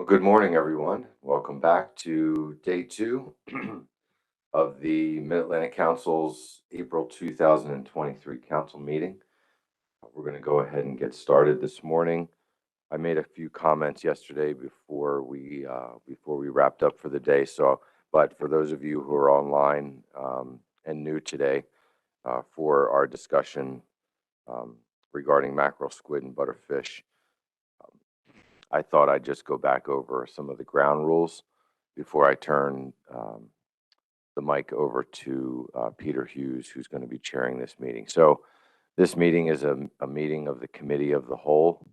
Good morning, everyone. Welcome back to day two of the Mid-Atlantic Council's April 2023 council meeting. We're going to go ahead and get started this morning. I made a few comments yesterday before we wrapped up for the day. But for those of you who are online and new today, for our discussion regarding mackerel, squid, and butterfish, I thought I'd just go back over some of the ground rules before I turn the mic over to Peter Hughes, who's going to be chairing this meeting. So this meeting is a meeting of the Committee of the Whole.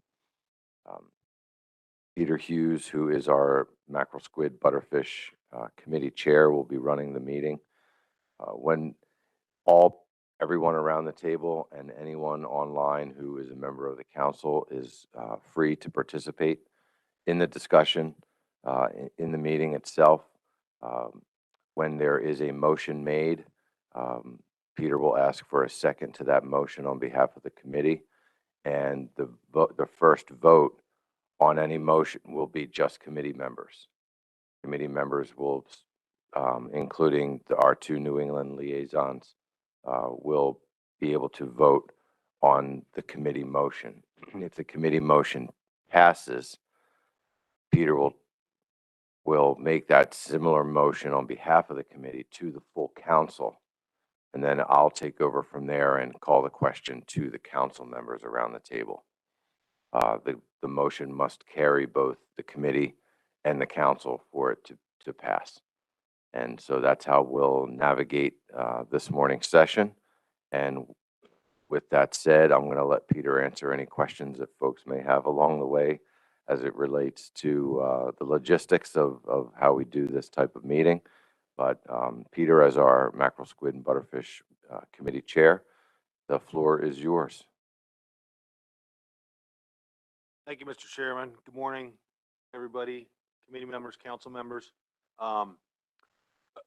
Peter Hughes, who is our mackerel, squid, butterfish committee chair, will be running the meeting. When everyone around the table and anyone online who is a member of the council is free to participate in the discussion in the meeting itself. When there is a motion made, Peter will ask for a second to that motion on behalf of the committee, and the first vote on any motion will be just committee members. Committee members will, including our two New England liaisons, will be able to vote on the committee motion. If the committee motion passes, Peter will make that similar motion on behalf of the committee to the full council, and then I'll take over from there and call the question to the council members around the table. The motion must carry both the committee and the council for it to pass. And so that's how we'll navigate this morning's session. And with that said, I'm going to let Peter answer any questions that folks may have along the way as it relates to the logistics of how we do this type of meeting. But Peter, as our mackerel, squid, and butterfish committee chair, the floor is yours. Thank you, Mr. Chairman. Good morning, everybody, committee members, council members.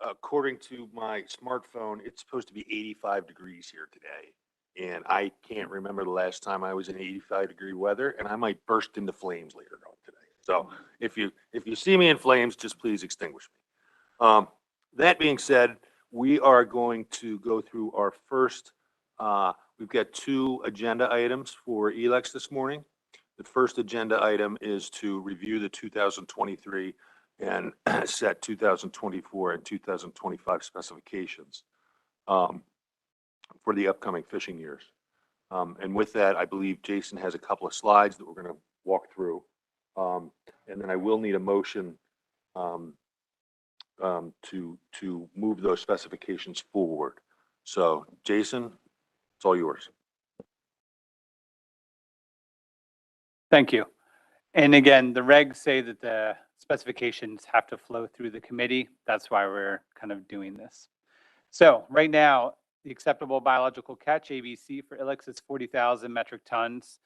According to my smartphone, it's supposed to be 85 degrees here today. And I can't remember the last time I was in 85-degree weather, and I might burst into flames later on today. So if you see me in flames, just please extinguish me. That being said, we are going to go through our first, we've got two agenda items for ELEX this morning. The first agenda item is to review the 2023 and set 2024 and 2025 specifications for the upcoming fishing years. And with that, I believe Jason has a couple of slides that we're going to walk through. And then I will need a motion to move those specifications forward. So Jason, it's all yours. Thank you. And again, the regs say that the specifications have to flow through the committee. That's why we're kind of doing this. So right now, the acceptable biological catch, ABC, for ILEX is 40,000 metric tons.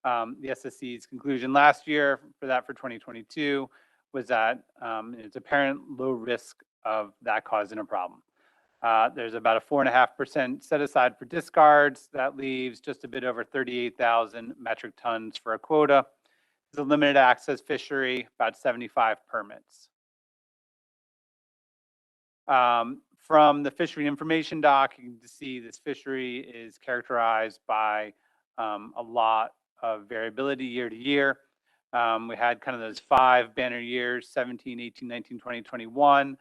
The SSC's conclusion last year for 2022 was that it's apparent low risk of that causing a problem. There's about a 4.5% set aside for discards. That leaves just a bit over 38,000 metric tons for a quota. It's a limited access fishery, about 75 permits. From the fishery information doc, you can see this fishery is characterized by a lot of variability year to year. We had kind of those 5 banner years, 17, 18, 19, 20, 21.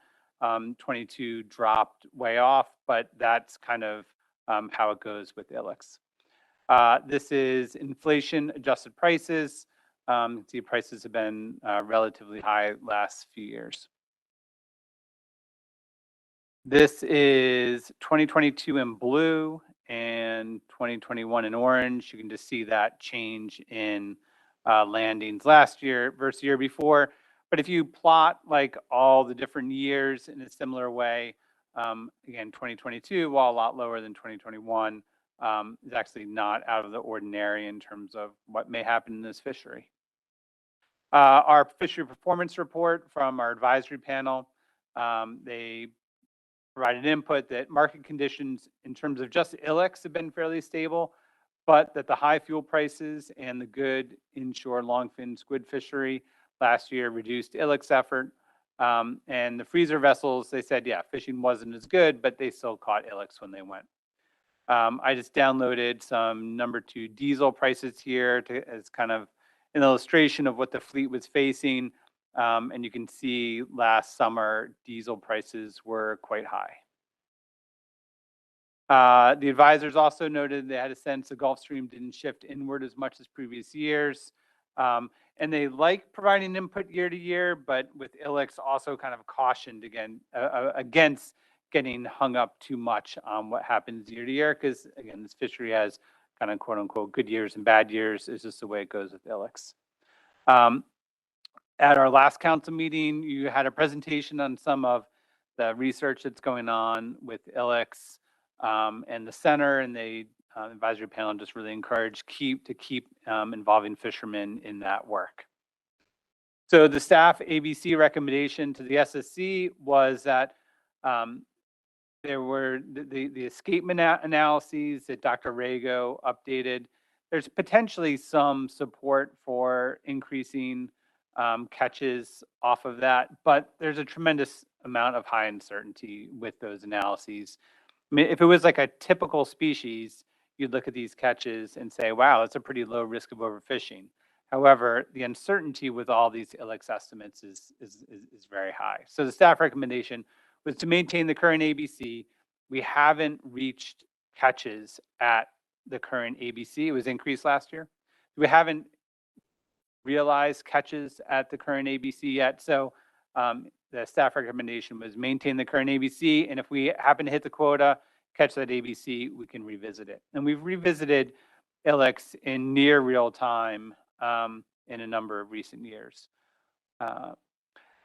22 dropped way off, but that's kind of how it goes with ILEX. This is inflation adjusted prices. You can see prices have been relatively high last few years. This is 2022 in blue and 2021 in orange. You can just see that change in landings last year versus the year before. But if you plot like all the different years in a similar way, again, 2022, while a lot lower than 2021, is actually not out of the ordinary in terms of what may happen in this fishery. Our fishery performance report from our advisory panel, they provided input that market conditions in terms of just ILEX have been fairly stable, but that the high fuel prices and the good inshore longfin squid fishery last year, reduced Ilex effort. And the freezer vessels, they said, yeah, fishing wasn't as good, but they still caught Ilex when they went. I just downloaded some number 2 diesel prices here as kind of an illustration of what the fleet was facing. And you can see last summer, diesel prices were quite high. The advisors also noted they had a sense the Gulf Stream didn't shift inward as much as previous years. And they like providing input year to year, but with Ilex also kind of cautioned again against getting hung up too much on what happens year to year, because again, this fishery has kind of quote unquote good years and bad years. It's just the way it goes with Ilex. At our last council meeting, you had a presentation on some of the research that's going on with Ilex and the center, and the advisory panel just really encouraged to keep involving fishermen in that work. So the staff ABC recommendation to the SSC was that there were the escapement analyses that Dr. Rago updated. There's potentially some support for increasing catches off of that, but there's a tremendous amount of high uncertainty with those analyses. I mean, if it was like a typical species, you'd look at these catches and say, wow, that's a pretty low risk of overfishing. However, the uncertainty with all these Ilex estimates is very high. So the staff recommendation was to maintain the current ABC. We haven't reached catches at the current ABC. It was increased last year. We haven't realized catches at the current ABC yet. So the staff recommendation was maintain the current ABC. And if we happen to hit the quota, catch that ABC, we can revisit it. And we've revisited Ilex in near real time in a number of recent years.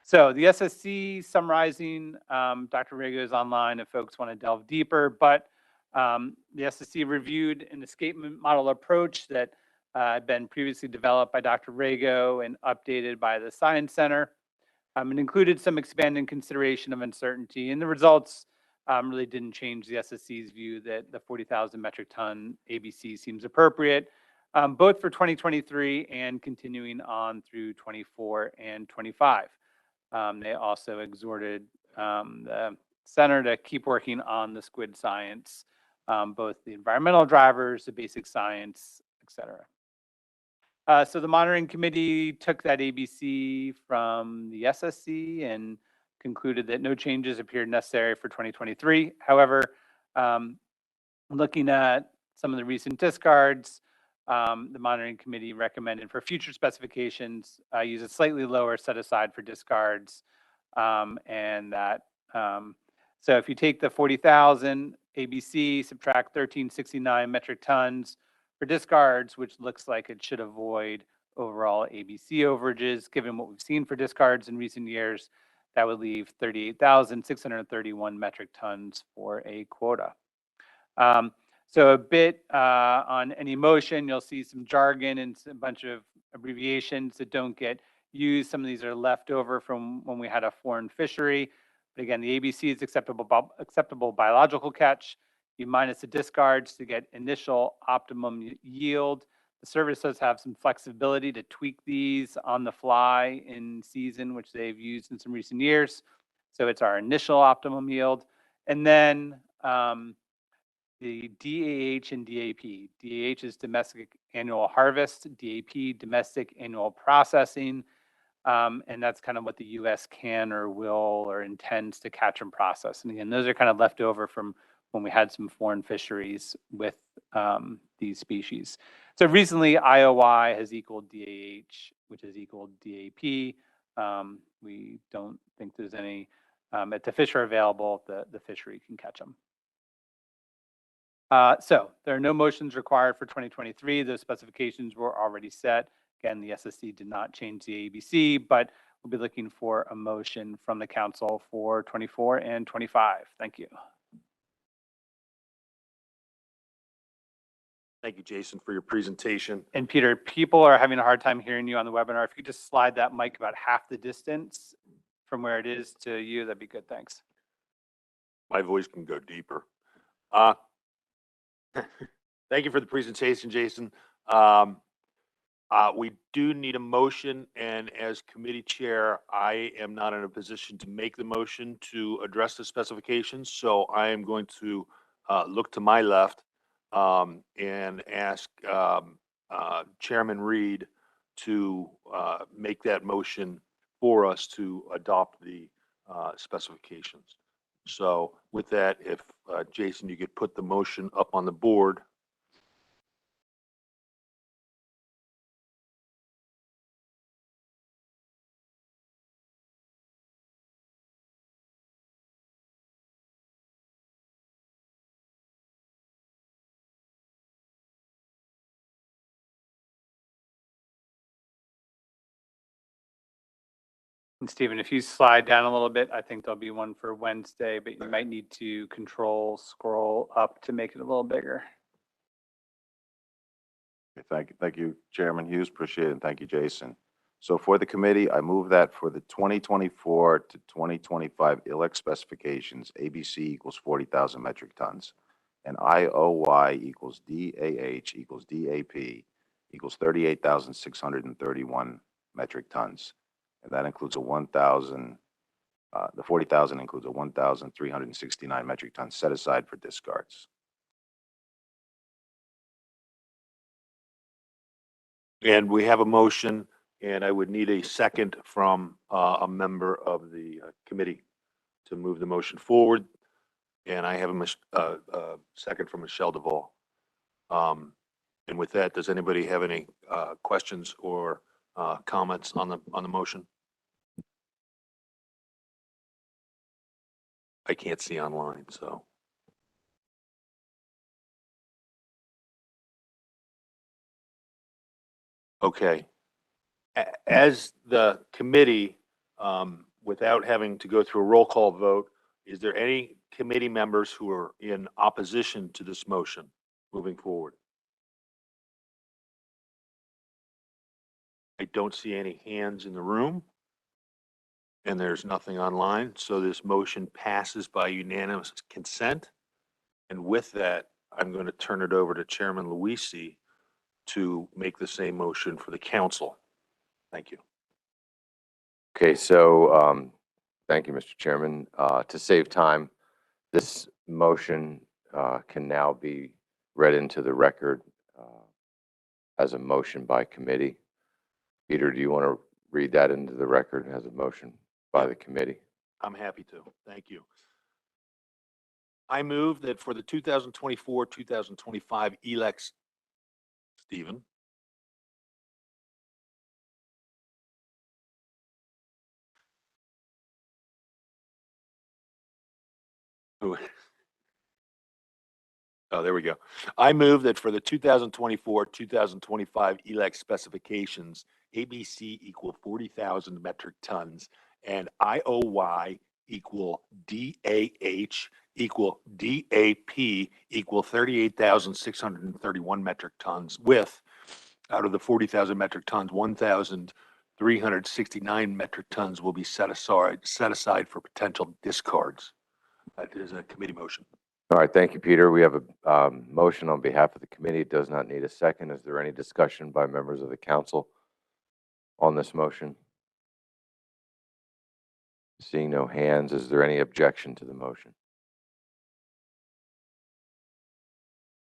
So the SSC summarizing, Dr. Rago is online if folks want to delve deeper, but the SSC reviewed an escapement model approach that had been previously developed by Dr. Rago and updated by the Science Center. It included some expanded consideration of uncertainty, and the results really didn't change the SSC's view that the 40,000 metric ton ABC seems appropriate, both for 2023 and continuing on through 24 and 25. They also exhorted the center to keep working on the squid science, both the environmental drivers, the basic science, et cetera. So the monitoring committee took that ABC from the SSC and concluded that no changes appeared necessary for 2023. However, looking at some of the recent discards, the monitoring committee recommended for future specifications, use a slightly lower set aside for discards. And that, so if you take the 40,000 ABC, subtract 1369 metric tons for discards, which looks like it should avoid overall ABC overages, given what we've seen for discards in recent years, that would leave 38,631 metric tons for a quota. So a bit on any motion, you'll see some jargon and a bunch of abbreviations that don't get used. Some of these are left over from when we had a foreign fishery. But again, the ABC is acceptable biological catch. You minus the discards to get initial optimum yield. The service does have some flexibility to tweak these on the fly in season, which they've used in some recent years. So it's our initial optimum yield. And then the DAH and DAP. DAH is domestic annual harvest, DAP, domestic annual processing. And that's kind of what the U.S. can or will or intends to catch and process. And again, those are kind of left over from when we had some foreign fisheries with these species. So recently, IOI has equaled DAH, which has equaled DAP. We don't think there's any, if the fish are available, the fishery can catch them. So there are no motions required for 2023. Those specifications were already set. Again, the SSC did not change the ABC, but we'll be looking for a motion from the council for 24 and 25. Thank you. Thank you, Jason, for your presentation. And Peter, people are having a hard time hearing you on the webinar. If you could just slide that mic about half the distance from where it is to you, that'd be good. Thanks. My voice can go deeper. Thank you for the presentation, Jason. We do need a motion, and as committee chair, I am not in a position to make the motion to address the specifications, so I am going to look to my left and ask Chairman Reed to make that motion for us to adopt the specifications. So with that, if Jason, you could put the motion up on the board. And Stephen, if you slide down a little bit, I think there'll be one for Wednesday, but you might need to scroll up to make it a little bigger. Okay, thank you, Chairman Hughes. Appreciate it. And thank you, Jason. So for the committee, I move that for the 2024 to 2025 ILEC specifications, ABC equals 40,000 metric tons, and IOY equals DAH equals DAP equals 38,631 metric tons. And that includes the 40,000 includes a 1,369 metric tons set aside for discards. And we have a motion, and I would need a second from a member of the committee to move the motion forward. And I have a second from Michelle Duvall. And with that, does anybody have any questions or comments on the motion? I can't see online, so. Okay. As the committee, without having to go through a roll call vote, is there any committee members who are in opposition to this motion moving forward? I don't see any hands in the room, and there's nothing online, so this motion passes by unanimous consent. And with that, I'm going to turn it over to Chairman Luisi to make the same motion for the council. Thank you. Okay, so thank you, Mr. Chairman. To save time, this motion can now be read into the record as a motion by committee. Peter, do you want to read that into the record as a motion by the committee? I'm happy to. Thank you. I move that for the 2024-2025 ELEX, Stephen. Oh, there we go. I move that for the 2024-2025 ELEX specifications, ABC equal 40,000 metric tons and IOY equal DAH equal DAP equal 38,631 metric tons with, out of the 40,000 metric tons, 1,369 metric tons will be set aside for potential discards. That is a committee motion. All right, thank you, Peter. We have a motion on behalf of the committee. It does not need a second. Is there any discussion by members of the council on this motion? Seeing no hands, is there any objection to the motion?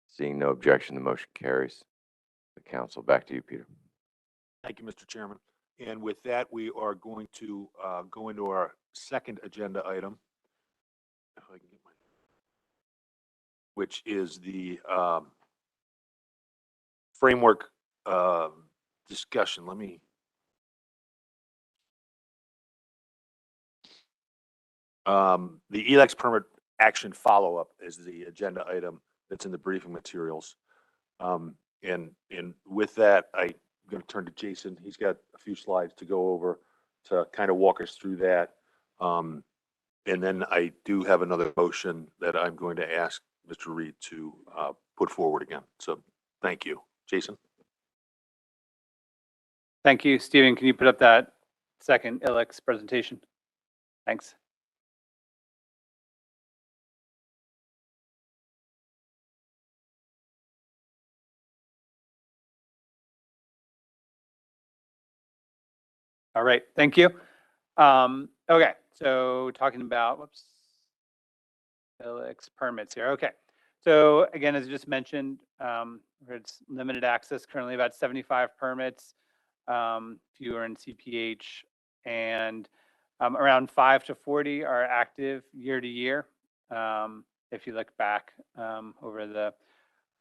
Seeing no objection, the motion carries. The council, back to you, Peter. Thank you, Mr. Chairman. And with that, we are going to go into our second agenda item, if I can get which is the framework discussion. Let me. The ELEX permit action follow-up is the agenda item that's in the briefing materials. And with that, I'm going to turn to Jason. He's got a few slides to go over to kind of walk us through that. And then I do have another motion that I'm going to ask Mr. Reed to put forward again. So thank you. Jason? Thank you. Stephen, can you put up that second ILEX presentation? Thanks. All right, thank you. Okay, so talking about, whoops, Ilex permits here. Okay, so again, as I just mentioned, it's limited access, currently about 75 permits, fewer in CPH, and around 5 to 40 are active year to year. If you look back over the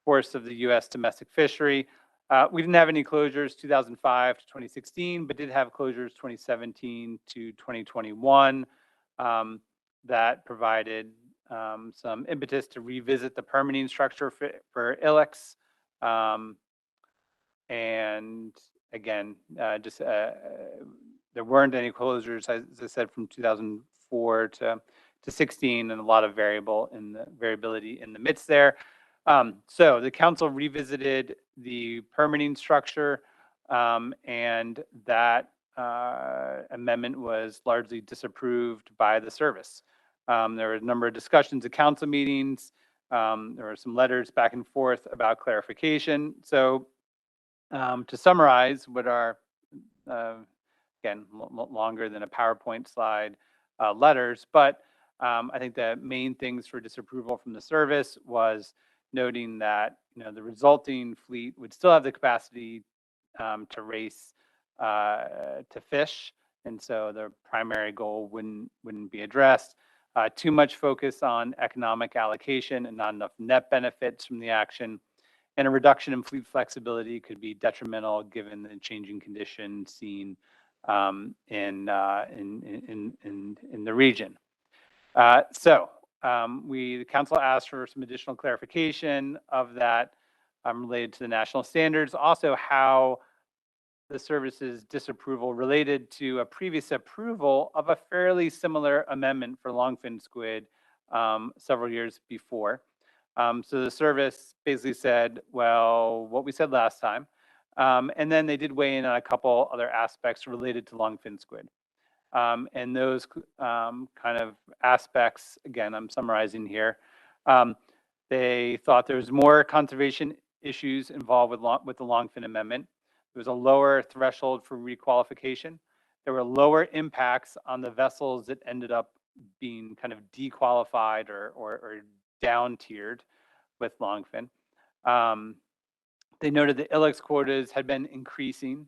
course of the U.S. domestic fishery, we didn't have any closures 2005 to 2016, but did have closures 2017 to 2021 that provided some impetus to revisit the permitting structure for Ilex. And again, there weren't any closures, as I said, from 2004 to 16, and a lot of variability in the midst there. So the council revisited the permitting structure, and that amendment was largely disapproved by the service. There were a number of discussions at council meetings. There were some letters back and forth about clarification. So to summarize what are, again, longer than a PowerPoint slide letters, but I think the main things for disapproval from the service was noting that the resulting fleet would still have the capacity to race to fish, and so the primary goal wouldn't be addressed. Too much focus on economic allocation and not enough net benefits from the action, and a reduction in fleet flexibility could be detrimental given the changing conditions seen in the region. The council asked for some additional clarification of that related to the national standards. Also, how the service's disapproval related to a previous approval of a fairly similar amendment for longfin squid several years before. So the service basically said, well, what we said last time. And then they did weigh in on a couple other aspects related to longfin squid. And those kind of aspects, again, I'm summarizing here. They thought there was more conservation issues involved with the longfin amendment. There was a lower threshold for requalification. There were lower impacts on the vessels that ended up being kind of dequalified or down-tiered with longfin. They noted that Ilex quotas had been increasing,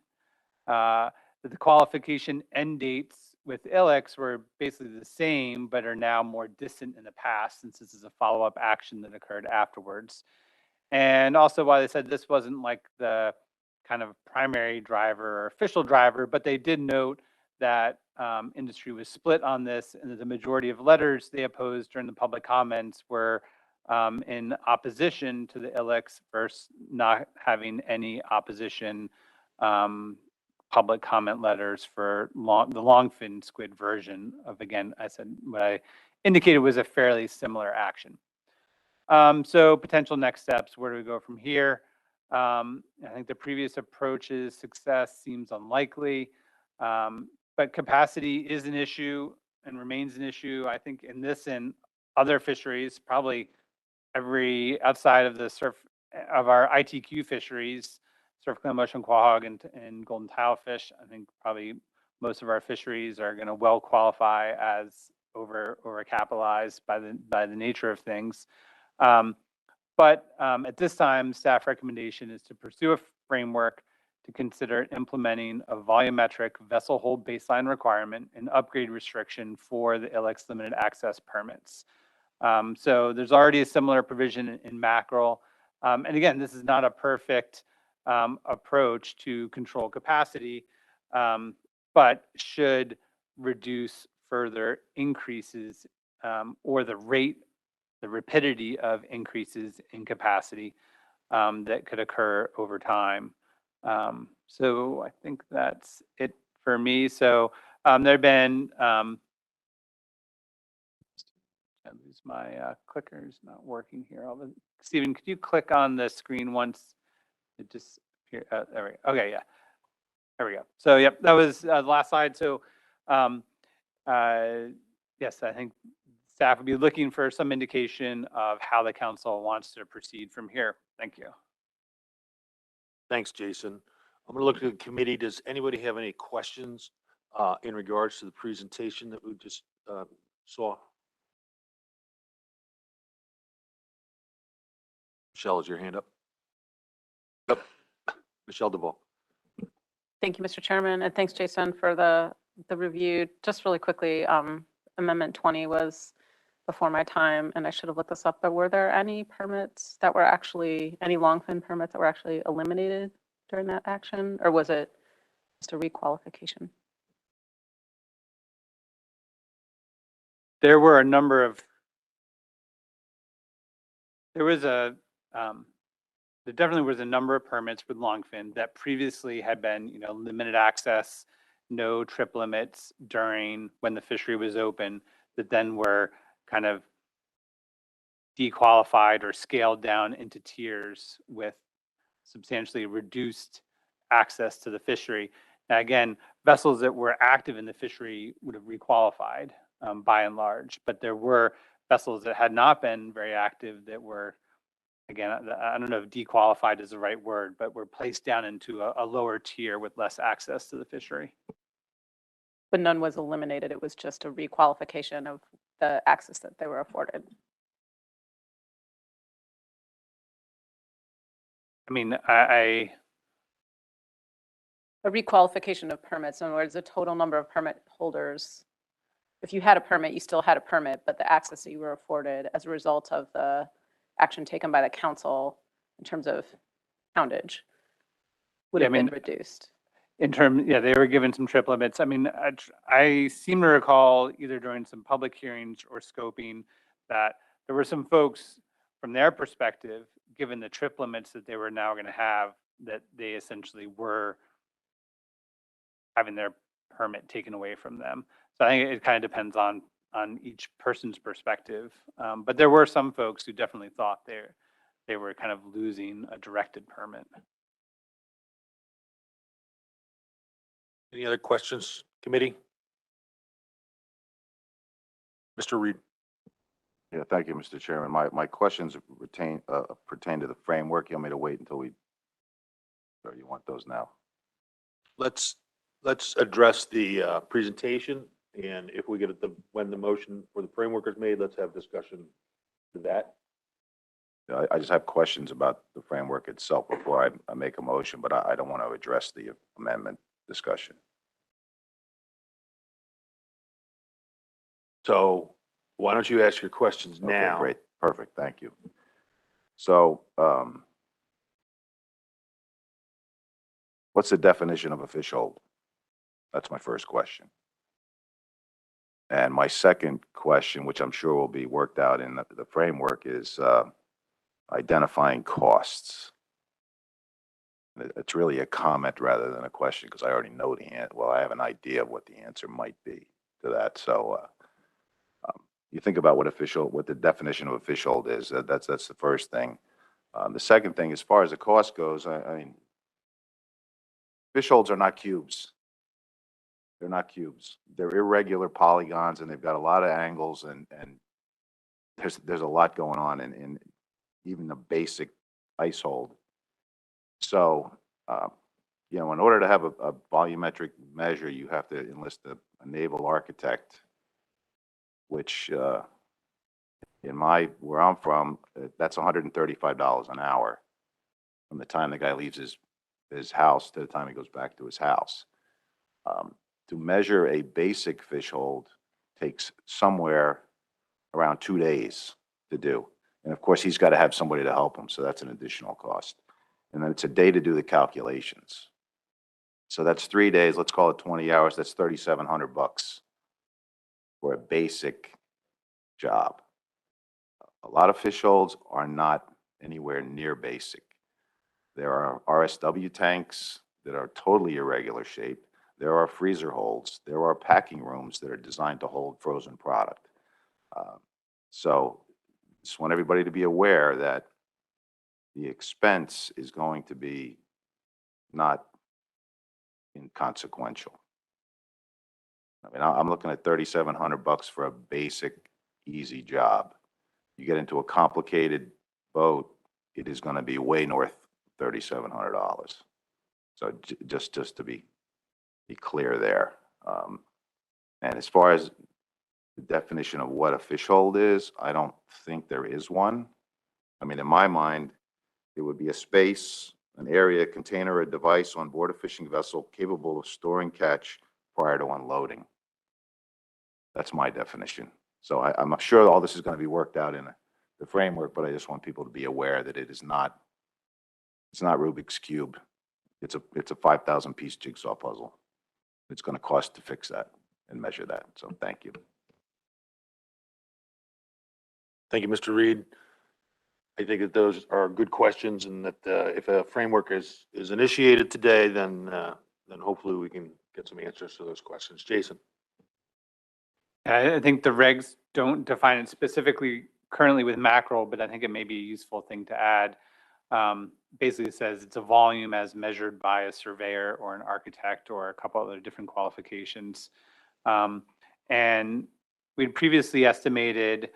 that the qualification end dates with Ilex were basically the same, but are now more distant in the past, since this is a follow-up action that occurred afterwards. And also why they said this wasn't like the kind of primary driver or official driver, but they did note that industry was split on this, and that the majority of letters they opposed during the public comments were in opposition to the Ilex versus not having any opposition public comment letters for the longfin squid version of, again, I said what I indicated was a fairly similar action. So potential next steps, where do we go from here? I think the previous approach's success seems unlikely, but capacity is an issue and remains an issue. I think in this and other fisheries, probably outside of our ITQ fisheries, surf clam, ocean quahog, and golden tilefish, I think probably most of our fisheries are going to well qualify as overcapitalized by the nature of things. But at this time, staff recommendation is to pursue a framework to consider implementing a volumetric vessel hold baseline requirement and upgrade restriction for the Ilex limited access permits. So there's already a similar provision in mackerel. And again, this is not a perfect approach to control capacity, but should reduce further increases or the rapidity of increases in capacity that could occur over time. So I think that's it for me. So there have been, I lose my clicker's not working here. Stephen, could you click on the screen once it just appear? There we go. Okay, yeah, there we go. So yep, that was the last slide. So yes, I think staff would be looking for some indication of how the council wants to proceed from here. Thank you. Thanks, Jason. I'm going to look at the committee. Does anybody have any questions in regards to the presentation that we just saw? Michelle, is your hand up? Yep. Michelle DeVault. Thank you, Mr. Chairman, and thanks, Jason, for the review. Just really quickly, Amendment 20 was before my time, and I should have looked this up, but were there any permits that were actually, any longfin permits that were actually eliminated during that action, or was it just a requalification? There were a number of, there was a, there definitely was a number of permits with longfin that previously had been, limited access, no trip limits during when the fishery was open, that then were kind of dequalified or scaled down into tiers with substantially reduced access to the fishery. Now, again, vessels that were active in the fishery would have requalified by and large, but there were vessels that had not been very active that were, again, I don't know if dequalified is the right word, but were placed down into a lower tier with less access to the fishery. But none was eliminated. It was just a requalification of the access that they were afforded. I mean, a requalification of permits. In other words, the total number of permit holders. If you had a permit, you still had a permit, but the access that you were afforded as a result of the action taken by the council in terms of poundage would have been reduced. in terms, yeah, they were given some trip limits. I mean, I seem to recall either during some public hearings or scoping that there were some folks from their perspective, given the trip limits that they were now going to have, that they essentially were having their permit taken away from them. So I think it kind of depends on each person's perspective. But there were some folks who definitely thought they were kind of losing a directed permit. Any other questions, committee? Mr. Reed. Yeah, thank you, Mr. Chairman. My questions pertain to the framework. You want me to wait until or you want those now? Let's address the presentation, and if we get at when the motion for the framework is made, let's have discussion to that. I just have questions about the framework itself before I make a motion, but I don't want to address the amendment discussion. So why don't you ask your questions now? Okay, great. Perfect. Thank you. So, what's the definition of a fish hold? That's my first question. And my second question, which I'm sure will be worked out in the framework, is identifying costs. It's really a comment rather than a question because I already know the answer. Well, I have an idea of what the answer might be to that. So, you think about what the definition of a fish hold is. That's the first thing. The second thing, as far as the cost goes, I mean, fish holds are not cubes. They're not cubes. They're irregular polygons, and they've got a lot of angles, and there's a lot going on in even the basic ice hold. So, in order to have a volumetric measure, you have to enlist a naval architect, which where I'm from, that's $135 an hour from the time the guy leaves his house to the time he goes back to his house. To measure a basic fish hold takes somewhere around 2 days to do. And of course, he's got to have somebody to help him, so that's an additional cost. And then it's a day to do the calculations. So that's 3 days, let's call it 20 hours, that's $3,700 for a basic job. A lot of fish holds are not anywhere near basic. There are RSW tanks that are totally irregular shaped. There are freezer holds. There are packing rooms that are designed to hold frozen product. So just want everybody to be aware that the expense is going to be not inconsequential. I mean, I'm looking at $3,700 for a basic, easy job. You get into a complicated boat, it is going to be way north $3,700. So just to be clear there. And as far as the definition of what a fish hold is, I don't think there is one. I mean, in my mind, it would be a space, an area, container, or device on board a fishing vessel capable of storing catch prior to unloading. That's my definition. So I'm sure all this is going to be worked out in the framework, but I just want people to be aware that it's not Rubik's Cube. It's a 5,000 piece jigsaw puzzle. It's going to cost to fix that and measure that. So thank you. Thank you, Mr. Reed. I think that those are good questions, and that if a framework is initiated today, then hopefully we can get some answers to those questions. Jason? I think the regs don't define it specifically currently with mackerel, but I think it may be a useful thing to add. Basically it says it's a volume as measured by a surveyor or an architect or a couple other different qualifications. And we'd previously estimated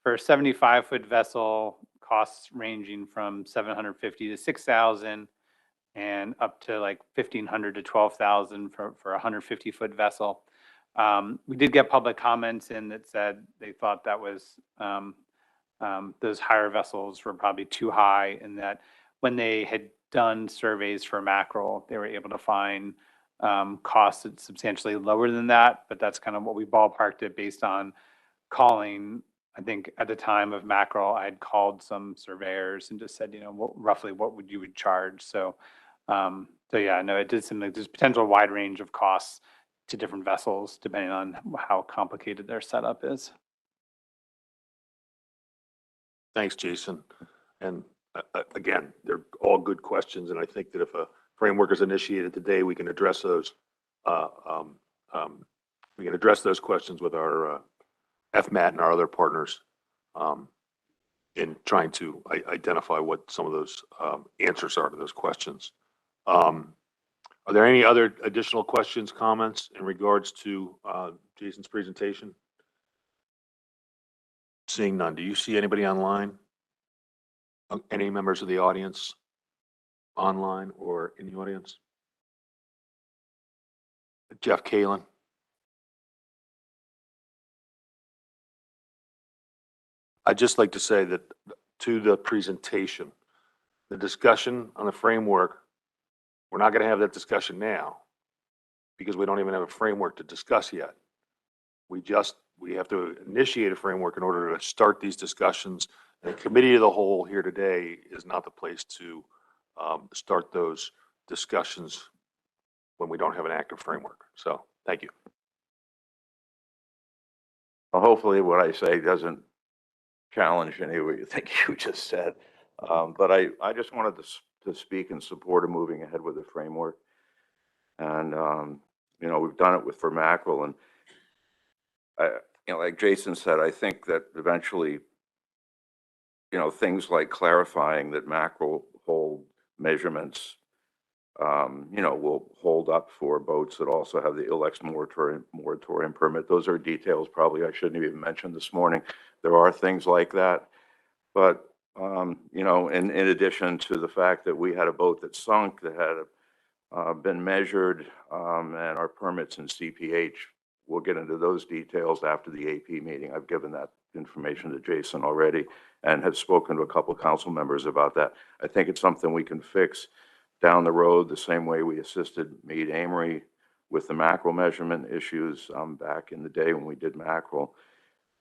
for a 75-foot vessel costs ranging from $750 to $6,000 and up to like $1,500 to $12,000 for a 150-foot vessel. We did get public comments in that said they thought that was those higher vessels were probably too high, and that when they had done surveys for mackerel, they were able to find costs that's substantially lower than that. But that's kind of what we ballparked it based on calling. I think at the time of mackerel, I had called some surveyors and just said, you know, roughly what would you charge? So, yeah, no, it did seem like there's potential wide range of costs to different vessels depending on how complicated their setup is. Thanks, Jason. And again, they're all good questions, and I think that if a framework is initiated today, we can address those. We can address those questions with our FMAT and our other partners in trying to identify what some of those answers are to those questions. Are there any other additional questions, comments in regards to Jason's presentation? Seeing none. Do you see anybody online? Any members of the audience online or in the audience? Jeff Kalin. I'd just like to say that to the presentation, the discussion on the framework, we're not going to have that discussion now because we don't even have a framework to discuss yet. We have to initiate a framework in order to start these discussions. And the committee of the whole here today is not the place to start those discussions when we don't have an active framework. So thank you. Well, hopefully what I say doesn't challenge any of what you think you just said. But I just wanted to speak in support of moving ahead with the framework. And, you know, we've done it for mackerel. And, you know, like Jason said, I think that eventually, you know, things like clarifying that mackerel hold measurements, you know, will hold up for boats that also have the ILX moratorium permit. Those are details probably I shouldn't have even mentioned this morning. There are things like that. But, you know, in addition to the fact that we had a boat that sunk that had been measured and our permits in CPH, we'll get into those details after the AP meeting. I've given that information to Jason already and have spoken to a couple of council members about that. I think it's something we can fix down the road the same way we assisted Meade Amory with the mackerel measurement issues back in the day when we did mackerel.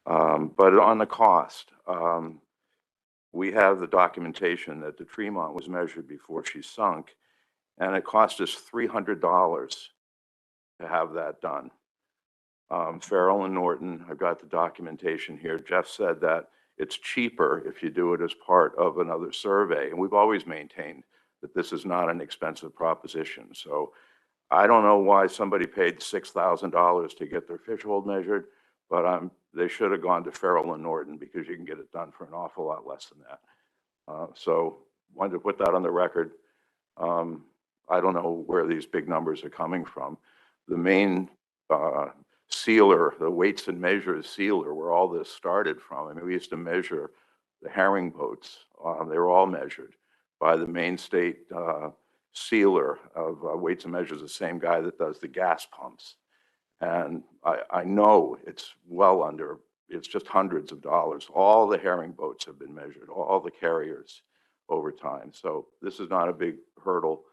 But on the cost, we have the documentation that the Tremont was measured before she sunk, and it cost us $300 to have that done. Farrell and Norton, I've got the documentation here. Jeff said that it's cheaper if you do it as part of another survey. And we've always maintained that this is not an expensive proposition. So I don't know why somebody paid $6,000 to get their fish hold measured, but they should have gone to Farrell and Norton because you can get it done for an awful lot less than that. So wanted to put that on the record. I don't know where these big numbers are coming from. The main sealer, the weights and measures sealer, where all this started from. I mean, we used to measure the herring boats. They were all measured by the Maine State sealer of weights and measures, the same guy that does the gas pumps. And I know it's well under, it's just hundreds of dollars. All the herring boats have been measured, all the carriers over time. So this is not a big hurdle.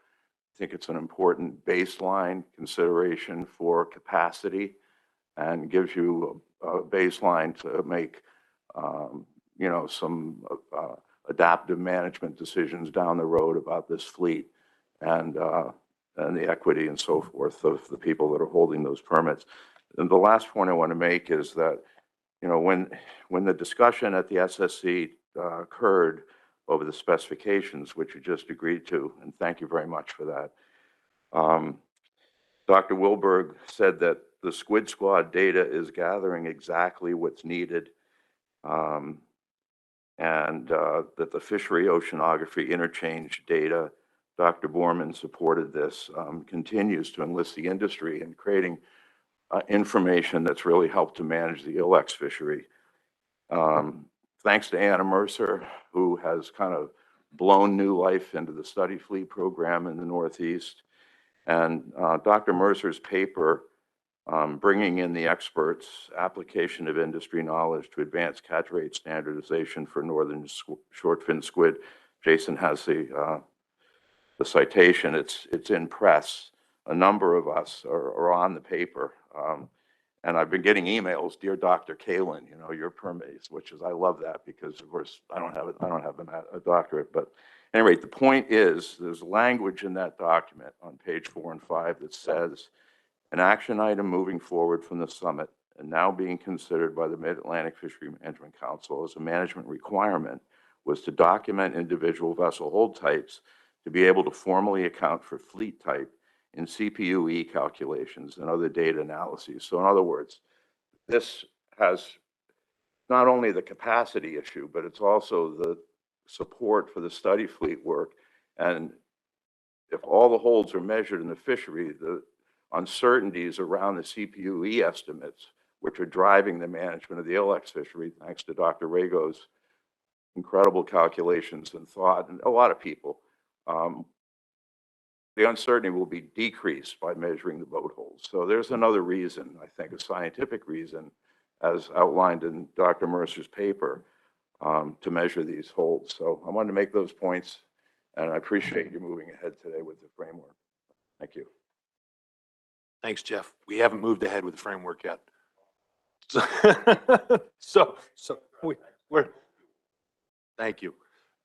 I think it's an important baseline consideration for capacity and gives you a baseline to make, some adaptive management decisions down the road about this fleet and the equity and so forth of the people that are holding those permits. And the last point I want to make is that, when the discussion at the SSC occurred over the specifications, which you just agreed to, and thank you very much for that, Dr. Wilberg said that the Squid Squad data is gathering exactly what's needed, and that the fishery oceanography interchange data, Dr. Borman supported this, continues to enlist the industry in creating information that's really helped to manage the Ilex fishery. Thanks to Anna Mercer, who has kind of blown new life into the study fleet program in the Northeast. And Dr. Mercer's paper, bringing in the experts, application of industry knowledge to advance catch rate standardization for northern short fin squid. Jason has the citation. It's in press. A number of us are on the paper. And I've been getting emails, dear Dr. Kalin, your permits, which is, I love that because of course I don't have a doctorate, but at any rate, the point is there's language in that document on page 4 and 5 that says an action item moving forward from the summit and now being considered by the Mid-Atlantic Fishery Management Council as a management requirement was to document individual vessel hold types to be able to formally account for fleet type in CPUE calculations and other data analyses. So in other words, this has not only the capacity issue, but it's also the support for the study fleet work. And if all the holds are measured in the fishery, the uncertainties around the CPUE estimates, which are driving the management of the Ilex fishery, thanks to Dr. Rago's incredible calculations and thought, and a lot of people, the uncertainty will be decreased by measuring the boat holes. So there's another reason, I think, a scientific reason, as outlined in Dr. Mercer's paper, to measure these holes. So I wanted to make those points, and I appreciate you moving ahead today with the framework. Thank you. Thanks, Jeff. We haven't moved ahead with the framework yet. We're, thank you.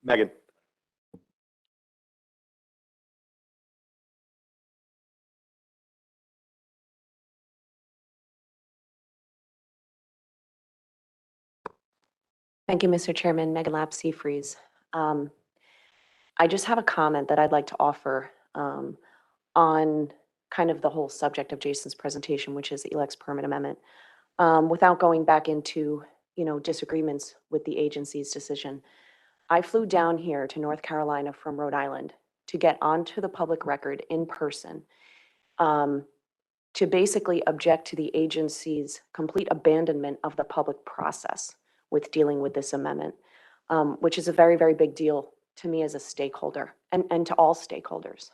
Megan. Thank you, Mr. Chairman. Megan Lap Seafreeze. I just have a comment that I'd like to offer on kind of the whole subject of Jason's presentation, which is the Elex permit amendment, without going back into, disagreements with the agency's decision. I flew down here to North Carolina from Rhode Island to get onto the public record in person, to basically object to the agency's complete abandonment of the public process with dealing with this amendment, which is a very, very big deal to me as a stakeholder and to all stakeholders.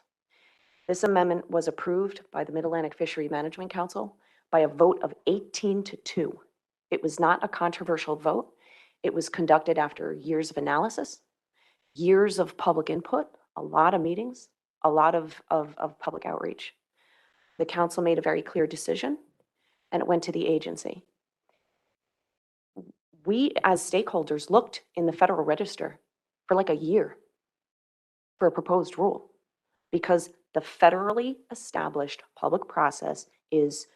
This amendment was approved by the Mid-Atlantic Fishery Management Council by a vote of 18-2. It was not a controversial vote. It was conducted after years of analysis, years of public input, a lot of meetings, a lot of public outreach. The council made a very clear decision, and it went to the agency. We, as stakeholders, looked in the Federal Register for like a year for a proposed rule, because the federally established public process is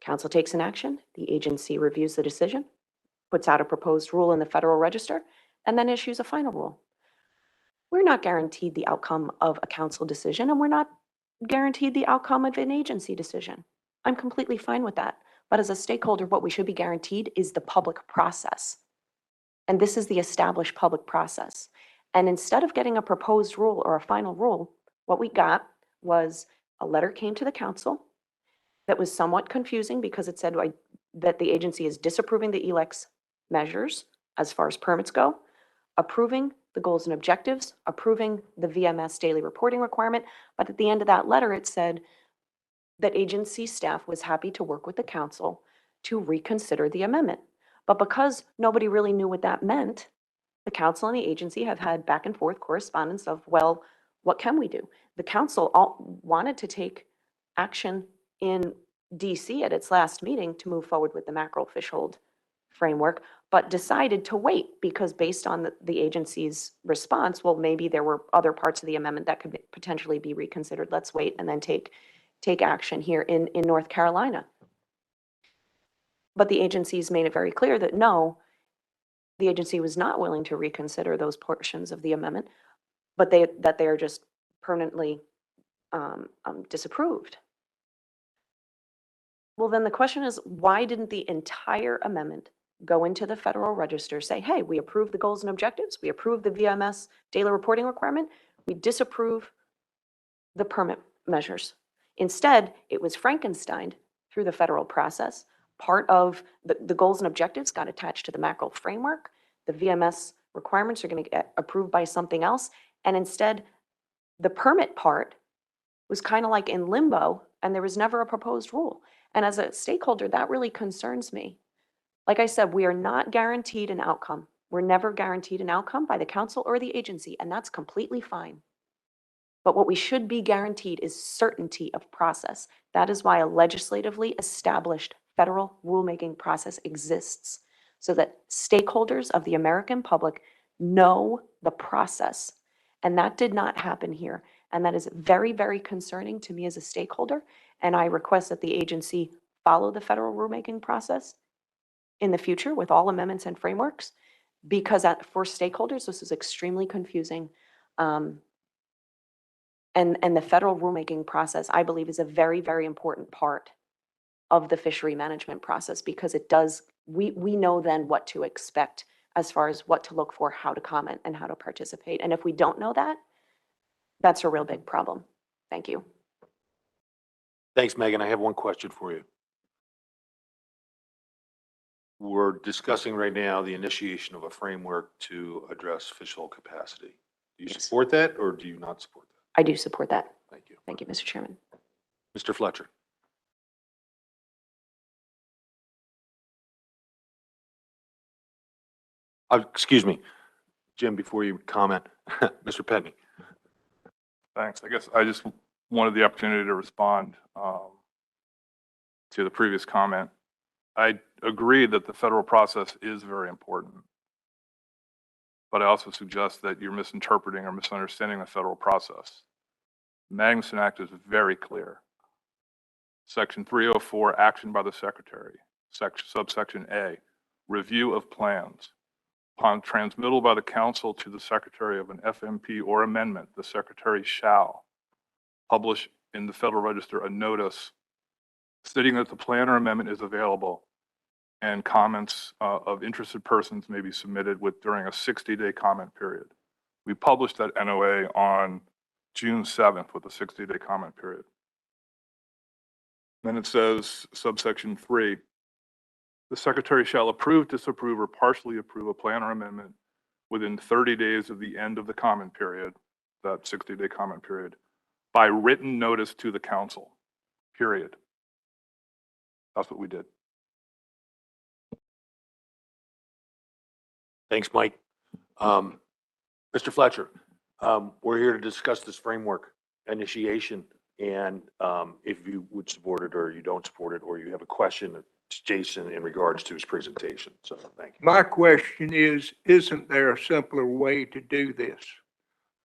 council takes an action, the agency reviews the decision, puts out a proposed rule in the Federal Register, and then issues a final rule. We're not guaranteed the outcome of a council decision, and we're not guaranteed the outcome of an agency decision. I'm completely fine with that. But as a stakeholder, what we should be guaranteed is the public process. And this is the established public process. And instead of getting a proposed rule or a final rule, what we got was a letter came to the council that was somewhat confusing because it said that the agency is disapproving the Elex measures as far as permits go, approving the goals and objectives, approving the VMS daily reporting requirement. But at the end of that letter, it said, that agency staff was happy to work with the council to reconsider the amendment. But because nobody really knew what that meant, the council and the agency have had back and forth correspondence of, well, what can we do? The council wanted to take action in DC at its last meeting to move forward with the mackerel fish hold framework, but decided to wait because based on the agency's response, well, maybe there were other parts of the amendment that could potentially be reconsidered. Let's wait and then take action here in North Carolina. But the agencies made it very clear that no, the agency was not willing to reconsider those portions of the amendment, but that they are just permanently disapproved. Well, then the question is, why didn't the entire amendment go into the Federal Register, say, hey, we approve the goals and objectives, we approve the VMS daily reporting requirement, we disapprove the permit measures. Instead, it was Frankensteined through the federal process. Part of the goals and objectives got attached to the mackerel framework. The VMS requirements are going to get approved by something else. And instead, the permit part was kind of like in limbo, and there was never a proposed rule. And as a stakeholder, that really concerns me. Like I said, we are not guaranteed an outcome. We're never guaranteed an outcome by the council or the agency, and that's completely fine. But what we should be guaranteed is certainty of process. That is why a legislatively established federal rulemaking process exists, so that stakeholders of the American public know the process. And that did not happen here. And that is very, very concerning to me as a stakeholder. And I request that the agency follow the federal rulemaking process in the future with all amendments and frameworks, because for stakeholders, this is extremely confusing. And the federal rulemaking process, I believe, is a very, very important part of the fishery management process, because it does, we know then what to expect as far as what to look for, how to comment, and how to participate. And if we don't know that, that's a real big problem. Thank you. Thanks, Megan. I have one question for you. We're discussing right now the initiation of a framework to address fish hold capacity. Do you Yes. support that or do you not support that? I do support that. Thank you. Thank you, Mr. Chairman. Mr. Fletcher. Excuse me, Jim, before you comment, Mr. Petney. Thanks. I guess I just wanted the opportunity to respond to the previous comment. I agree that the federal process is very important, but I also suggest that you're misinterpreting or misunderstanding the federal process. The Magnuson Act is very clear. Section 304, action by the Secretary. Subsection A, review of plans. Upon transmittal by the Council to the Secretary of an FMP or amendment, the Secretary shall publish in the Federal Register a notice stating that the plan or amendment is available, and comments of interested persons may be submitted during a 60-day comment period. We published that NOA on June 7th with a 60-day comment period. Then it says, subsection 3, the Secretary shall approve, disapprove, or partially approve a plan or amendment within 30 days of the end of the comment period, that 60-day comment period, by written notice to the Council, period. That's what we did. Thanks, Mike. Mr. Fletcher, we're here to discuss this framework initiation, and if you would support it or you don't support it, or you have a question to Jason in regards to his presentation. So thank you. My question is, isn't there a simpler way to do this?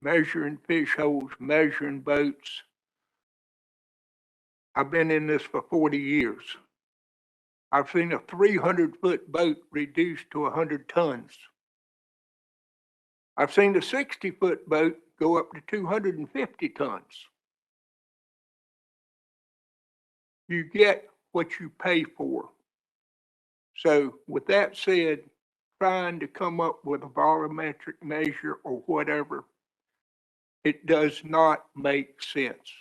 Measuring fish holes, measuring boats. I've been in this for 40 years. I've seen a 300-foot boat reduced to 100 tons. I've seen a 60-foot boat go up to 250 tons. You get what you pay for. So with that said, trying to come up with a volumetric measure or whatever, it does not make sense.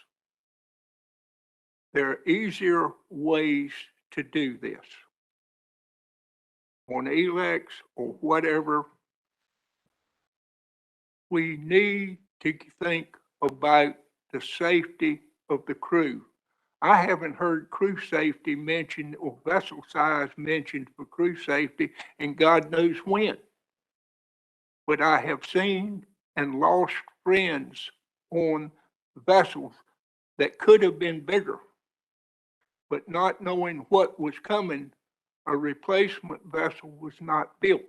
There are easier ways to do this. On ELEX or whatever, we need to think about the safety of the crew. I haven't heard crew safety mentioned or vessel size mentioned for crew safety in God knows when. But I have seen and lost friends on vessels that could have been bigger. But not knowing what was coming, a replacement vessel was not built.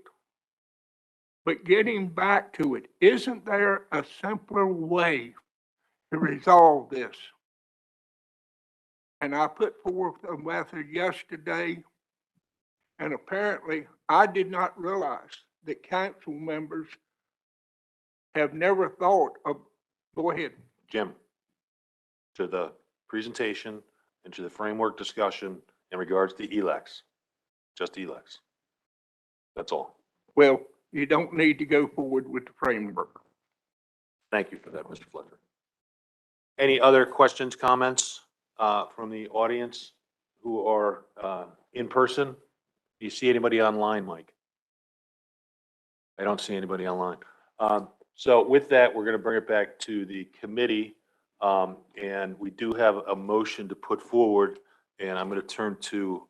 But getting back to it, isn't there a simpler way to resolve this? And I put forth a method yesterday, and apparently I did not realize that council members have never thought of, go ahead. Jim, to the presentation and to the framework discussion in regards to ELEX, just ELEX. That's all. Well, you don't need to go forward with the framework. Thank you for that, Mr. Fletcher. Any other questions, comments from the audience who are in person? Do you see anybody online, Mike? I don't see anybody online. So with that, we're going to bring it back to the committee. And we do have a motion to put forward. And I'm going to turn to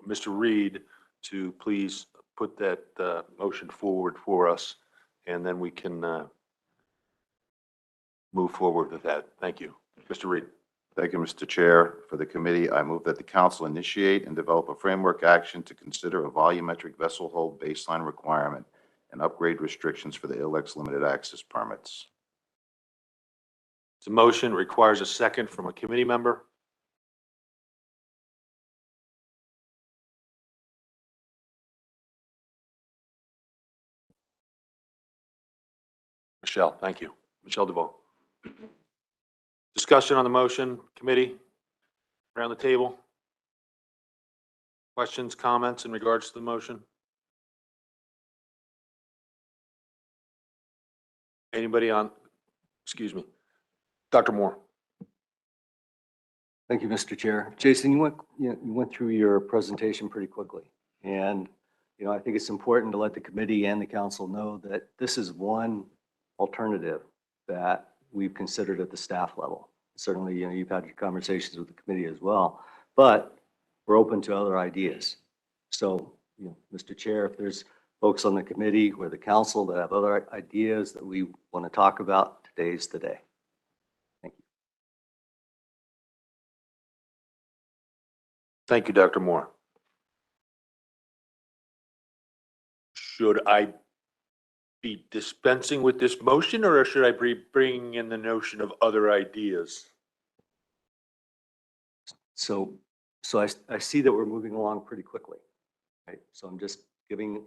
Mr. Reed to please put that motion forward for us. And then we can move forward with that. Thank you. Mr. Reed. Thank you, Mr. Chair. For the committee, I move that the council initiate and develop a framework action to consider a volumetric vessel hold baseline requirement and upgrade restrictions for the ILEX limited access permits. The motion requires a second from a committee member. Michelle, thank you. Michelle DeVoe. Discussion on the motion, committee, around the table. Questions, comments in regards to the motion? Anybody on, excuse me, Dr. Moore. Thank you, Mr. Chair. Jason, you went through your presentation pretty quickly. And, I think it's important to let the committee and the council know that this is one alternative that we've considered at the staff level. Certainly, you've had your conversations with the committee as well, but we're open to other ideas. So, Mr. Chair, if there's folks on the committee or the council that have other ideas that we want to talk about, today's the day. Thank you. Thank you, Dr. Moore. Should I be dispensing with this motion, or should I be bringing in the notion of other ideas? So I see that we're moving along pretty quickly, right? So I'm just giving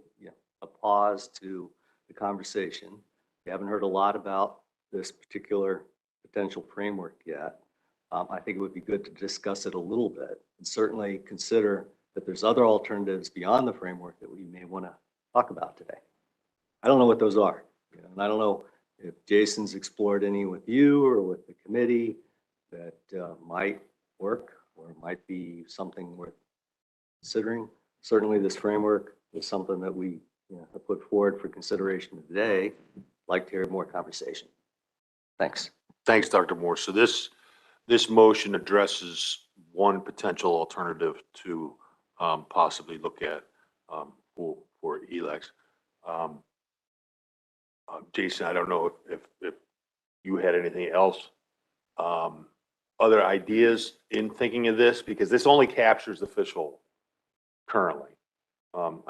a pause to the conversation. We haven't heard a lot about this particular potential framework yet. I think it would be good to discuss it a little bit and certainly consider that there's other alternatives beyond the framework that we may want to talk about today. I don't know what those are, and I don't know if Jason's explored any with you or with the committee that might work or might be something worth considering. Certainly this framework is something that we have put forward for consideration today. I'd like to hear more conversation. Thanks. Thanks, Dr. Moore. So this motion addresses one potential alternative to possibly look at for ELEX. Jason, I don't know if you had anything else, other ideas in thinking of this, because this only captures the fish-hole currently.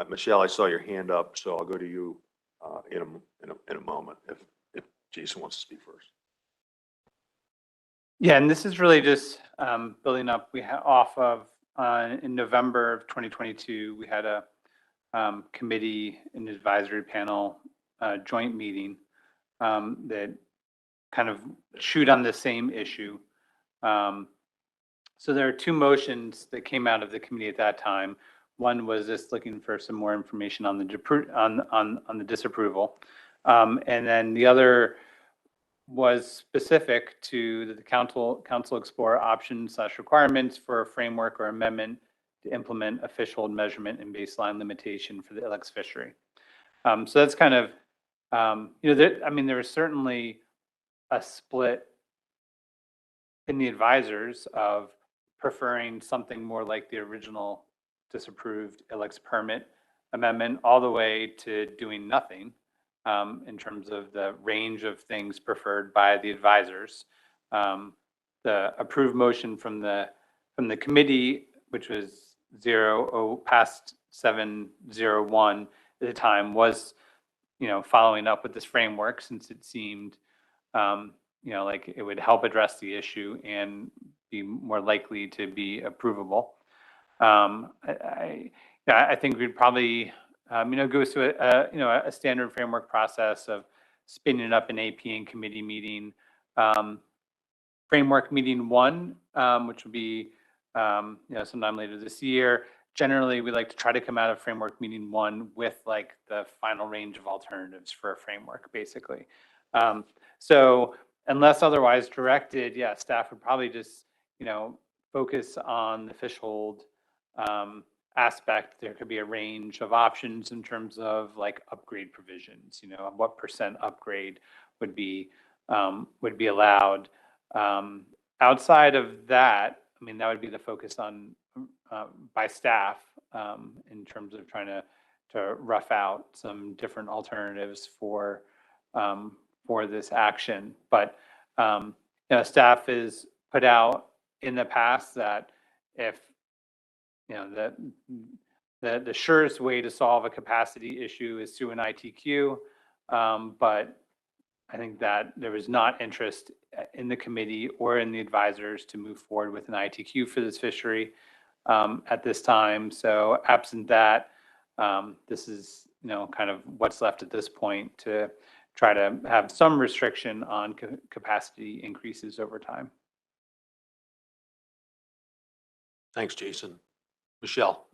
Michelle, I saw your hand up, so I'll go to you in a moment if Jason wants to speak first. Yeah, and this is really just building up. Off of in November of 2022, we had a committee and advisory panel joint meeting that kind of chewed on the same issue. So there are two motions that came out of the committee at that time. One was just looking for some more information on the disapproval, and then the other was specific to the council explore options/requirements for a framework or amendment to implement a fish hold measurement and baseline limitation for the ILEX fishery. So that's kind of, there was certainly a split in the advisors of preferring something more like the original disapproved ILEX permit amendment, all the way to doing nothing in terms of the range of things preferred by the advisors. The approved motion from the committee, which was passed 701 at the time, was, following up with this framework, since it seemed, like it would help address the issue and be more likely to be approvable. I think we'd probably, go through a standard framework process of spinning up an AP and committee meeting. Framework meeting 1, which will be, sometime later this year. Generally, we like to try to come out of framework meeting 1 with like the final range of alternatives for a framework, basically. So unless otherwise directed, yeah, staff would probably just, focus on the fish hold aspect. There could be a range of options in terms of like upgrade provisions, what % upgrade would be allowed. Outside of that, I mean, that would be the focus on by staff in terms of trying to rough out some different alternatives for this action. But staff has put out in the past that if the surest way to solve a capacity issue is through an ITQ, but I think that there was not interest in the committee or in the advisors to move forward with an ITQ for this fishery at this time. So absent that, this is, kind of what's left at this point to try to have some restriction on capacity increases over time. Thanks, Jason. Michelle?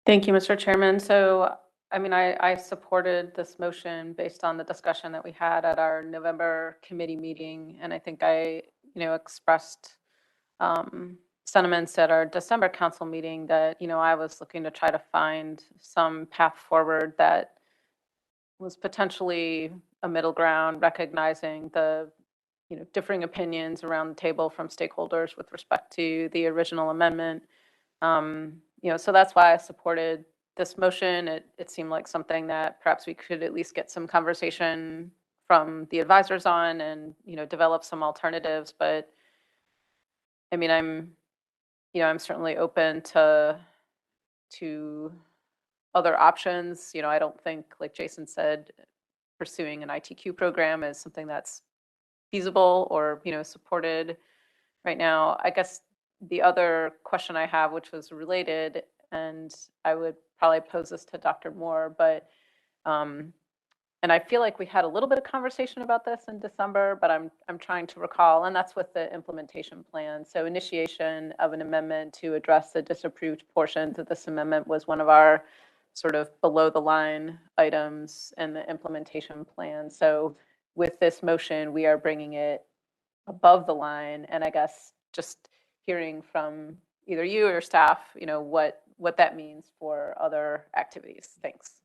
Thank you, Mr. Chairman. So, I mean, I supported this motion based on the discussion that we had at our November committee meeting. And I think I, expressed sentiments at our December council meeting that, I was looking to try to find some path forward that was potentially a middle ground, recognizing the, differing opinions around the table from stakeholders with respect to the original amendment. So that's why I supported this motion. It seemed like something that perhaps we could at least get some conversation from the advisors on and, develop some alternatives. But I mean, I'm certainly open to other options. I don't think, like Jason said, pursuing an ITQ program is something that's feasible or, supported right now. I guess the other question I have, which was related, and I would probably pose this to Dr. Moore, but, and I feel like we had a little bit of conversation about this in December, but I'm trying to recall, and that's with the implementation plan. So initiation of an amendment to address the disapproved portions of this amendment was one of our sort of below the line items in the implementation plan. So with this motion, we are bringing it above the line. And I guess just hearing from either you or staff, what that means for other activities. Thanks.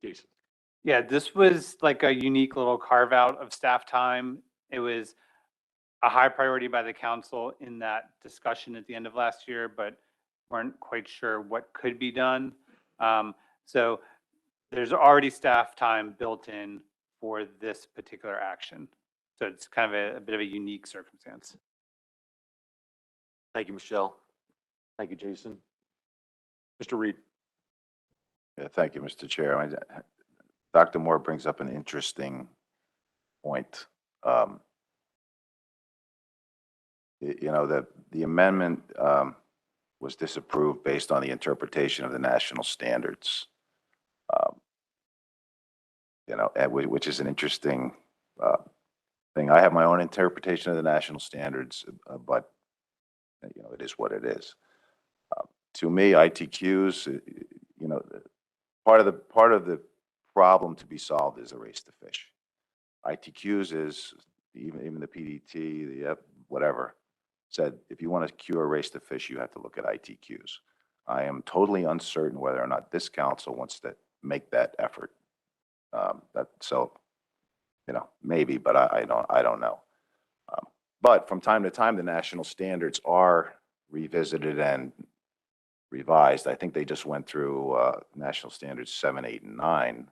Jason? Yeah, this was like a unique little carve out of staff time. It was a high priority by the council in that discussion at the end of last year, but weren't quite sure what could be done. So there's already staff time built in for this particular action. So it's kind of a bit of a unique circumstance. Thank you, Michelle. Thank you, Jason. Mr. Reed? Yeah, thank you, Mr. Chair. Dr. Moore brings up an interesting point. The amendment was disapproved based on the interpretation of the national standards, which is an interesting thing. I have my own interpretation of the national standards, but it is what it is. To me, ITQs, part of the problem to be solved is a race to fish. ITQs is even the PDT, whatever, said if you want to cure a race to fish, you have to look at ITQs. I am totally uncertain whether or not this council wants to make that effort. So, maybe, but I don't know. But from time to time, the national standards are revisited and revised. I think they just went through National Standards 7, 8, and 9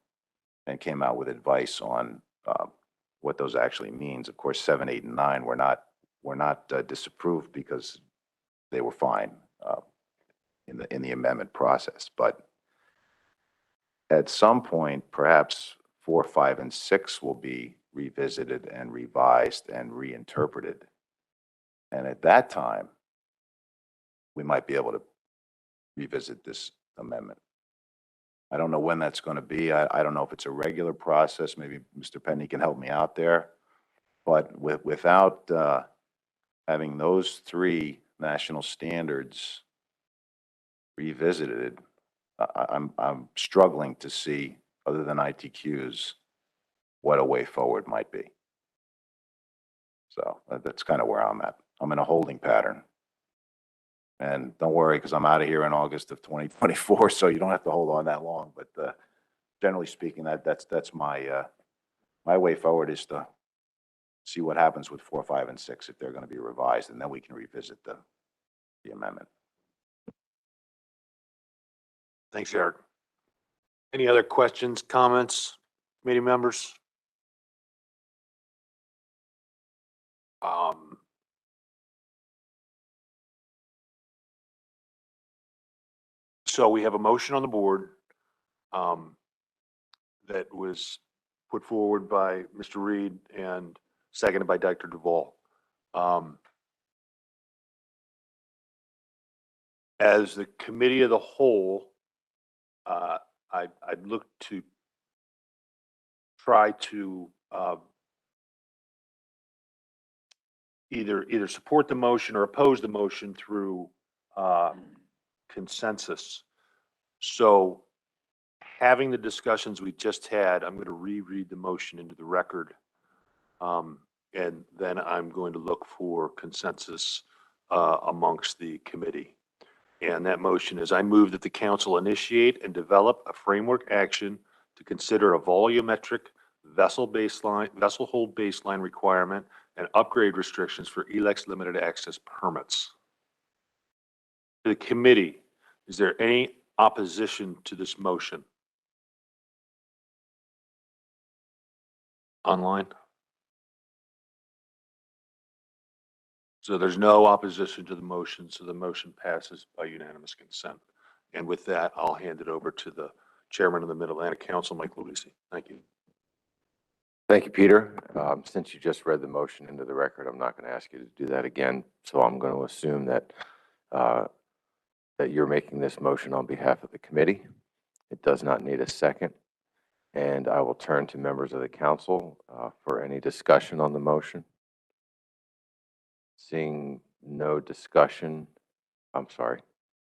and came out with advice on what those actually means. Of course, 7, 8, and 9 were not disapproved because they were fine in the amendment process. But at some point, perhaps 4, 5, and 6 will be revisited and revised and reinterpreted. And at that time, we might be able to revisit this amendment. I don't know when that's going to be. I don't know if it's a regular process. Maybe Mr. Penny can help me out there. But without having those 3 national standards revisited, I'm struggling to see, other than ITQs, what a way forward might be. So that's kind of where I'm at. I'm in a holding pattern. And don't worry, because I'm out of here in August of 2024, so you don't have to hold on that long. But generally speaking, that's my my way forward is to see what happens with 4, 5, and 6 if they're going to be revised, and then we can revisit the amendment. Thanks, Eric. Any other questions, comments, committee members? So we have a motion on the board that was put forward by Mr. Reed and seconded by Dr. Duval. As the committee of the whole, I'd look to try to either support the motion or oppose the motion through consensus. So having the discussions we just had, I'm going to reread the motion into the record. And then I'm going to look for consensus amongst the committee. And that motion is, I move that the council initiate and develop a framework action to consider a volumetric vessel hold baseline requirement and upgrade restrictions for ELEX limited access permits. To the committee, is there any opposition to this motion? Online? So there's no opposition to the motion, so the motion passes by unanimous consent. And with that, I'll hand it over to the chairman of the Mid-Atlantic Council, Mike Luisi. Thank you. Thank you, Peter. Since you just read the motion into the record, I'm not going to ask you to do that again. So I'm going to assume that that you're making this motion on behalf of the committee. It does not need a second. And I will turn to members of the council for any discussion on the motion. Seeing no discussion, I'm sorry,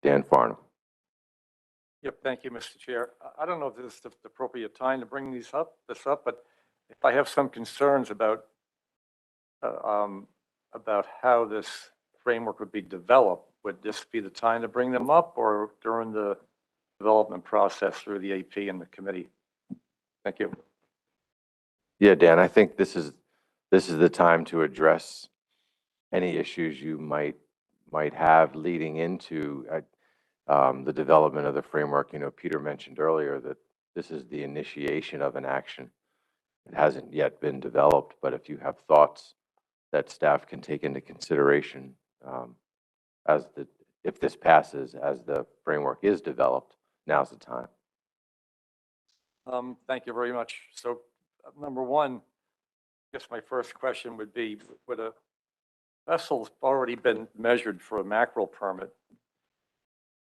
Dan Farnham. Yep, thank you, Mr. Chair. I don't know if this is the appropriate time to bring this up, but if I have some concerns about how this framework would be developed, would this be the time to bring them up, or during the development process through the AP and the committee? Thank you. Yeah, Dan, I think this is the time to address any issues you might have leading into the development of the framework. You know, Peter mentioned earlier that this is the initiation of an action. It hasn't yet been developed, but if you have thoughts that staff can take into consideration if this passes as the framework is developed, now's the time. Thank you very much. So number one, I guess my first question would be, would a vessel's already been measured for a mackerel permit,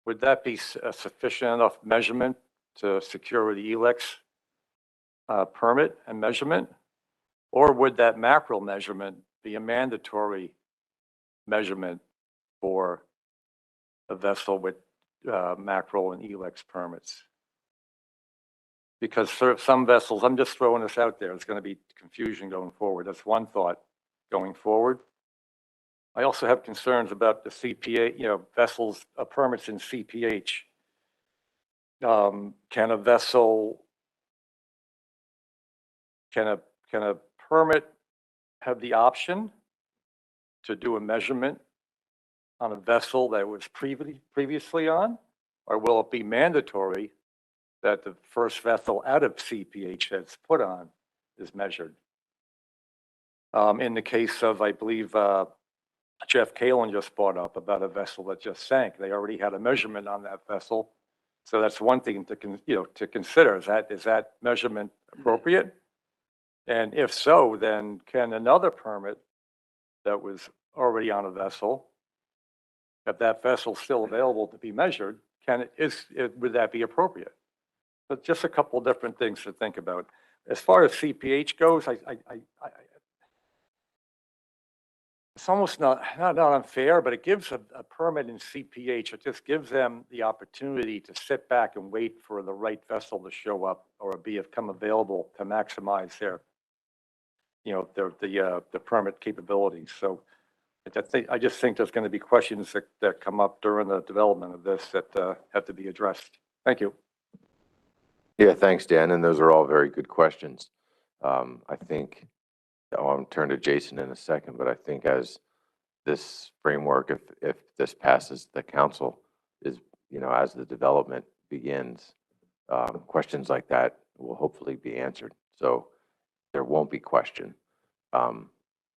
would that be a sufficient enough measurement to secure the ELEX permit and measurement? Or would that mackerel measurement be a mandatory measurement for a vessel with mackerel and ELEX permits? Because for some vessels, I'm just throwing this out there, it's going to be confusion going forward. That's one thought going forward. I also have concerns about the CPA, vessels, permits in CPH. Can a vessel can a permit have the option to do a measurement on a vessel that was previously on? Or will it be mandatory that the first vessel out of CPH that's put on is measured? In the case of, I believe, Jeff Kalen just brought up about a vessel that just sank. They already had a measurement on that vessel. So that's one thing to consider. Is that measurement appropriate? And if so, then can another permit that was already on a vessel, if that vessel's still available to be measured, would that be appropriate? But just a couple of different things to think about. As far as CPH goes, it's almost not unfair, but it gives a permit in CPH. It just gives them the opportunity to sit back and wait for the right vessel to show up or become available to maximize their, the permit capabilities. So I just think there's going to be questions that come up during the development of this that have to be addressed. Thank you. Yeah, thanks, Dan. And those are all very good questions. I think I'll turn to Jason in a second, but I think as this framework, if this passes the council, is, as the development begins, questions like that will hopefully be answered. So there won't be question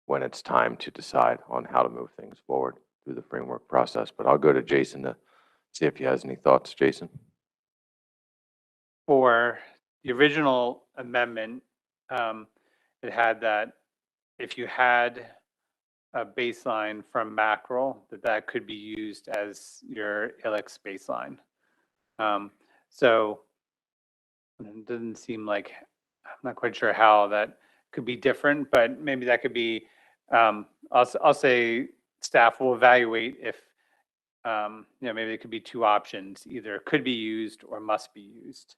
when it's time to decide on how to move things forward through the framework process. But I'll go to Jason to see if he has any thoughts. Jason? For the original amendment, it had that if you had a baseline from mackerel, that could be used as your ILX baseline. So it doesn't seem like, I'm not quite sure how that could be different, but maybe that could be, I'll say staff will evaluate if, maybe it could be two options, either could be used or must be used.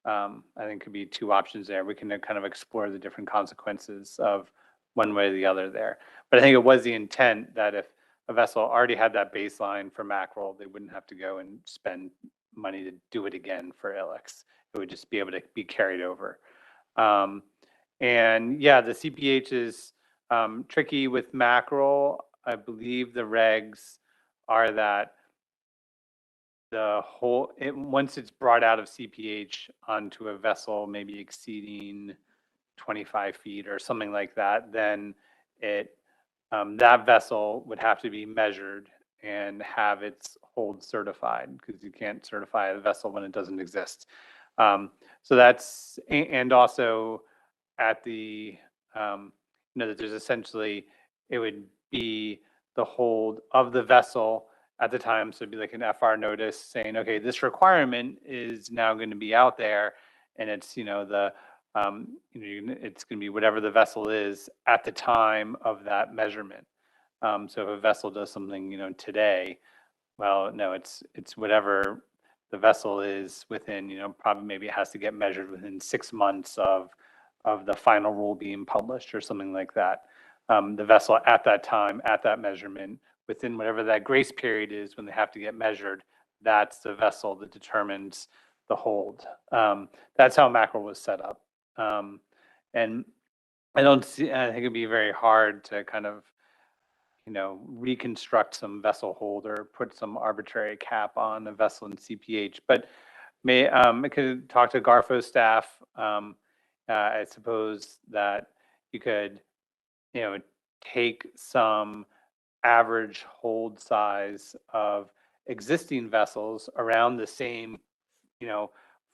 I think could be two options there. We can kind of explore the different consequences of one way or the other there. But I think it was the intent that if a vessel already had that baseline for mackerel, they wouldn't have to go and spend money to do it again for ILX. It would just be able to be carried over. And yeah, the CPH is tricky with mackerel. I believe the regs are that once it's brought out of CPH onto a vessel, maybe exceeding 25 feet or something like that, then that vessel would have to be measured and have its hold certified, because you can't certify a vessel when it doesn't exist. So that's, and also at the, that there's essentially, it would be the hold of the vessel at the time. So it'd be like an FR notice saying, okay, this requirement is now going to be out there, and it's, it's going to be whatever the vessel is at the time of that measurement. So if a vessel does something, today, well, no, it's whatever the vessel is within, probably maybe it has to get measured within 6 months of the final rule being published or something like that. The vessel at that time, at that measurement, within whatever that grace period is when they have to get measured, that's the vessel that determines the hold. That's how mackerel was set up. And I think it'd be very hard to kind of, reconstruct some vessel hold or put some arbitrary cap on a vessel in CPH. But I could talk to Garfo staff. I suppose that you could, take some average hold size of existing vessels around the same,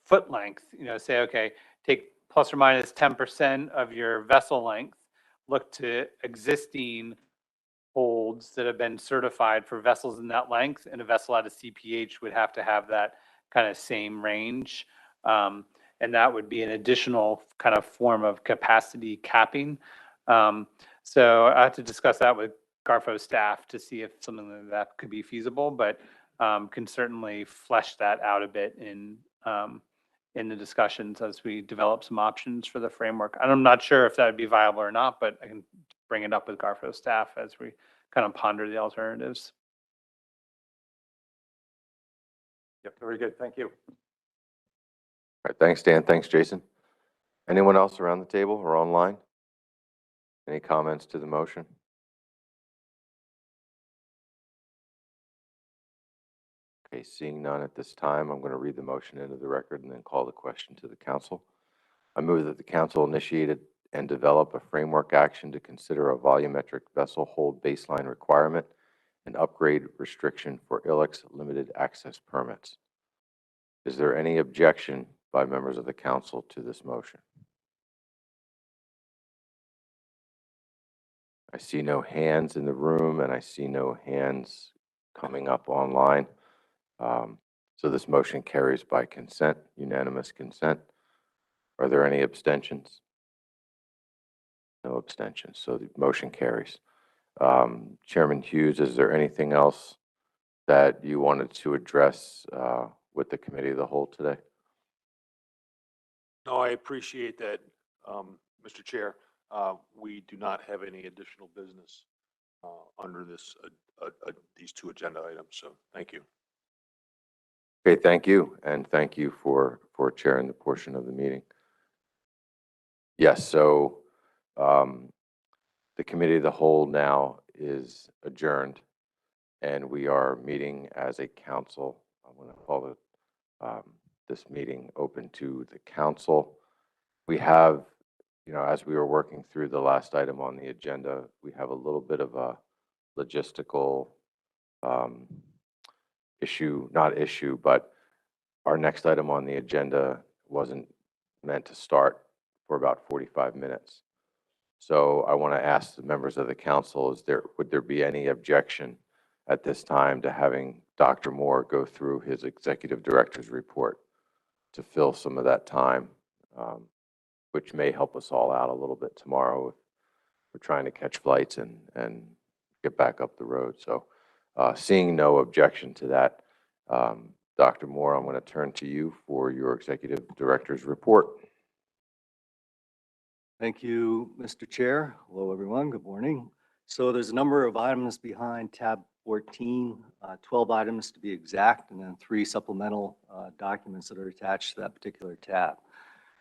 foot length, say, okay, take plus or minus 10% of your vessel length, look to existing holds that have been certified for vessels in that length, and a vessel out of CPH would have to have that kind of same range. And that would be an additional kind of form of capacity capping. So I have to discuss that with Garfo staff to see if something like that could be feasible, but can certainly flesh that out a bit in the discussions as we develop some options for the framework. And I'm not sure if that would be viable or not, but I can bring it up with Garfo staff as we kind of ponder the alternatives. Yep, very good. Thank you. All right, thanks, Dan. Thanks, Jason. Anyone else around the table or online? Any comments to the motion? Okay, seeing none at this time, I'm going to read the motion into the record and then call the question to the council. I move that the council initiated and develop a framework action to consider a volumetric vessel hold baseline requirement and upgrade restriction for ILEX limited access permits. Is there any objection by members of the council to this motion? I see no hands in the room and I see no hands coming up online. So this motion carries by consent, unanimous consent. Are there any abstentions? No abstentions, so the motion carries. Chairman Hughes, is there anything else that you wanted to address with the committee of the whole today? No, I appreciate that, Mr. Chair. We do not have any additional business under this, these two agenda items, so thank you. Okay, thank you, and thank you for chairing the portion of the meeting. Yes, so the committee of the whole now is adjourned, and we are meeting as a council. I want to call this meeting open to the council. We have, as we were working through the last item on the agenda, we have a little bit of a logistical issue, but our next item on the agenda wasn't meant to start for about 45 minutes. So I want to ask the members of the council, would there be any objection at this time to having Dr. Moore go through his executive director's report to fill some of that time, which may help us all out a little bit tomorrow if we're trying to catch flights and get back up the road. So seeing no objection to that, Dr. Moore, I'm going to turn to you for your executive director's report. Thank you, Mr. Chair. Hello, everyone. Good morning. So there's a number of items behind tab 14, 12 items to be exact, and then 3 supplemental documents that are attached to that particular tab.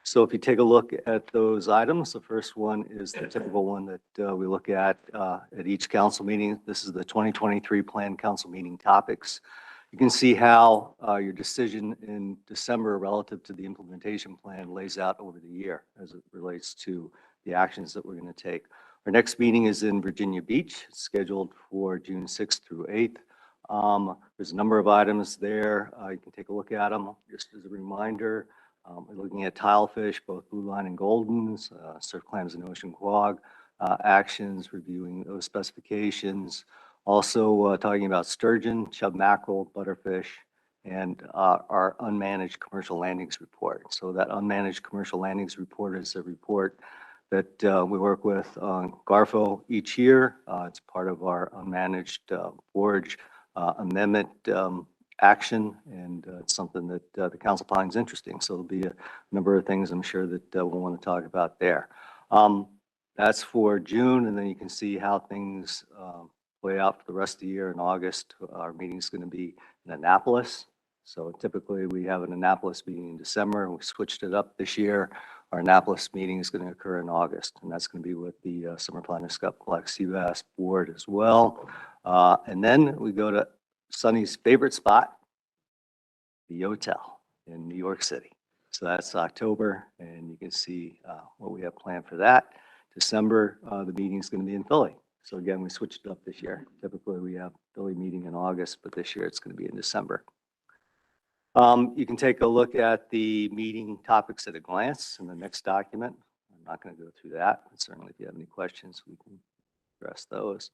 So if you take a look at those items, the first one is the typical one that we look at each council meeting. This is the 2023 Planned Council Meeting Topics. You can see how your decision in December relative to the implementation plan lays out over the year as it relates to the actions that we're going to take. Our next meeting is in Virginia Beach, scheduled for June 6th through 8th. There's a number of items there. You can take a look at them. Just as a reminder, we're looking at tilefish, both blue line and goldens, surf clams and ocean quag actions, reviewing those specifications. Also talking about sturgeon, chub mackerel, butterfish, and our unmanaged commercial landings report. So that unmanaged commercial landings report is a report that we work with GARFO each year. It's part of our unmanaged forage amendment action, and it's something that the council finds interesting. So there'll be a number of things I'm sure that we'll want to talk about there. That's for June, and then you can see how things play out for the rest of the year. In August, our meeting is going to be in Annapolis. So typically we have an Annapolis meeting in December, and we switched it up this year. Our Annapolis meeting is going to occur in August, and that's going to be with the Summer Planner Scup Black Sea Bass Board as well. And then we go to Sonny's favorite spot, the hotel in New York City. So that's October, and you can see what we have planned for that. December, the meeting is going to be in Philly. So again, we switched it up this year. Typically we have Philly meeting in August, but this year it's going to be in December. You can take a look at the meeting topics at a glance in the next document. I'm not going to go through that, but certainly if you have any questions, we can address those.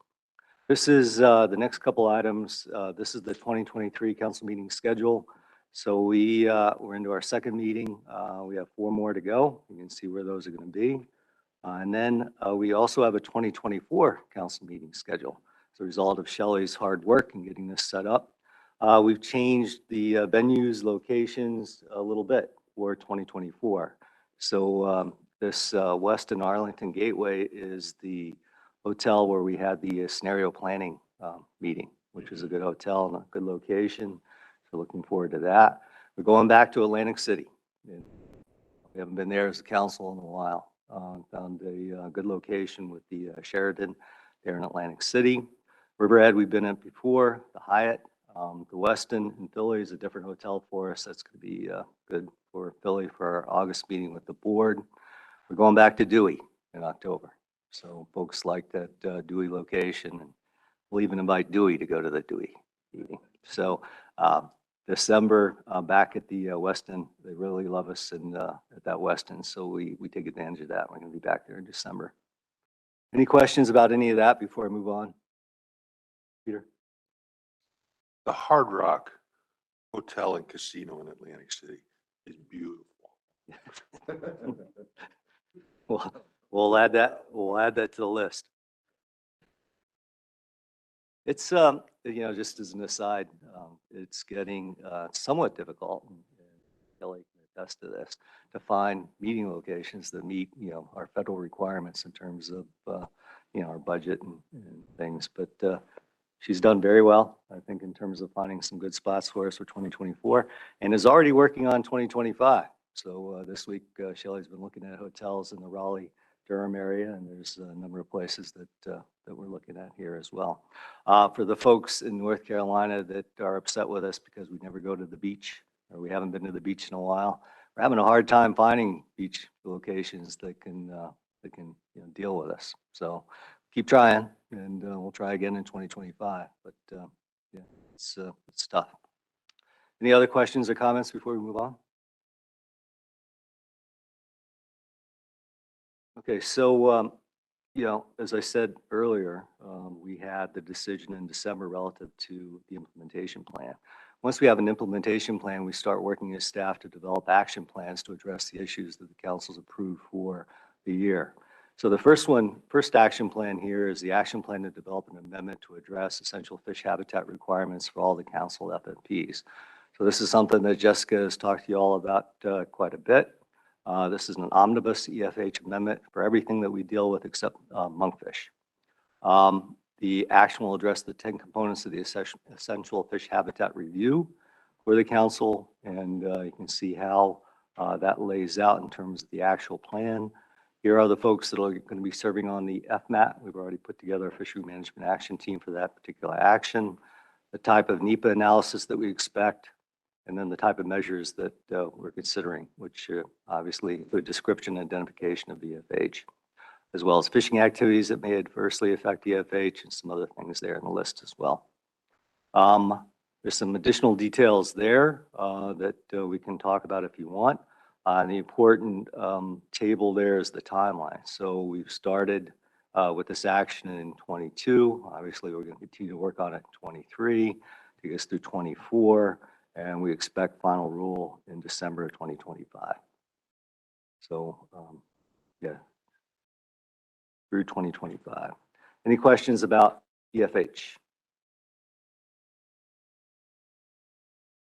This is the next couple items. This is the 2023 council meeting schedule. So we're into our second meeting. We have 4 more to go. You can see where those are going to be. And then we also have a 2024 council meeting schedule. As a result of Shelley's hard work in getting this set up, we've changed the venues, locations a little bit for 2024. So this Westin Arlington Gateway is the hotel where we had the scenario planning meeting, which is a good hotel and a good location. So looking forward to that. We're going back to Atlantic City in We haven't been there as a council in a while. Found a good location with the Sheraton there in Atlantic City. Riverhead, we've been at before, the Hyatt. The Westin in Philly is a different hotel for us. That's going to be good for Philly for our August meeting with the board. We're going back to Dewey in October. So folks like that Dewey location, and we'll even invite Dewey to go to the Dewey meeting. So December, back at the Westin, they really love us at that Westin. So we take advantage of that. We're going to be back there in December. Any questions about any of that before I move on? Peter? The Hard Rock Hotel and Casino in Atlantic City is beautiful. We'll add that to the list. It's, just as an aside, it's getting somewhat difficult, and Kelly can attest to this, to find meeting locations that meet, our federal requirements in terms of, our budget and things. But she's done very well, I think, in terms of finding some good spots for us for 2024, and is already working on 2025. So this week, Shelley's been looking at hotels in the Raleigh-Durham area, and there's a number of places that we're looking at here as well. For the folks in North Carolina that are upset with us because we never go to the beach, or we haven't been to the beach in a while, we're having a hard time finding beach locations that can deal with us. So keep trying, and we'll try again in 2025. But yeah, it's tough. Any other questions or comments before we move on? Okay, so as I said earlier, we had the decision in December relative to the implementation plan. Once we have an implementation plan, we start working as staff to develop action plans to address the issues that the council's approved for the year. So the first action plan here is the action plan to develop an amendment to address essential fish habitat requirements for all the council FFPs. So this is something that Jessica has talked to you all about quite a bit. This is an omnibus EFH amendment for everything that we deal with except monkfish. The action will address the 10 components of the essential fish habitat review for the council, and you can see how that lays out in terms of the actual plan. Here are the folks that are going to be serving on the FMAT. We've already put together a fishery management action team for that particular action, the type of NEPA analysis that we expect, and then the type of measures that we're considering, which obviously include description and identification of EFH, as well as fishing activities that may adversely affect EFH and some other things there in the list as well. There's some additional details there that we can talk about if you want. The important table there is the timeline. So we've started with this action in 22. Obviously, we're going to continue to work on it in 23, take us through 24, and we expect final rule in December of 2025. So, yeah, through 2025. Any questions about EFH?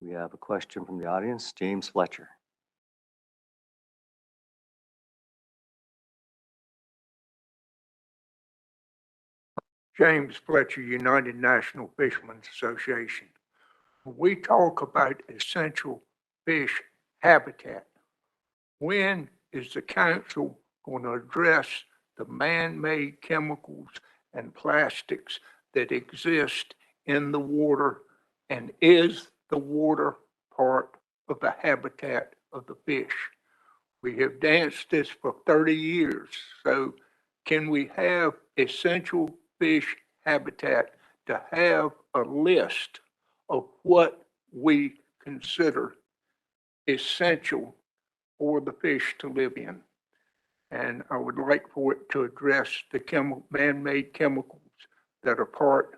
We have a question from the audience, James Fletcher. James Fletcher, United National Fishermen's Association. When we talk about essential fish habitat, when is the council going to address the man-made chemicals and plastics that exist in the water, and is the water part of the habitat of the fish? We have danced this for 30 years, so can we have essential fish habitat to have a list of what we consider essential for the fish to live in? And I would like for it to address the man-made chemicals that are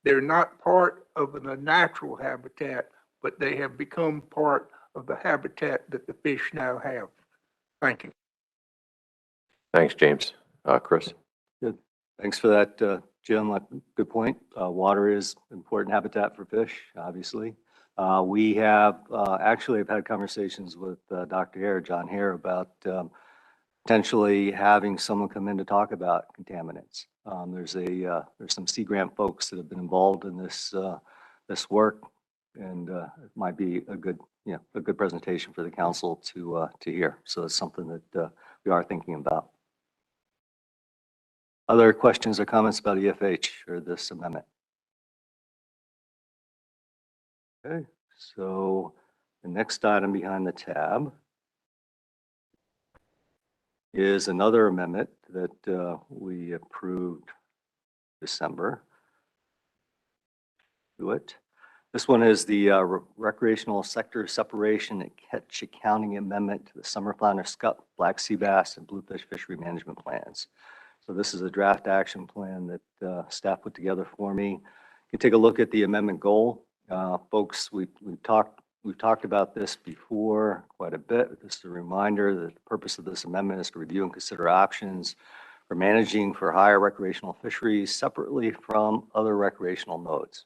they're not part of the natural habitat, but they have become part of the habitat that the fish now have. Thank you. Thanks, James. Chris? Good. Thanks for that, Jim. Good point. Water is important habitat for fish, obviously. We have actually have had conversations with Dr. Hare, John Hare, about potentially having someone come in to talk about contaminants. There's some Sea Grant folks that have been involved in this work. and it might be a good, a good presentation for the council to hear. So it's something that we are thinking about. Other questions or comments about EFH or this amendment? Okay, so the next item behind the tab is another amendment that we approved December. Do it. This one is the recreational sector separation and catch accounting amendment to the summer flounder, scup, black sea bass, and bluefish fishery management plans. So this is a draft action plan that staff put together for me. You can take a look at the amendment goal. Folks, we've talked about this before quite a bit. Just a reminder that the purpose of this amendment is to review and consider options for managing for higher recreational fisheries separately from other recreational modes.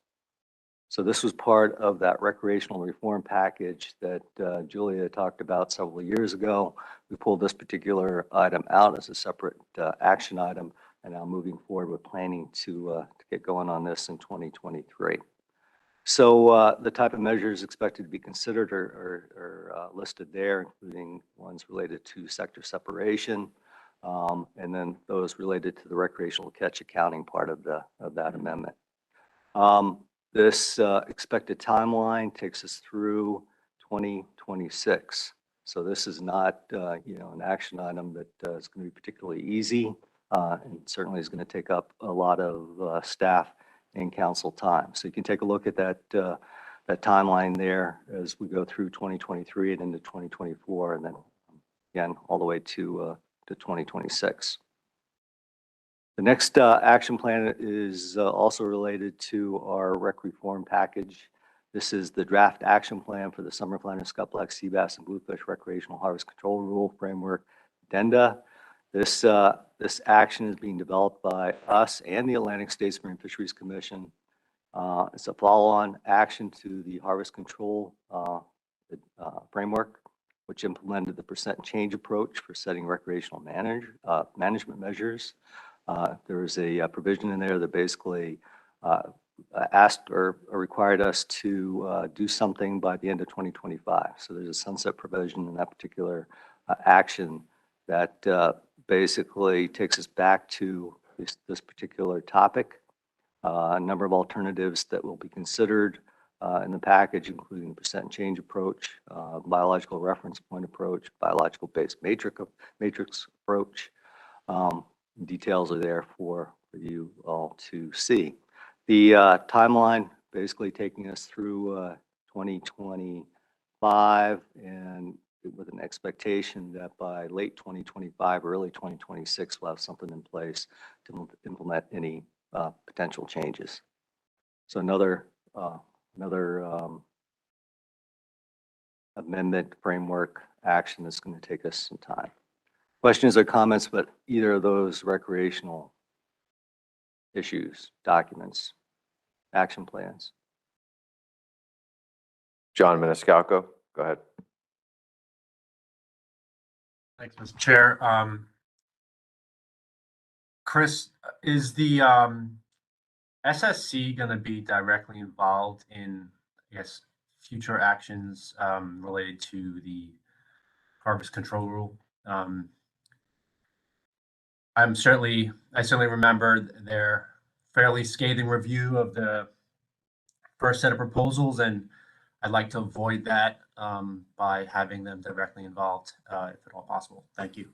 So this was part of that recreational reform package that Julia talked about several years ago. We pulled this particular item out as a separate action item, and now moving forward with planning to get going on this in 2023. So the type of measures expected to be considered are listed there, including ones related to sector separation, and then those related to the recreational catch accounting part of that amendment. This expected timeline takes us through 2026. So this is not, an action item that is going to be particularly easy, and certainly is going to take up a lot of staff and council time. So you can take a look at that timeline there as we go through 2023 and into 2024, and then again all the way to 2026. The next action plan is also related to our rec reform package. This is the draft action plan for the summer flounder, scup, black sea bass, and bluefish recreational harvest control rule framework addenda. This action is being developed by us and the Atlantic States Marine Fisheries Commission. It's a follow-on action to the harvest control framework, which implemented the percent change approach for setting recreational management measures. There was a provision in there that basically asked or required us to do something by the end of 2025. So there's a sunset provision in that particular action that basically takes us back to this particular topic. A number of alternatives that will be considered in the package, including percent change approach, biological reference point approach, biological based matrix approach. Details are there for you all to see. The timeline basically taking us through 2025, and with an expectation that by late 2025, early 2026, we'll have something in place to implement any potential changes. So another amendment framework action that's going to take us some time. Questions or comments about either of those recreational issues, documents, action plans? John Maniscalco, go ahead. Thanks, Mr. Chair. Chris, is the SSC going to be directly involved in, I guess, future actions related to the harvest control rule? I certainly remember their fairly scathing review of the first set of proposals, and I'd like to avoid that by having them directly involved, if at all possible. Thank you.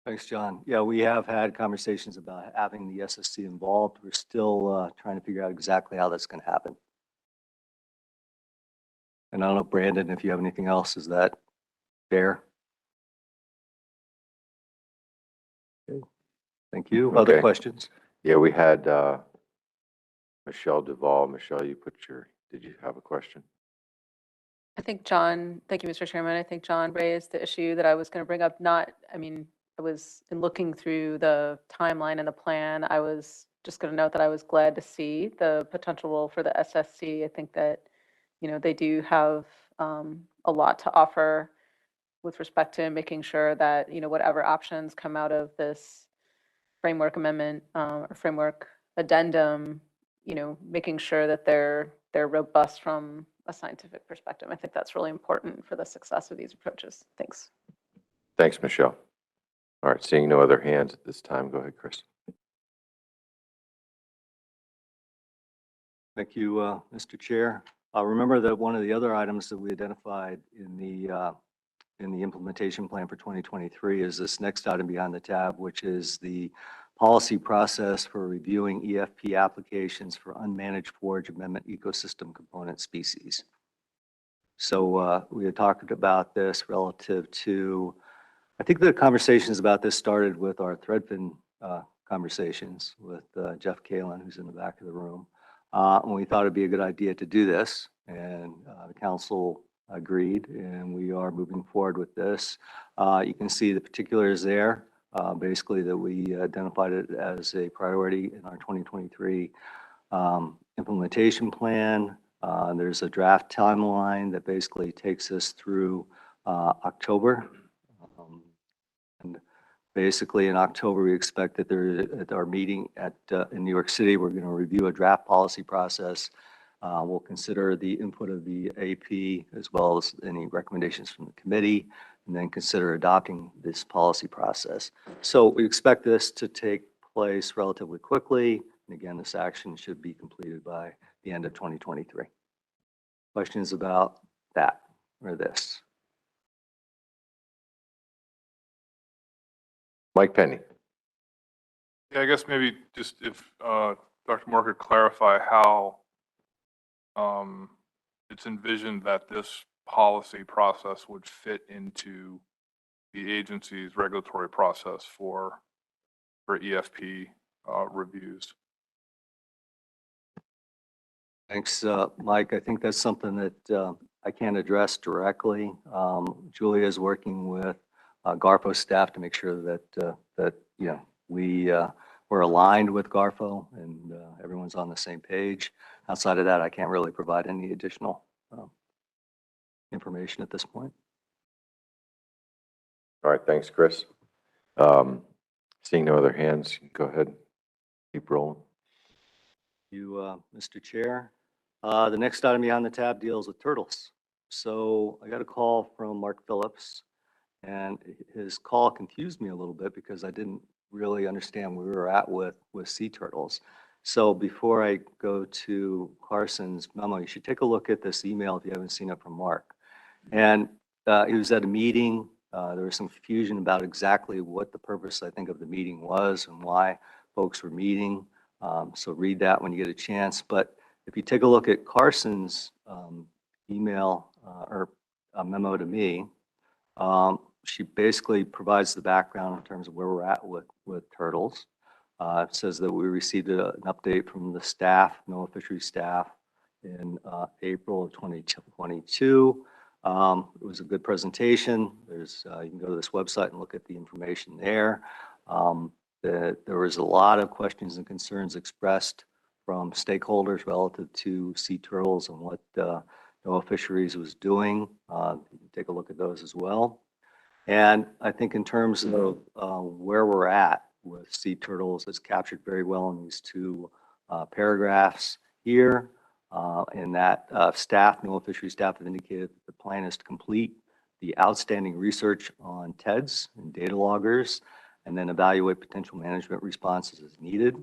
Thanks, John. Yeah, we have had conversations about having the SSC involved. We're still trying to figure out exactly how that's going to happen. And I don't know, Brandon, if you have anything else, is that fair? Okay. Thank you. Other Okay. questions? Yeah, we had Michelle Duval. Michelle, did you have a question? I think John, thank you, Mr. Chairman. I think John raised the issue that I was going to bring up. I was in looking through the timeline and the plan. I was just going to note that I was glad to see the potential role for the SSC. I think that, they do have a lot to offer with respect to making sure that, whatever options come out of this framework amendment or framework addendum making sure that they're robust from a scientific perspective. I think that's really important for the success of these approaches. Thanks. Thanks, Michelle. All right, seeing no other hands at this time, go ahead, Chris. Thank you, Mr. Chair. Remember that one of the other items that we identified in the implementation plan for 2023 is this next item behind the tab, which is the policy process for reviewing EFP applications for unmanaged forage amendment ecosystem component species. So we had talked about this relative to, I think the conversations about this started with our Threadfin conversations with Jeff Kalin, who's in the back of the room. And we thought it'd be a good idea to do this, and the council agreed, and we are moving forward with this. You can see the particulars there, basically that we identified it as a priority in our 2023 implementation plan. There's a draft timeline that basically takes us through October. And basically in October, we expect that at our meeting in New York City, we're going to review a draft policy process. We'll consider the input of the AP as well as any recommendations from the committee, and then consider adopting this policy process. So we expect this to take place relatively quickly. And again, this action should be completed by the end of 2023. Questions about that or this? Mike Penny. Yeah, I guess maybe just if Dr. Moore could clarify how it's envisioned that this policy process would fit into the agency's regulatory process for EFP reviews. Thanks, Mike. I think that's something that I can't address directly. Julia is working with Garfo staff to make sure that we're aligned with Garfo and everyone's on the same page. Outside of that, I can't really provide any additional information at this point. All right, thanks, Chris. Seeing no other hands, go ahead. Keep rolling. You, Mr. Chair. The next item behind the tab deals with turtles. So I got a call from Mark Phillips, and his call confused me a little bit because I didn't really understand where we were at with sea turtles. So before I go to Carson's memo, you should take a look at this email if you haven't seen it from Mark. And he was at a meeting. There was some confusion about exactly what the purpose, I think, of the meeting was and why folks were meeting. So read that when you get a chance. But if you take a look at Carson's email or memo to me, she basically provides the background in terms of where we're at with turtles. It says that we received an update from the staff, NOAA fisheries staff, in April of 2022. It was a good presentation. You can go to this website and look at the information there. There was a lot of questions and concerns expressed from stakeholders relative to sea turtles and what NOAA Fisheries was doing. You can take a look at those as well. And I think in terms of where we're at with sea turtles, it's captured very well in these two paragraphs here. And that NOAA Fisheries staff have indicated that the plan is to complete the outstanding research on TEDs and data loggers, and then evaluate potential management responses as needed.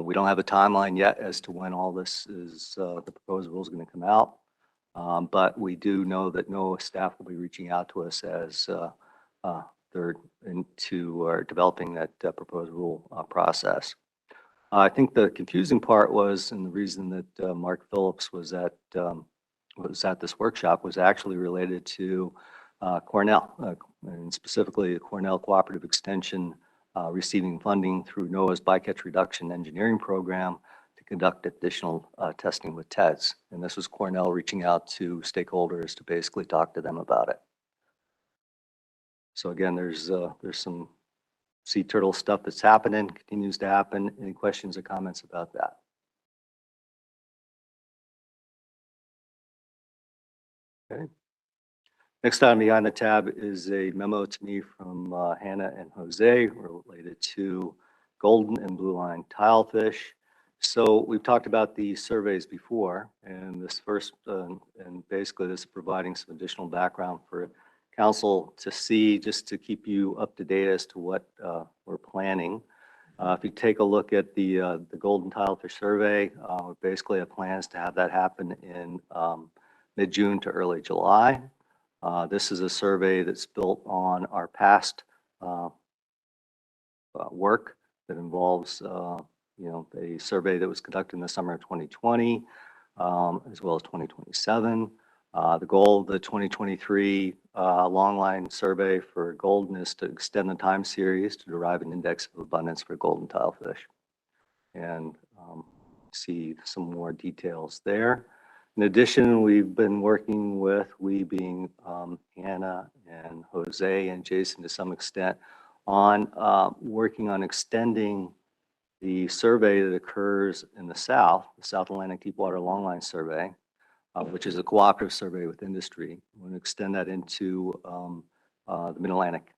We don't have a timeline yet as to when all this is, the proposed rule is going to come out. But we do know that NOAA staff will be reaching out to us as they're developing that proposed rule process. I think the confusing part was, and the reason that Mark Phillips was at this workshop was actually related to Cornell, and specifically the Cornell Cooperative Extension receiving funding through NOAA's Bycatch Reduction Engineering Program to conduct additional testing with TEDs. And this was Cornell reaching out to stakeholders to basically talk to them about it. So again, there's some sea turtle stuff that's happening, continues to happen. Any questions or comments about that? Okay. Next item behind the tab is a memo to me from Hannah and Jose related to golden and blue line tilefish. So we've talked about the surveys before, and this first, and basically this is providing some additional background for council to see, just to keep you up to date as to what we're planning. If you take a look at the Golden Tilefish Survey, basically our plan is to have that happen in mid-June to early July. This is a survey that's built on our past work that involves, a survey that was conducted in the summer of 2020, as well as 2027. The goal of the 2023 Longline Survey for Golden is to extend the time series to derive an index of abundance for golden tilefish. And see some more details there. In addition, we've been working with, we being Hannah and Jose and Jason to some extent, on working on extending the survey that occurs in the South Atlantic Deepwater Longline Survey, which is a cooperative survey with industry. We want to extend that into the Mid-Atlantic.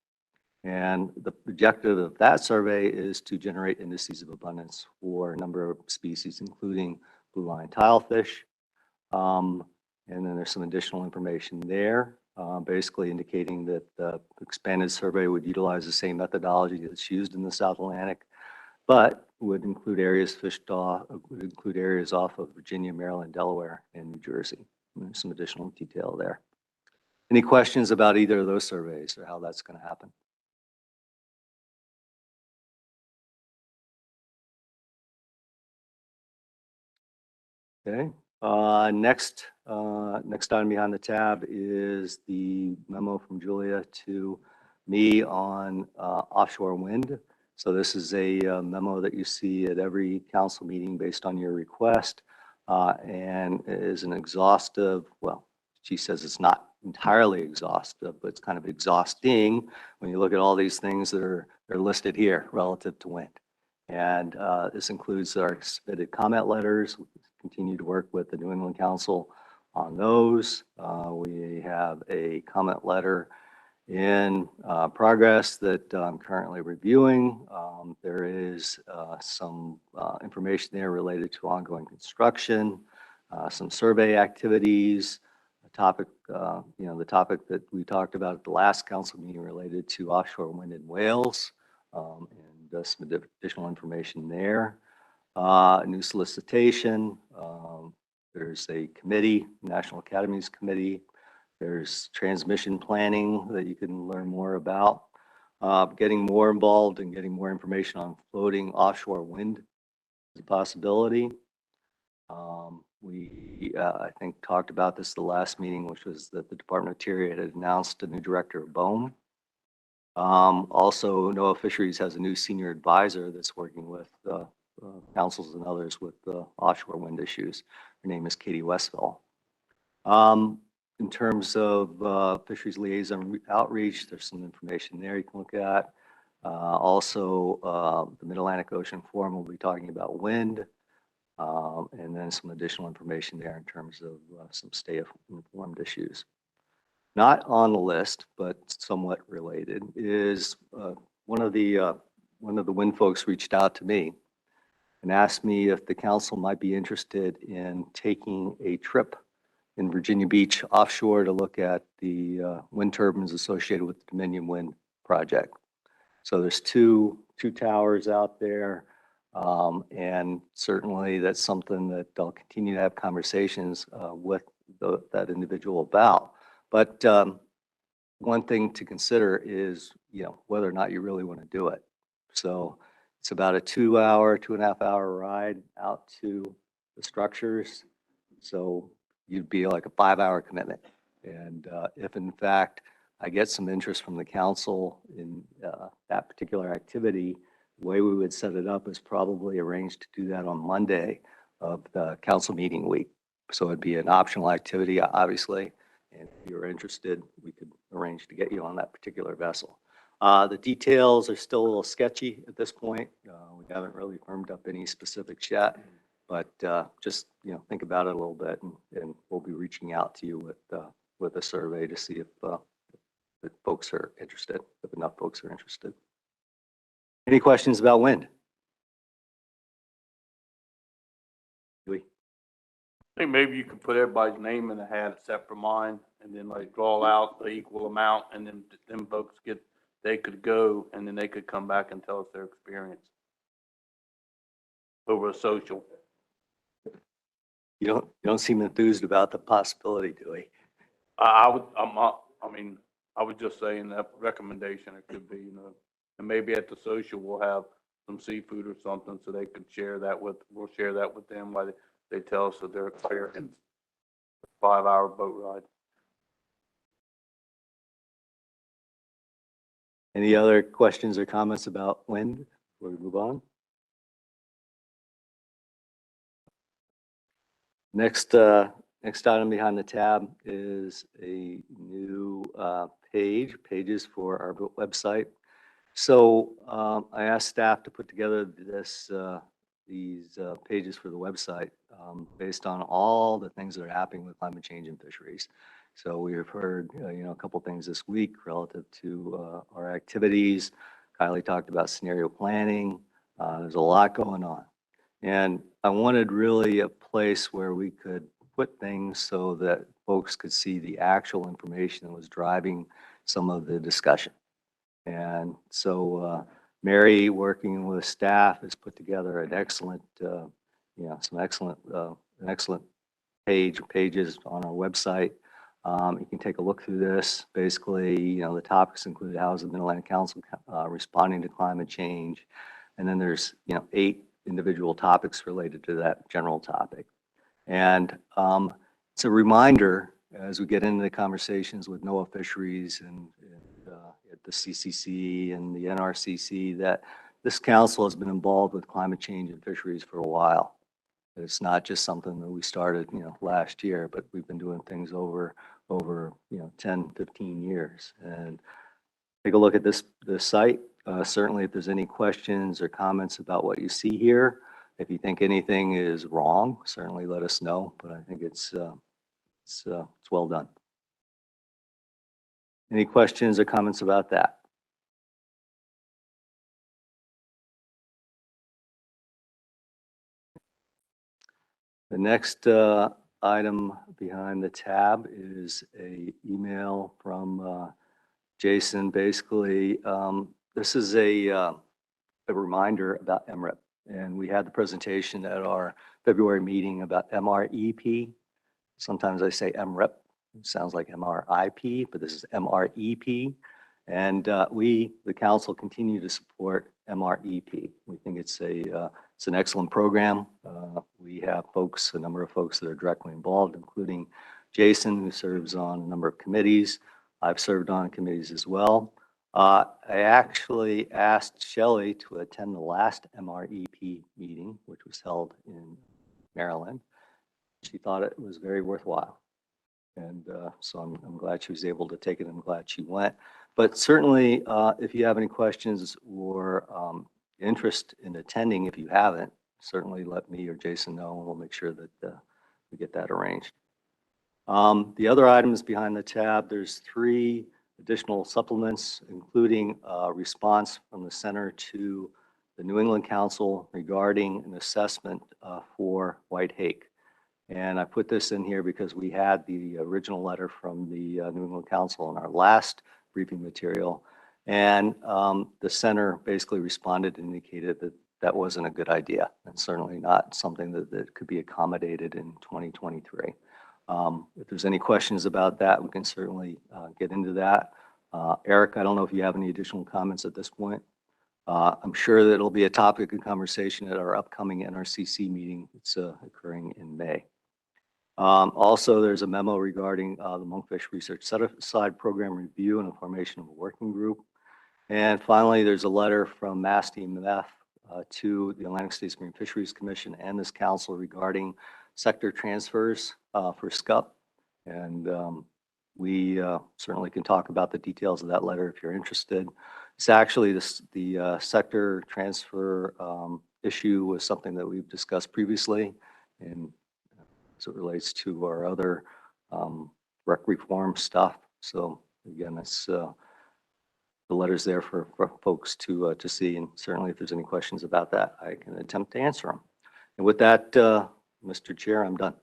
And the objective of that survey is to generate indices of abundance for a number of species, including blue line tilefish. And then there's some additional information there, basically indicating that the expanded survey would utilize the same methodology that's used in the South Atlantic, but would include areas fished off, would include areas off of Virginia, Maryland, Delaware, and New Jersey. And there's some additional detail there. Any questions about either of those surveys or how that's going to happen? Okay. Next item behind the tab is the memo from Julia to me on offshore wind. So this is a memo that you see at every council meeting based on your request, and is an exhaustive, well, she says it's not entirely exhaustive, but it's kind of exhausting when you look at all these things that are listed here relative to wind. And this includes our submitted comment letters. We continue to work with the New England Council on those. We have a comment letter in progress that I'm currently reviewing. There is some information there related to ongoing construction, some survey activities, a topic, the topic that we talked about at the last council meeting related to offshore wind in Wales, and some additional information there. A new solicitation. There's a committee, National Academies Committee. There's transmission planning that you can learn more about. Getting more involved and getting more information on floating offshore wind is a possibility. We, I think, talked about this the last meeting, which was that the Department of Interior had announced a new director of BOEM. Also, NOAA Fisheries has a new senior advisor that's working with councils and others with offshore wind issues. Her name is Katie Westfall. In terms of fisheries liaison outreach, there's some information there you can look at. Also, the Mid-Atlantic Ocean Forum will be talking about wind, and then some additional information there in terms of some stay-informed issues. Not on the list, but somewhat related, is one of the wind folks reached out to me and asked me if the council might be interested in taking a trip in Virginia Beach offshore to look at the wind turbines associated with the Dominion Wind project. So there's two towers out there, and certainly that's something that I'll continue to have conversations with that individual about. But one thing to consider is, whether or not you really want to do it. So it's about a 2.5-hour ride out to the structures. So you'd be like a 5-hour commitment. And if in fact I get some interest from the council in that particular activity, the way we would set it up is probably arrange to do that on Monday of the council meeting week. So it'd be an optional activity, obviously. And if you're interested, we could arrange to get you on that particular vessel. The details are still a little sketchy at this point. We haven't really firmed up any specifics yet, but just think about it a little bit, and we'll be reaching out to you with a survey to see if folks are interested, if enough folks are interested. Any questions about wind? I think maybe you could put everybody's name in a hat except for mine, and then like draw out the equal amount, and then them folks they could go, and then they could come back and tell us their experience over a social. You don't seem enthused about the possibility, do we? I mean, I was just saying that recommendation, it could be, and maybe at the social, we'll have some seafood or something, so they could share that we'll share that with them while they tell us that their experience. 5-hour boat ride. Any other questions or comments about wind before we move on? Next item behind the tab is a new pages for our website. So I asked staff to put together these pages for the website based on all the things that are happening with climate change and fisheries. So we have heard a couple things this week relative to our activities. Kylie talked about scenario planning. There's a lot going on. And I wanted really a place where we could put things so that folks could see the actual information that was driving some of the discussion. And so Mary, working with staff, has put together an excellent, some excellent pages on our website. You can take a look through this. Basically, the topics include how is the Mid-Atlantic Council responding to climate change, and then there's 8 individual topics related to that general topic. And it's a reminder as we get into the conversations with NOAA Fisheries and at the CCC and the NRCC that this council has been involved with climate change and fisheries for a while. It's not just something that we started, last year, but we've been doing things over 10, 15 years. And take a look at this site. Certainly, if there's any questions or comments about what you see here, if you think anything is wrong, certainly let us know. But I think it's well done. Any questions or comments about that? The next item behind the tab is a email from Jason. Basically, this is a reminder about MREP. And we had the presentation at our February meeting about MREP. Sometimes I say MREP. It sounds like MRIP, but this is MREP. And we, the council, continue to support MREP. We think it's an excellent program. We have a number of folks that are directly involved, including Jason, who serves on a number of committees. I've served on committees as well. I actually asked Shelley to attend the last MREP meeting, which was held in Maryland. She thought it was very worthwhile. And so I'm glad she was able to take it. I'm glad she went. But certainly, if you have any questions or interest in attending, if you haven't, certainly let me or Jason know, and we'll make sure that we get that arranged. The other items behind the tab, there's 3 additional supplements, including a response from the center to the New England Council regarding an assessment for white hake. And I put this in here because we had the original letter from the New England Council in our last briefing material. And the center basically responded and indicated that that wasn't a good idea and certainly not something that could be accommodated in 2023. If there's any questions about that, we can certainly get into that. Eric, I don't know if you have any additional comments at this point. I'm sure that it'll be a topic of conversation at our upcoming NRCC meeting. It's occurring in May. Also, there's a memo regarding the Monkfish Research Set-Aside Program review and the formation of a working group. And finally, there's a letter from MAFMC to the Atlantic States Marine Fisheries Commission and this council regarding sector transfers for SCUP. And we certainly can talk about the details of that letter if you're interested. It's actually the sector transfer issue was something that we've discussed previously, and as it relates to our other rec reform stuff. So again, that's the letter's there for folks to see, and certainly if there's any questions about that, I can attempt to answer them. And with that, Mr. Chair, I'm done.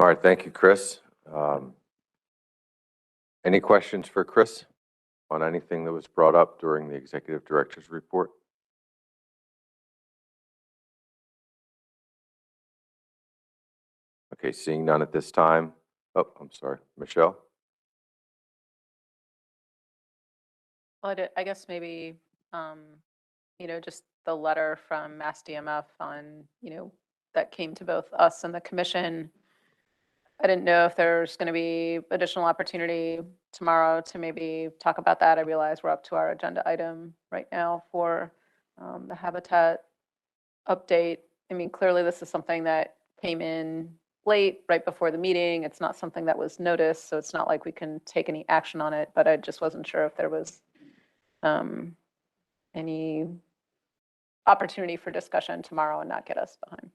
All right, thank you, Chris. Any questions for Chris on anything that was brought up during the executive director's report? Okay, seeing none at this time. Oh, I'm sorry, Michelle? Well, I guess maybe, just the letter from Mass DMF on, that came to both us and the commission. I didn't know if there's going to be additional opportunity tomorrow to maybe talk about that. I realize we're up to our agenda item right now for the habitat update. I mean, clearly this is something that came in late, right before the meeting. It's not something that was noticed, so it's not like we can take any action on it, but I just wasn't sure if there was any opportunity for discussion tomorrow and not get us behind.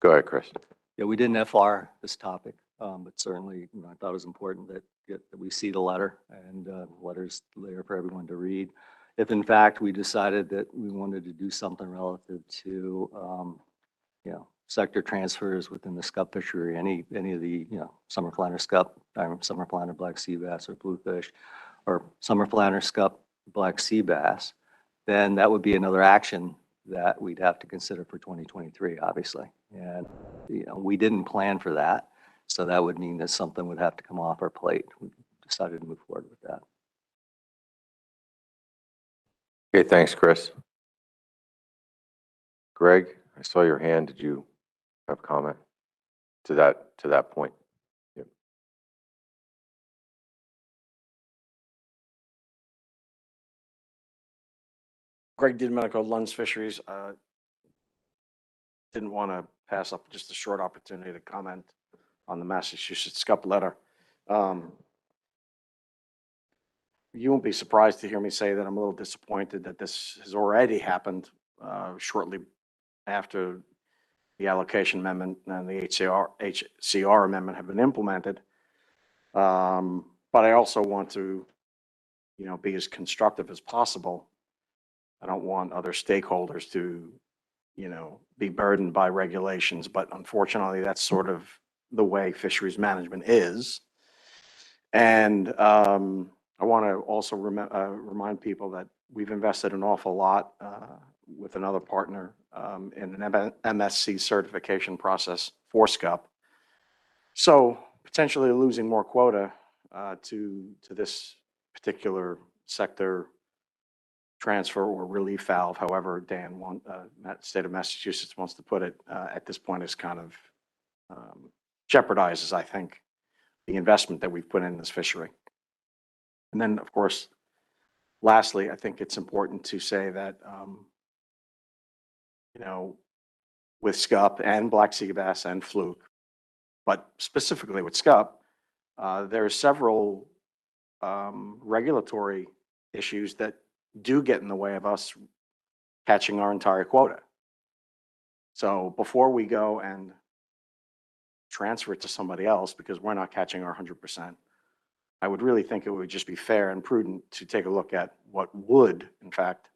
Go ahead, Chris. Yeah, we didn't FR this topic, but certainly, I thought it was important that we see the letter and the letter's there for everyone to read. If in fact we decided that we wanted to do something relative to, sector transfers within the scup fishery, any of the, summer flounder scup, summer flounder black sea bass or bluefish, or summer flounder scup black sea bass, then that would be another action that we'd have to consider for 2023, obviously. And, we didn't plan for that. So that would mean that something would have to come off our plate. We decided to move forward with that. Okay, thanks, Chris. Greg, I saw your hand. Did you have comment to that point? Yep. Greg Didmenico, Lunds Fisheries. Didn't want to pass up just a short opportunity to comment on the Massachusetts SCUP letter. You won't be surprised to hear me say that I'm a little disappointed that this has already happened shortly after the allocation amendment and the HCR amendment have been implemented. But I also want to, be as constructive as possible. I don't want other stakeholders to, be burdened by regulations, but unfortunately, that's sort of the way fisheries management is. And I want to also remind people that we've invested an awful lot with another partner in an MSC certification process for SCUP. So potentially losing more quota to this particular sector transfer or relief valve, however Dan state of Massachusetts wants to put it, at this point is kind of jeopardizes, I think, the investment that we've put in this fishery. And then, of course, lastly, I think it's important to say that, with SCUP and black sea bass and fluke, but specifically with SCUP, there are several regulatory issues that do get in the way of us catching our entire quota. So before we go and transfer it to somebody else because we're not catching our 100%, I would really think it would just be fair and prudent to take a look at what would, in fact,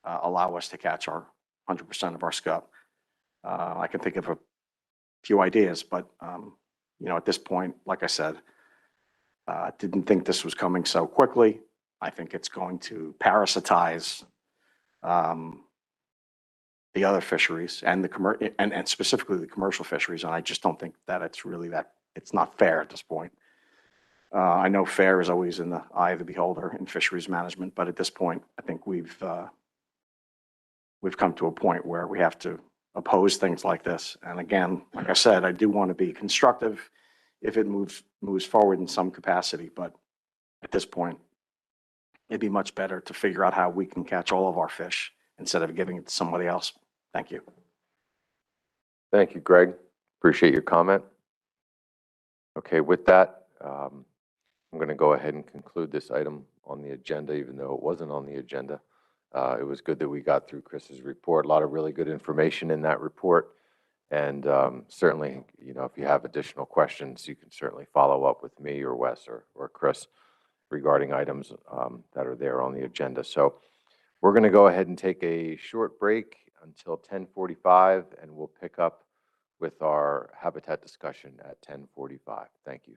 allow us to catch our 100% of our SCUP. I can think of a few ideas, but at this point, like I said, didn't think this was coming so quickly. I think it's going to parasitize the other fisheries and and specifically the commercial fisheries. And I just don't think that it's really it's not fair at this point. I know fair is always in the eye of the beholder in fisheries management, but at this point, I think we've come to a point where we have to oppose things like this. And again, like I said, I do want to be constructive if it moves forward in some capacity, but at this point, it'd be much better to figure out how we can catch all of our fish instead of giving it to somebody else. Thank you. Thank you, Greg. Appreciate your comment. Okay, with that, I'm going to go ahead and conclude this item on the agenda, even though it wasn't on the agenda. It was good that we got through Chris's report. A lot of really good information in that report. And certainly, if you have additional questions, you can certainly follow up with me or Wes or Chris regarding items that are there on the agenda. So we're going to go ahead and take a short break until 10:45, and we'll pick up with our habitat discussion at 10:45. Thank you.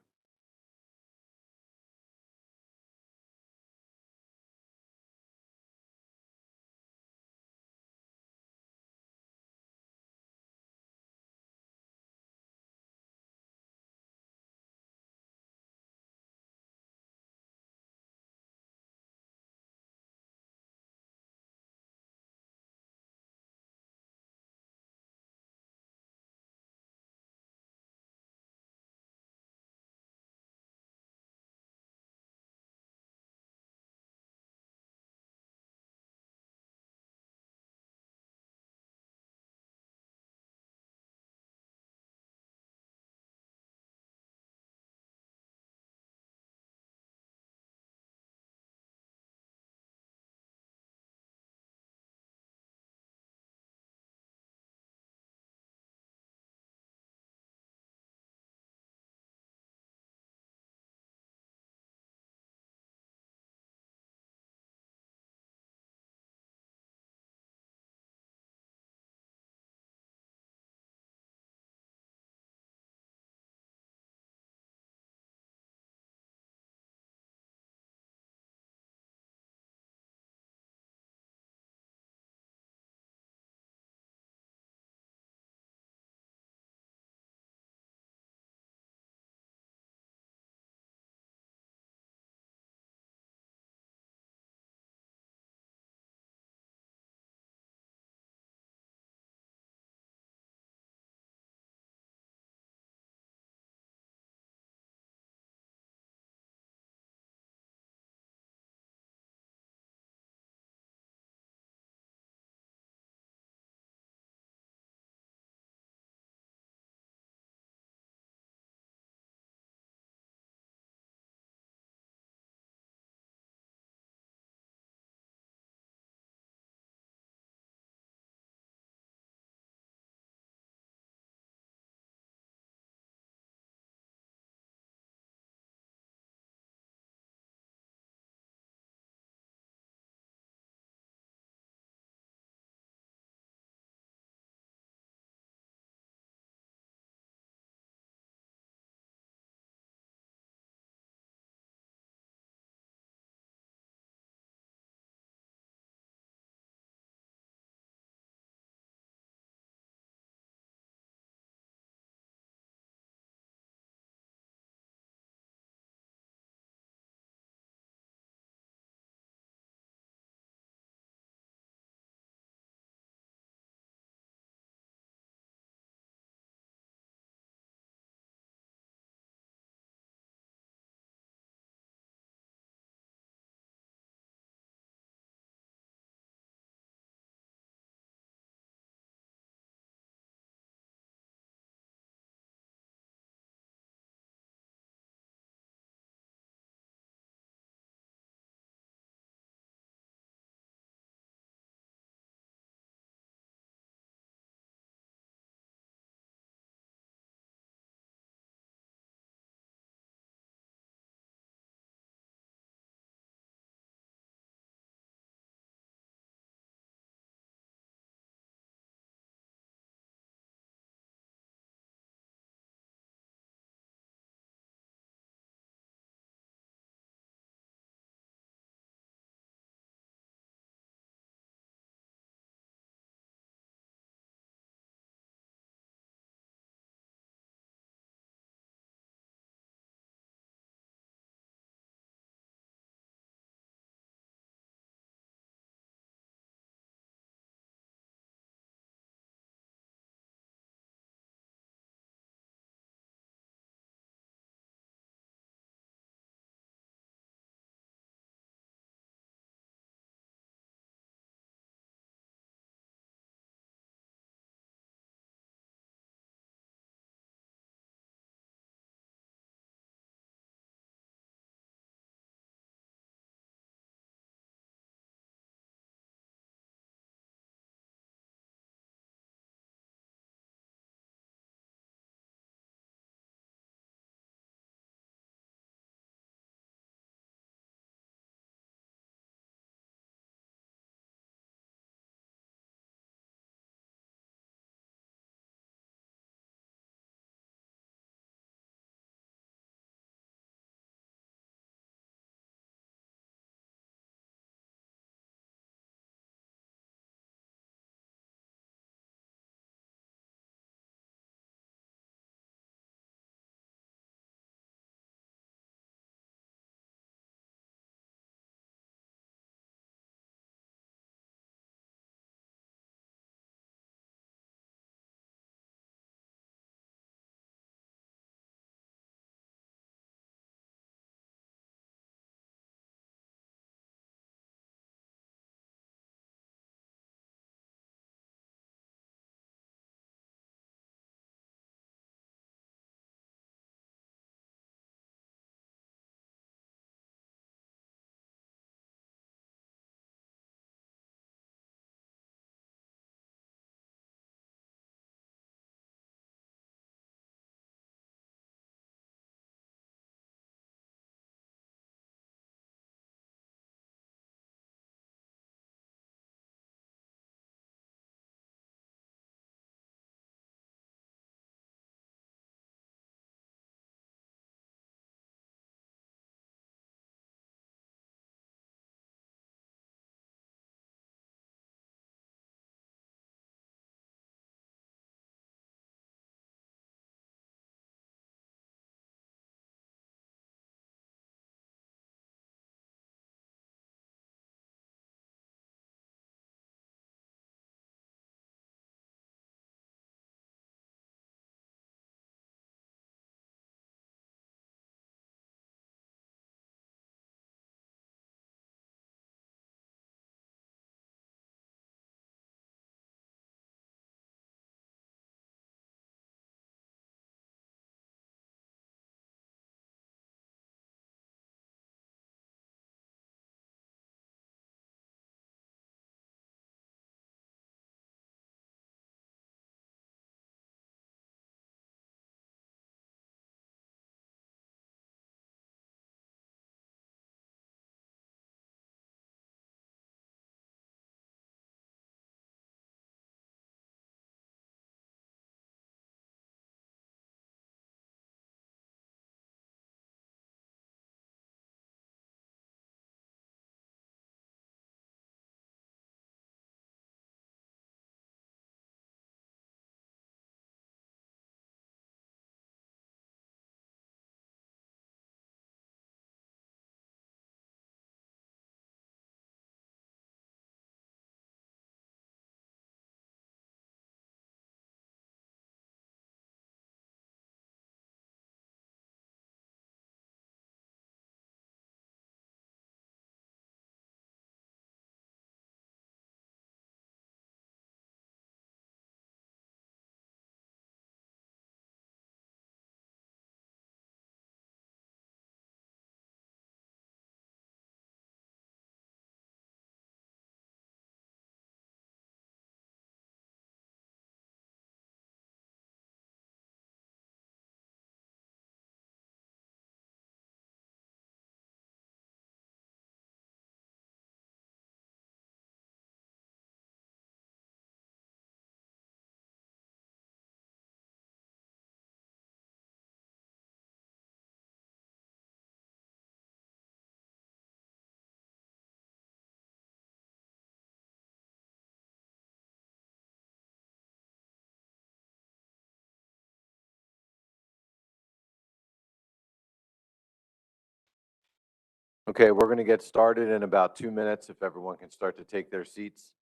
Okay, we're going to get started in about 2 minutes if everyone can start to take their seats.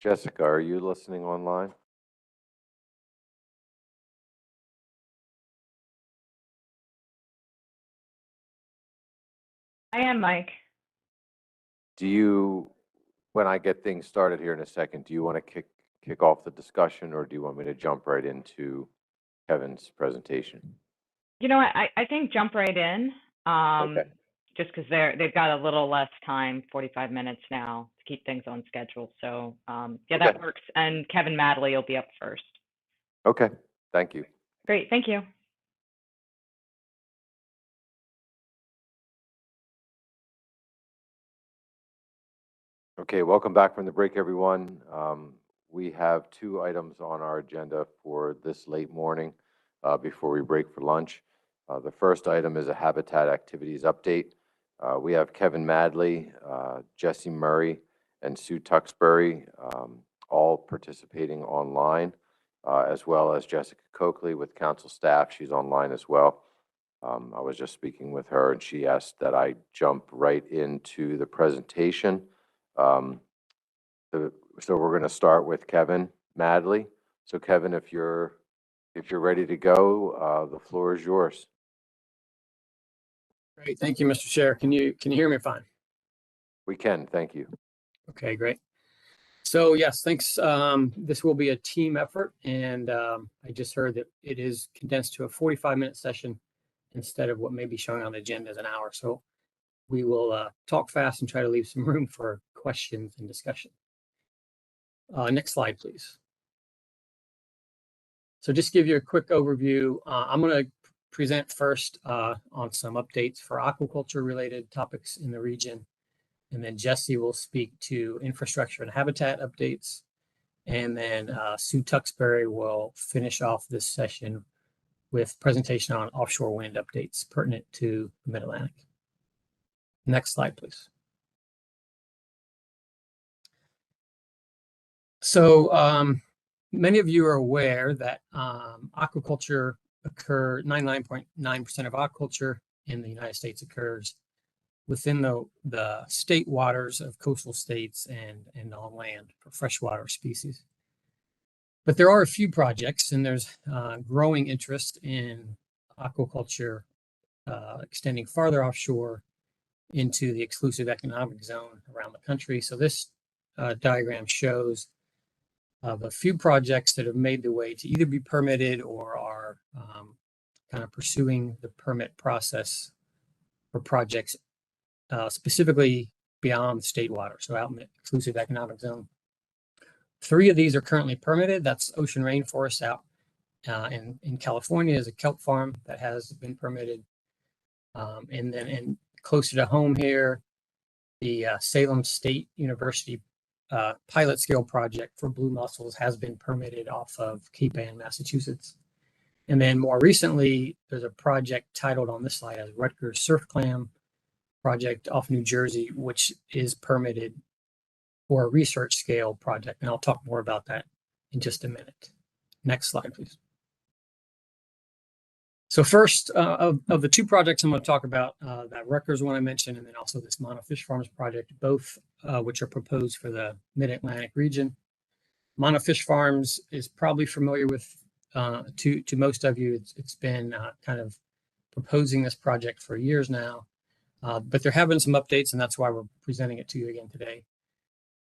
Jessica, are you listening online? I am, Mike. Do you, when I get things started here in a second, do you want to kick off the discussion, or do you want me to jump right into Kevin's presentation? You know what? I think jump right in. Okay. Just because they've got a little less time, 45 minutes now, to keep things on schedule. So yeah, that Okay. works. And Kevin Madley will be up first. Okay, thank you. Great, thank you. Okay, welcome back from the break, everyone. We have 2 items on our agenda for this late morning before we break for lunch. The first item is a habitat activities update. We have Kevin Madley, Jesse Murray, and Sue Tuxbury all participating online, as well as Jessica Coakley with council staff. She's online as well. I was just speaking with her, and she asked that I jump right into the presentation. So we're going to start with Kevin Madley. So Kevin, if you're ready to go, the floor is yours. Great. Thank you, Mr. Chair. Can you hear me fine? We can, thank you. Okay, great. So yes, thanks. This will be a team effort, and I just heard that it is condensed to a 45-minute session instead of what may be showing on the agenda as an hour. So we will talk fast and try to leave some room for questions and discussion. Next slide, please. So just to give you a quick overview, I'm going to present first on some updates for aquaculture related topics in the region. And then Jesse will speak to infrastructure and habitat updates. And then Sue Tuxbury will finish off this session with presentation on offshore wind updates pertinent to the Mid-Atlantic. Next slide, please. So many of you are aware that aquaculture 99.9% of aquaculture in the United States occurs within the state waters of coastal states and on land for freshwater species. But there are a few projects, and there's growing interest in aquaculture extending farther offshore into the exclusive economic zone around the country. So this diagram shows a few projects that have made the way to either be permitted or are kind of pursuing the permit process for projects specifically beyond the state water, so out in the exclusive economic zone. 3 of these are currently permitted. That's Ocean Rainforest out in California is a kelp farm that has been permitted. And then closer to home here, the Salem State University pilot scale project for blue mussels has been permitted off of Cape Ann, Massachusetts. And then more recently, there's a project titled on this slide as Rutgers Surf Clam project off New Jersey, which is permitted for a research scale project. And I'll talk more about that in just a minute. Next slide, please. So first, of the two projects I'm going to talk about, that Rutgers one I mentioned, and then also this Mono Fish Farms project, both which are proposed for the Mid-Atlantic region. Mono Fish Farms is probably familiar with, to most of you. It's been kind of proposing this project for years now, but there have been some updates, and that's why we're presenting it to you again today.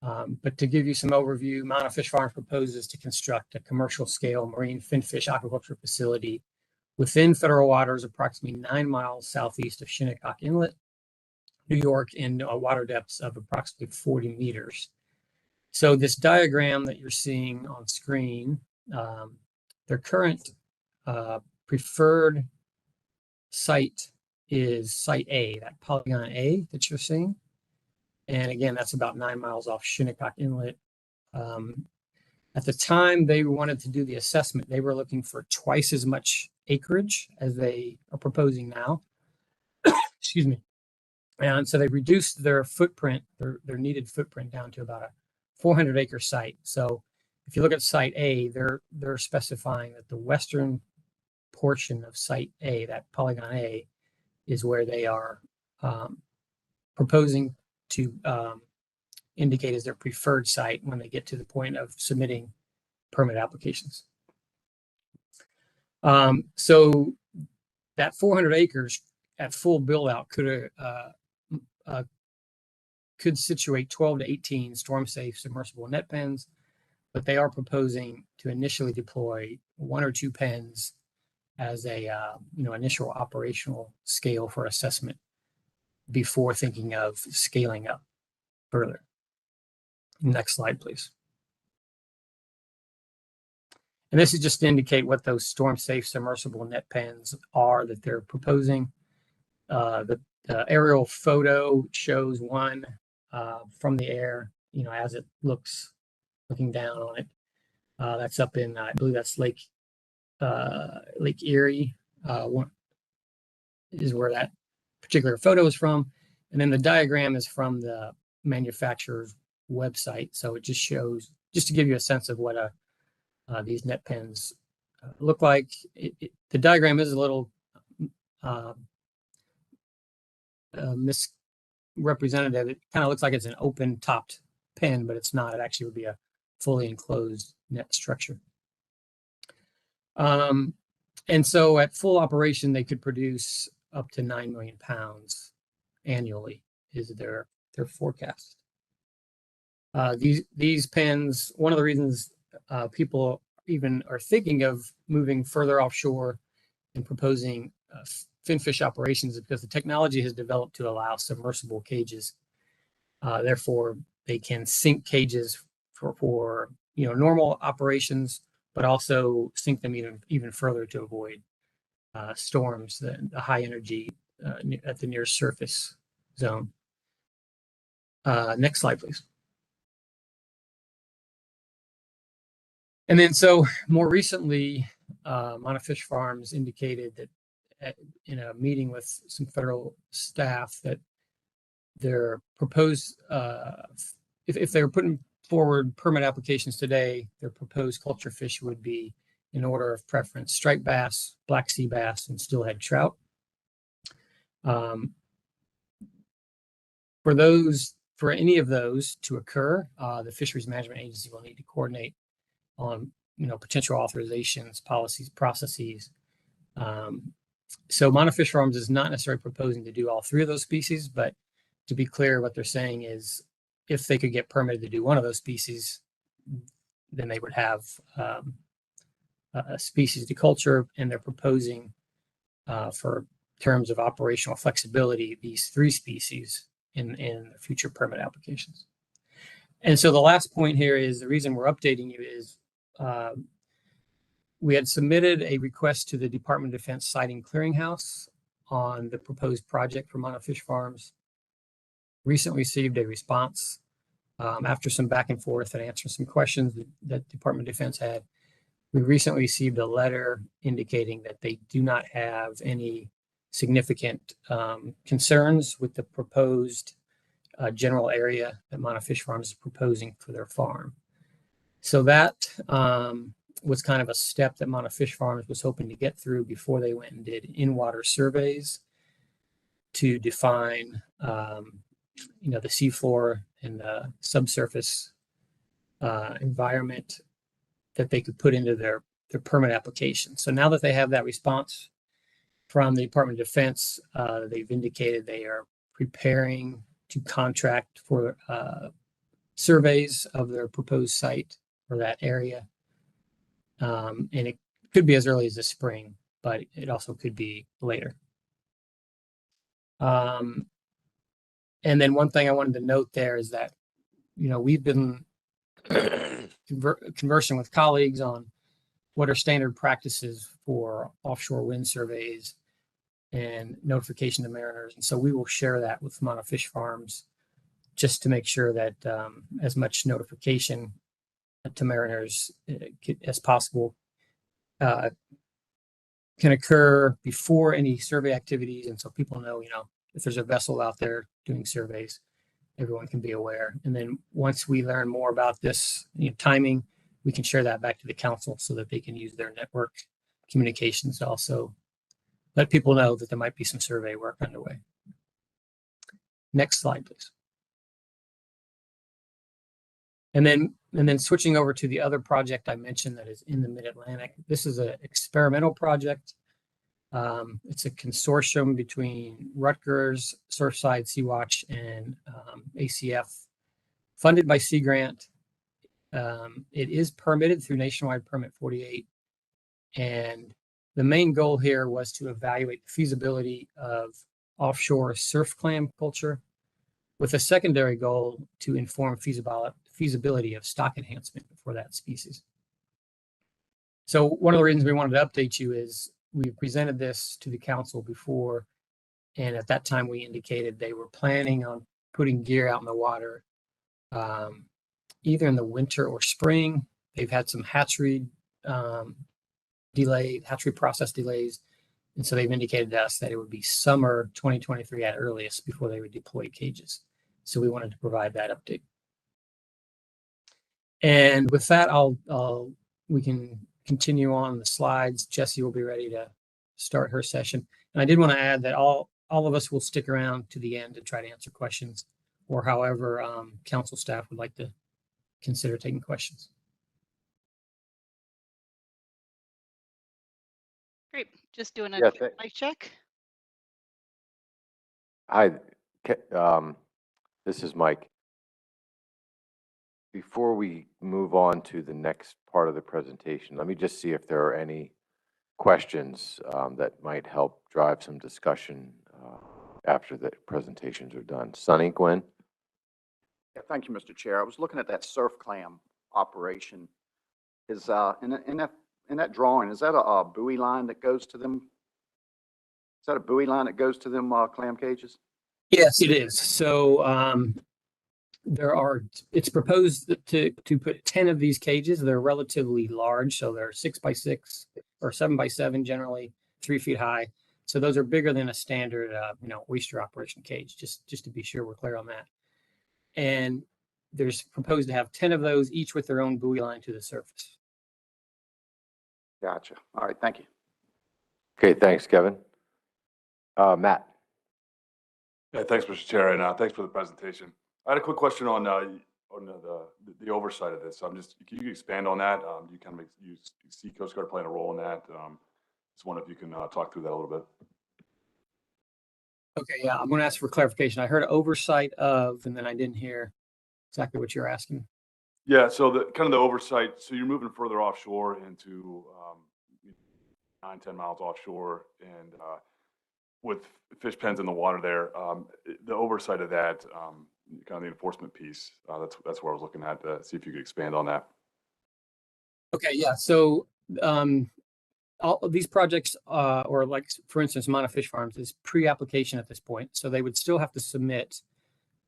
But to give you some overview, Mono Fish Farms proposes to construct a commercial scale marine finfish aquaculture facility within federal waters, approximately 9 miles southeast of Shinnecock Inlet, New York, in water depths of approximately 40 meters. So this diagram that you're seeing on screen, their current preferred site is Site A, that polygon A that you're seeing. And again, that's about 9 miles off Shinnecock Inlet. At the time they wanted to do the assessment, they were looking for twice as much acreage as they are proposing now. Excuse me. And so they reduced their footprint, their needed footprint, down to about a 400-acre site. So if you look at Site A, they're specifying that the western portion of Site A, that polygon A, is where they are proposing to indicate as their preferred site when they get to the point of submitting permit applications. So that 400 acres at full build out could situate 12 to 18 storm safe submersible net pens, but they are proposing to initially deploy 1 or 2 pens as a initial operational scale for assessment before thinking of scaling up further. Next slide, please. And this is just to indicate what those storm-safe submersible net pens are that they're proposing. The aerial photo shows one from the air, as it looking down on it. That's up in, I believe that's Lake Erie, is where that particular photo is from. And then the diagram is from the manufacturer's website. So it just shows, just to give you a sense of what these net pens look like. The diagram is a little misrepresentative. It kind of looks like it's an open topped pen, but it's not. It actually would be a fully enclosed net structure. And so at full operation, they could produce up to 9 million pounds annually is their forecast. These pens, one of the reasons people even are thinking of moving further offshore and proposing finfish operations is because the technology has developed to allow submersible cages. Therefore, they can sink cages for normal operations, but also sink them even further to avoid storms, the high energy at the near surface zone. Next slide, please. And then so more recently, Mono Fish Farms indicated that in a meeting with some federal staff that their proposed, if they were putting forward permit applications today, their proposed culture fish would be, in order of preference, striped bass, black sea bass, and steelhead trout. For any of those to occur, the Fisheries Management Agency will need to coordinate on potential authorizations, policies, processes. So Mono Fish Farms is not necessarily proposing to do all 3 of those species, but to be clear, what they're saying is if they could get permitted to do one of those species, then they would have a species to culture, and they're proposing for terms of operational flexibility, these 3 species in future permit applications. And so the last point here is the reason we're updating you is we had submitted a request to the Department of Defense Siting Clearinghouse on the proposed project for Mono Fish Farms. Recently received a response after some back and forth and answering some questions that Department of Defense had. We recently received a letter indicating that they do not have any significant concerns with the proposed general area that Mono Fish Farms is proposing for their farm. So that was kind of a step that Mountain Fish Farms was hoping to get through before they went and did in-water surveys to define, the seafloor and the subsurface environment that they could put into their permit application. So now that they have that response from the Department of Defense, they've indicated they are preparing to contract for surveys of their proposed site or that area. And it could be as early as the spring, but it also could be later. And then one thing I wanted to note there is that, we've been conversing with colleagues on what are standard practices for offshore wind surveys and notification to mariners. And so we will share that with Mountain Fish Farms just to make sure that as much notification to mariners as possible can occur before any survey activities. And so people know, if there's a vessel out there doing surveys, everyone can be aware. And then once we learn more about this timing, we can share that back to the council so that they can use their network communications to also let people know that there might be some survey work underway. Next slide, please. And then switching over to the other project I mentioned that is in the Mid-Atlantic. This is an experimental project. It's a consortium between Rutgers, Surfside, Sea-Watch, and ACF, funded by Sea Grant. It is permitted through Nationwide Permit 48. And the main goal here was to evaluate the feasibility of offshore surf clam culture, with a secondary goal to inform feasibility of stock enhancement for that species. So one of the reasons we wanted to update you is we presented this to the council before, and at that time we indicated they were planning on putting gear out in the water either in the winter or spring. They've had some hatchery process delays, and so they've indicated to us that it would be summer 2023 at earliest before they would deploy cages. So we wanted to provide that update. And with that, we can continue on the slides. Jessie will be ready to start her session. And I did want to add that all of us will stick around to the end to try to answer questions, or however council staff would like to consider taking questions. Great. Just doing a Yeah, quick mic check. Hi, this is Mike. Before we move on to the next part of the presentation, let me just see if there are any questions that might help drive some discussion after the presentations are done. Sunny, Gwen? Yeah, thank you, Mr. Chair. I was looking at that surf clam operation. Is in that drawing, is that a buoy line that goes to them? Is that a buoy line that goes to them clam cages? Yes, it is. So it's proposed to put 10 of these cages. They're relatively large, so they're 6x6 or 7x7, generally 3 feet high. So those are bigger than a standard, oyster operation cage, just to be sure we're clear on that. And there's proposed to have 10 of those, each with their own buoy line to the surface. Gotcha. All right, thank you. Okay, thanks, Kevin. Matt? Yeah, thanks, Mr. Chair, and thanks for the presentation. I had a quick question on the oversight of this. Can you expand on that? You kind of you see Coast Guard playing a role in that. Just wonder if you can talk through that a little bit. Okay, yeah, I'm going to ask for clarification. I heard oversight of, and then I didn't hear exactly what you're asking. Yeah, so the kind of the oversight. So you're moving further offshore into 9-10 miles offshore, and with fish pens in the water there, the oversight of that, kind of the enforcement piece. That's where I was looking at to see if you could expand on that. Okay, yeah. So all of these projects, or like for instance, Mountain Fish Farms is pre-application at this point, so they would still have to submit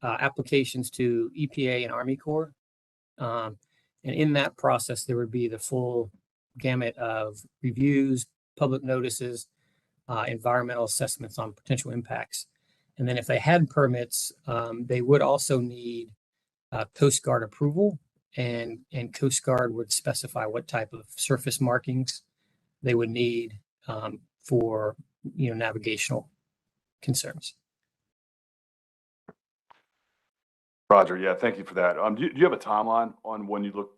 applications to EPA and Army Corps, and in that process, there would be the full gamut of reviews, public notices, environmental assessments on potential impacts. And then if they had permits, they would also need Coast Guard approval and Coast Guard would specify what type of surface markings they would need for, navigational concerns. Roger, yeah, thank you for that. Do you have a timeline on when you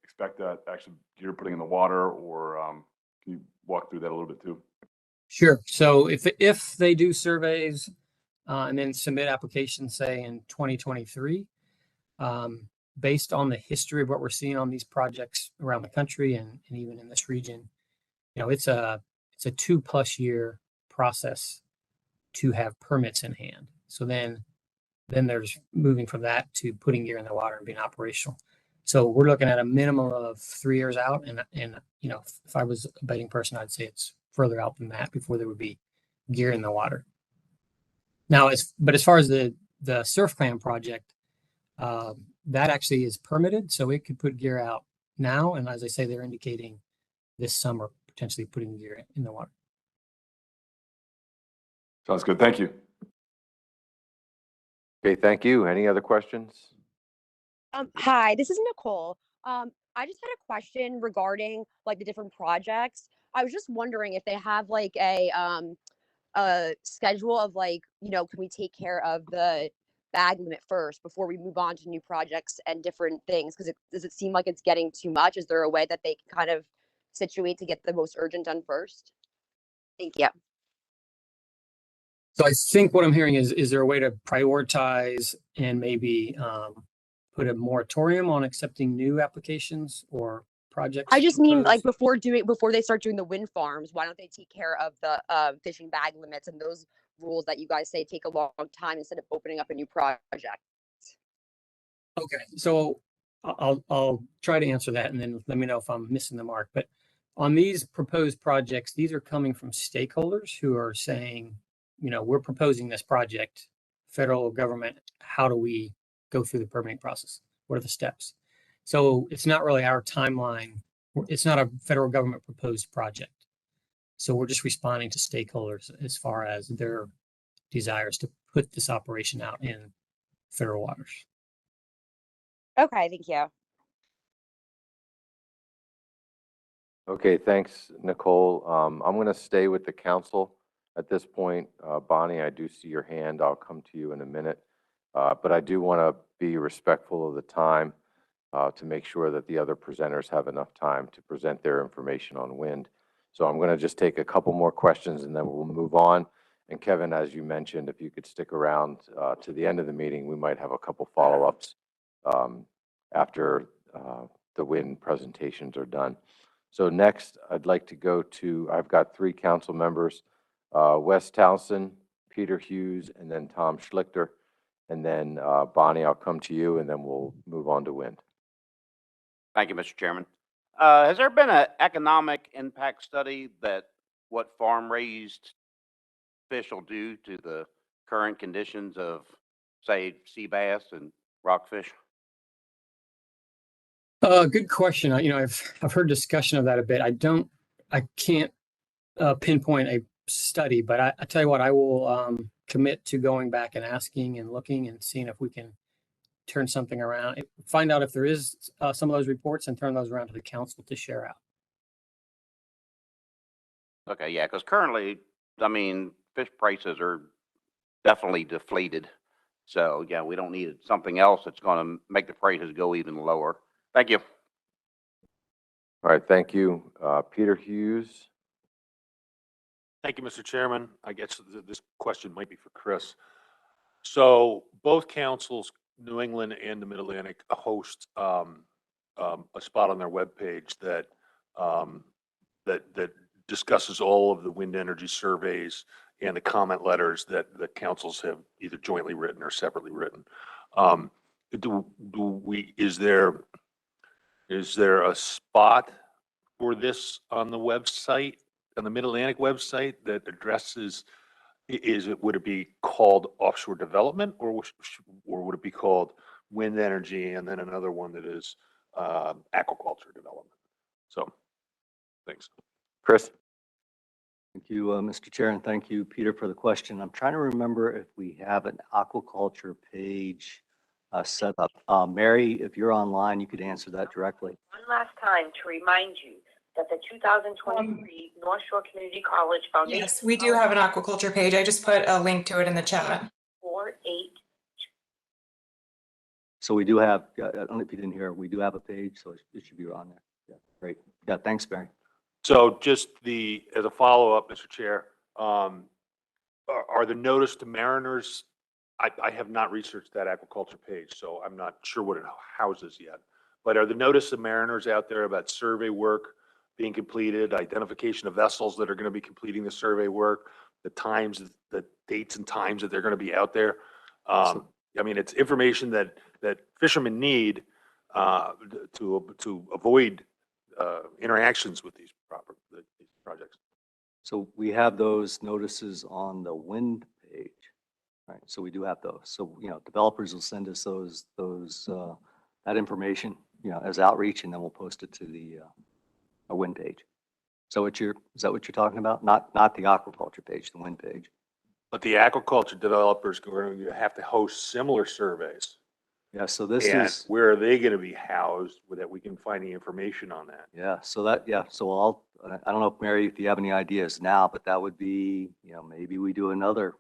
expect that actually you're putting in the water, or can you walk through that a little bit too? Sure. So if they do surveys and then submit applications, say in 2023, based on the history of what we're seeing on these projects around the country and even in this region, it's a 2+ year process to have permits in hand. So then there's moving from that to putting gear in the water and being operational. So we're looking at a minimum of 3 years out. And if I was a betting person, I'd say it's further out than that before there would be gear in the water. Now, as far as the surf clam project, that actually is permitted, so it could put gear out now. And as I say, they're indicating this summer potentially putting gear in the water. Sounds good. Thank you. Okay, thank you. Any other questions? Hi, this is Nicole. I just had a question regarding like the different projects. I was just wondering if they have like a schedule of like, can we take care of the bag limit first before we move on to new projects and different things? Because does it seem like it's getting too much? Is there a way that they can kind of situate to get the most urgent done first? Thank you. So I think what I'm hearing is there a way to prioritize and maybe put a moratorium on accepting new applications or projects? I just mean like proposed? before they start doing the wind farms, why don't they take care of the fishing bag limits and those rules that you guys say take a long time instead of opening up a new project? Okay, so I'll try to answer that and then let me know if I'm missing the mark. But on these proposed projects, these are coming from stakeholders who are saying, we're proposing this project, federal government, how do we go through the permitting process? What are the steps? So it's not really our timeline. It's not a federal government proposed project. So we're just responding to stakeholders as far as their desires to put this operation out in federal waters. Okay, thank you. Okay, thanks, Nicole. I'm going to stay with the council at this point. Bonnie, I do see your hand. I'll come to you in a minute. But I do want to be respectful of the time to make sure that the other presenters have enough time to present their information on wind. So I'm going to just take a couple more questions and then we'll move on. And Kevin, as you mentioned, if you could stick around to the end of the meeting, we might have a couple follow-ups after the wind presentations are done. So next, I'd like to go to, I've got 3 council members, Wes Townsend, Peter Hughes, and then Tom Schlichter. And then Bonnie, I'll come to you and then we'll move on to wind. Thank you, Mr. Chairman. Has there been an economic impact study that what farm-raised fish will do to the current conditions of, say, sea bass and rockfish? Good question. I've heard discussion of that a bit. I can't pinpoint a study, but I tell you what, I will commit to going back and asking and looking and seeing if we can turn something around, find out if there is some of those reports and turn those around to the council to share out. Okay, yeah, because currently, fish prices are definitely deflated. So, yeah, we don't need something else that's going to make the prices go even lower. Thank you. All right, thank you. Peter Hughes. Thank you, Mr. Chairman. I guess this question might be for Chris. So both councils, New England and the Mid-Atlantic, host a spot on their webpage that that discusses all of the wind energy surveys and the comment letters that the councils have either jointly written or separately written. Is there a spot for this on the website, on the Mid-Atlantic website, that addresses, would it be called offshore development, or would it be called wind energy, and then another one that is aquaculture development? So, thanks. Chris? Thank you, Mr. Chair, and thank you, Peter, for the question. I'm trying to remember if we have an aquaculture page set up. Mary, if you're online, you could answer that directly. One last time to remind you that the 2023 North Shore Community College Foundation. Yes, we do have an aquaculture page. I just put a link to it in the chat. 48. So we do have, I don't know if you didn't hear, we do have a page, so it should be on there. Yeah, great. Yeah, thanks, Mary. So just as a follow-up, Mr. Chair, are the notice to mariners, I have not researched that aquaculture page, so I'm not sure what it houses yet. But are the notice to mariners out there about survey work being completed, identification of vessels that are going to be completing the survey work, the times, the dates and times that they're going to be out there? I mean, it's information that fishermen need to avoid interactions with these projects. So we have those notices on the wind page, right? So we do have those. So, developers will send us that information, as outreach, and then we'll post it to the wind page. So is that what you're talking about? Not the aquaculture page, the wind page. But the aquaculture developers are going to have to host similar surveys. Yeah, so this And is, where are they going to be housed so that we can find the information on that? so I don't know if Mary, if you have any ideas now, but that would be, maybe we do another,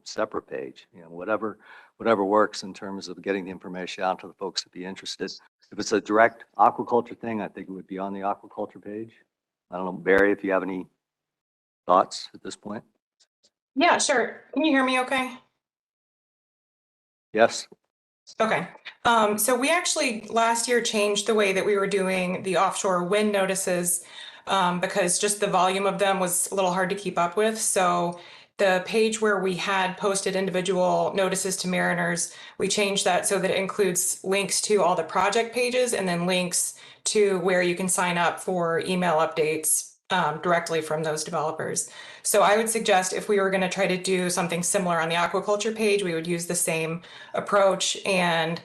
separate page, whatever works in terms of getting the information out to the folks that be interested. If it's a direct aquaculture thing, I think it would be on the aquaculture page. I don't know, Barry, if you have any thoughts at this point? Yeah, sure. Can you hear me okay? Yes. Okay. So we actually last year changed the way that we were doing the offshore wind notices because just the volume of them was a little hard to keep up with. So the page where we had posted individual notices to mariners, we changed that so that it includes links to all the project pages and then links to where you can sign up for email updates directly from those developers. So I would suggest if we were going to try to do something similar on the aquaculture page, we would use the same approach and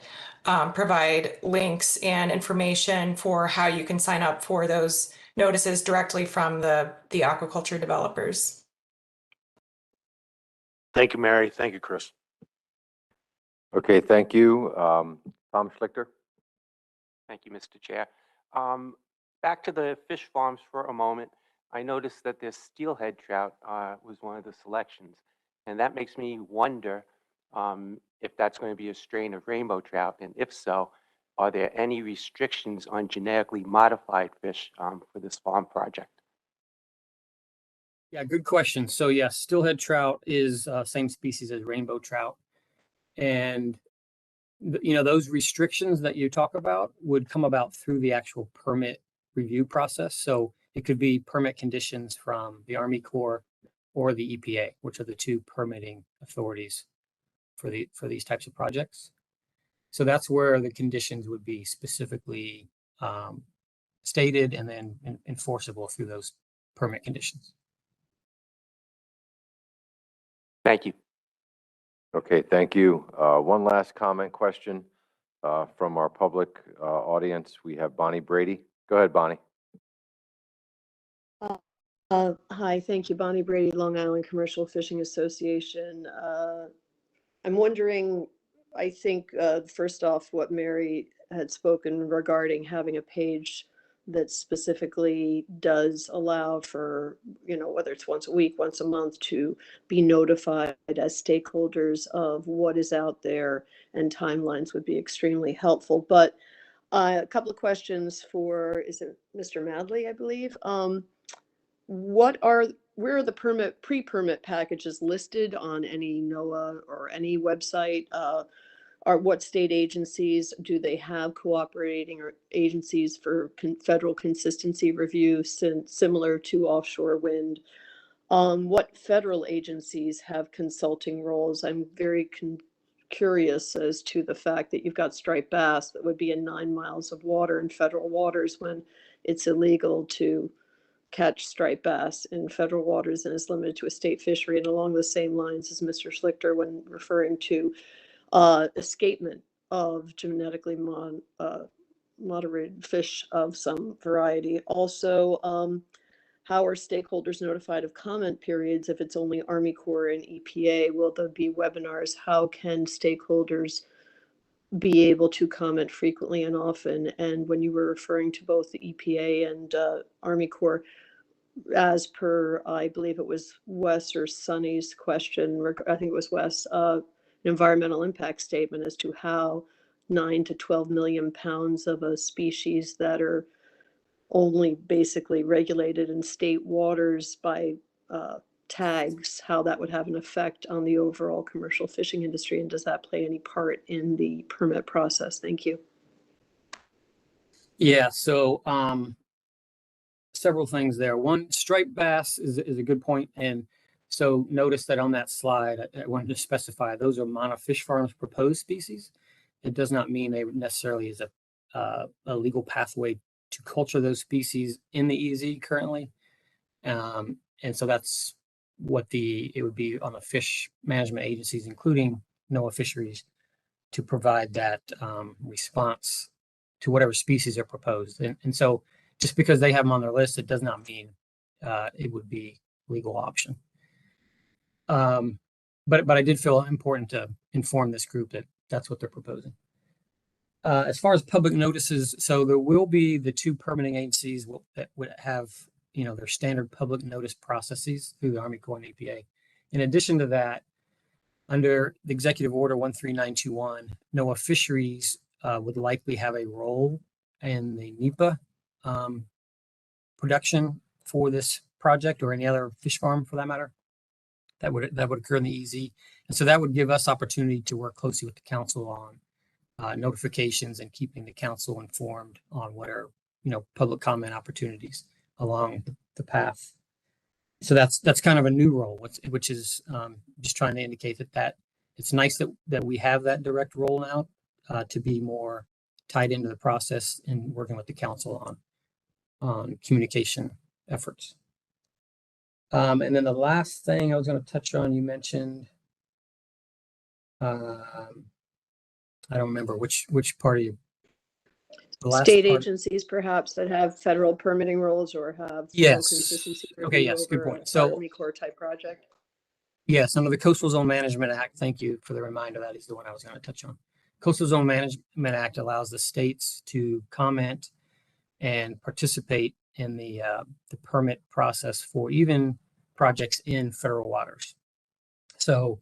provide links and information for how you can sign up for those notices directly from the aquaculture developers. Thank you, Mary. Thank you, Chris. Okay, thank you. Tom Schlichter? Thank you, Mr. Chair. Back to the fish farms for a moment. I noticed that this steelhead trout was one of the selections, and that makes me wonder if that's going to be a strain of rainbow trout, and if so, are there any restrictions on genetically modified fish for this farm project? Yeah, good question. So yes, steelhead trout is same species as rainbow trout. And those restrictions that you talk about would come about through the actual permit review process. So it could be permit conditions from the Army Corps or the EPA, which are the two permitting authorities for these types of projects. So that's where the conditions would be specifically stated and then enforceable through those permit conditions. Thank you. Okay, thank you. One last comment question from our public audience. We have Bonnie Brady. Go ahead, Bonnie. Hi, thank you. Bonnie Brady, Long Island Commercial Fishing Association. I'm wondering, I think, first off, what Mary had spoken regarding having a page that specifically does allow for, whether it's once a week, once a month, to be notified as stakeholders of what is out there, and timelines would be extremely helpful. But a couple of questions for, is it Mr. Madley, I believe? Where are the pre-permit packages listed on any NOAA or any website? What state agencies do they have cooperating or agencies for federal consistency review similar to offshore wind? What federal agencies have consulting roles? I'm very curious as to the fact that you've got striped bass that would be in 9 miles of water in federal waters when it's illegal to catch striped bass in federal waters and is limited to a state fishery. And along the same lines as Mr. Schlichter when referring to escapement of genetically moderated fish of some variety. Also, how are stakeholders notified of comment periods if it's only Army Corps and EPA? Will there be webinars? How can stakeholders be able to comment frequently and often. And when you were referring to both the EPA and Army Corps, as per, I believe it was Wes or Sonny's question, I think it was Wes, an environmental impact statement as to how 9 to 12 million pounds of a species that are only basically regulated in state waters by tags, how that would have an effect on the overall commercial fishing industry, and does that play any part in the permit process? Thank you. Yeah, so several things there. One, striped bass is a good point. And so notice that on that slide, I wanted to specify those are Mana Fish Farm's proposed species. It does not mean they necessarily is a legal pathway to culture those species in the EZ currently. And so that's what it would be on the fish management agencies, including NOAA Fisheries, to provide that response to whatever species are proposed. And so just because they have them on their list, it does not mean it would be a legal option. But I did feel important to inform this group that that's what they're proposing. As far as public notices, so there will be the two permitting agencies that would have, their standard public notice processes through the Army Corps and EPA. In addition to that, under the Executive Order 13921, NOAA Fisheries would likely have a role in the NEPA production for this project, or any other fish farm for that matter, that would occur in the EZ. And so that would give us opportunity to work closely with the council on notifications and keeping the council informed on what are, public comment opportunities along the path. So that's kind of a new role, which is just trying to indicate that it's nice that we have that direct role now to be more tied into the process and working with the council on communication efforts. And then the last thing I was going to touch on, you mentioned, I don't remember which part of you. State agencies perhaps that have federal permitting rules or have yes. consistency Okay, yes, good point. So Army Corps type project. Yes, under the Coastal Zone Management Act, thank you for the reminder. That is the one I was going to touch on. Coastal Zone Management Act allows the states to comment and participate in the permit process for even projects in federal waters. So,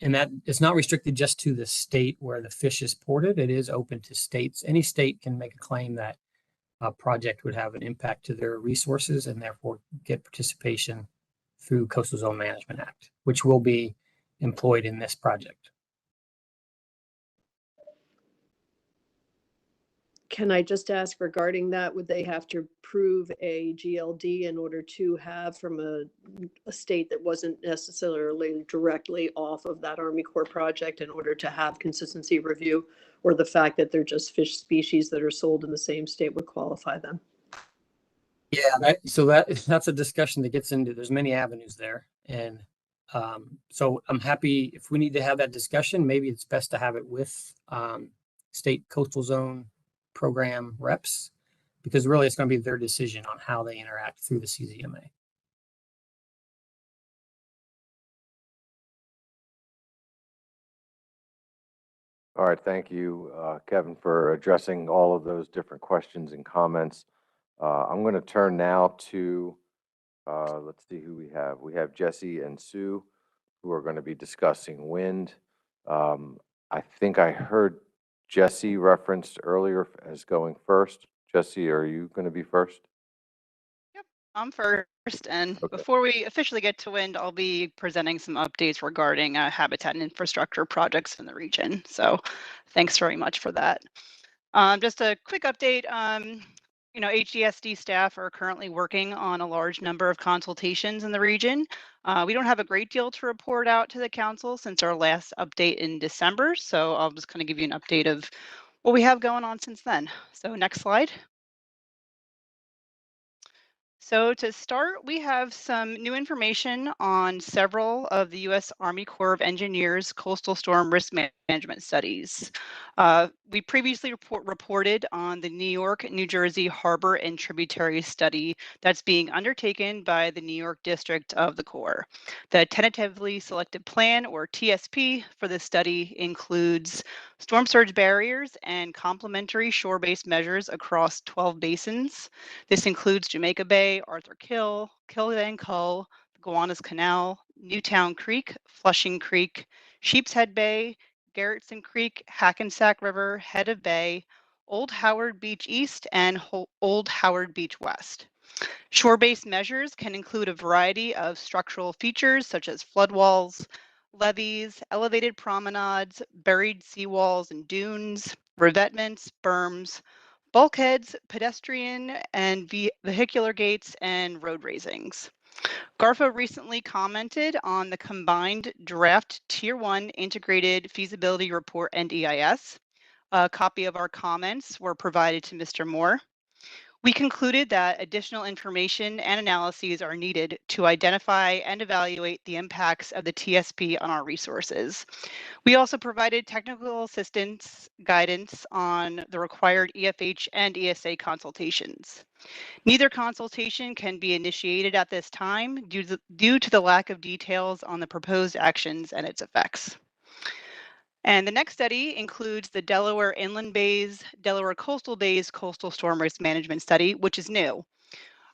and that it's not restricted just to the state where the fish is ported. It is open to states. Any state can make a claim that a project would have an impact to their resources and therefore get participation through Coastal Zone Management Act, which will be employed in this project. Can I just ask regarding that, would they have to prove a GLD in order to have from a state that wasn't necessarily directly off of that Army Corps project in order to have consistency review, or the fact that they're just fish species that are sold in the same state would qualify them? Yeah, that's a discussion that gets into, there's many avenues there. And so I'm happy if we need to have that discussion, maybe it's best to have it with state coastal zone program reps, because really it's going to be their decision on how they interact through the CZMA. All right, thank you, Kevin, for addressing all of those different questions and comments. I'm going to turn now to, let's see who we have. We have Jesse and Sue, who are going to be discussing wind. I think I heard Jesse referenced earlier as going first. Jesse, are you going to be first? I'm first, and Okay. before we officially get to wind, I'll be presenting some updates regarding habitat and infrastructure projects in the region. So thanks very much for that. Just a quick update. HDSD staff are currently working on a large number of consultations in the region. We don't have a great deal to report out to the council since our last update in December. So I'll just kind of give you an update of what we have going on since then. So next slide. So to start, we have some new information on several of the U.S. Army Corps of Engineers coastal storm risk management studies. We previously reported on the New York, New Jersey harbor and tributary study that's being undertaken by the New York District of the Corps. The tentatively selected plan, or TSP, for this study includes storm surge barriers and complementary shore-based measures across 12 basins. This includes Jamaica Bay, Arthur Kill, Van Cull, Gowanus Canal, Newtown Creek, Flushing Creek, Sheepshead Bay, Garrettson Creek, Hackensack River, Head of Bay, Old Howard Beach East, and Old Howard Beach West. Shore-based measures can include a variety of structural features such as floodwalls, levees, elevated promenades, buried seawalls and dunes, revetments, berms, bulkheads, pedestrian and vehicular gates, and road raisings. GARFA recently commented on the combined draft Tier 1 integrated feasibility report and EIS. A copy of our comments were provided to Mr. Moore. We concluded that additional information and analyses are needed to identify and evaluate the impacts of the TSP on our resources. We also provided technical assistance guidance on the required EFH and ESA consultations. Neither consultation can be initiated at this time due to the lack of details on the proposed actions and its effects. And the next study includes the Delaware Inland Bays, Delaware Coastal Bays Coastal Storm Risk Management Study, which is new.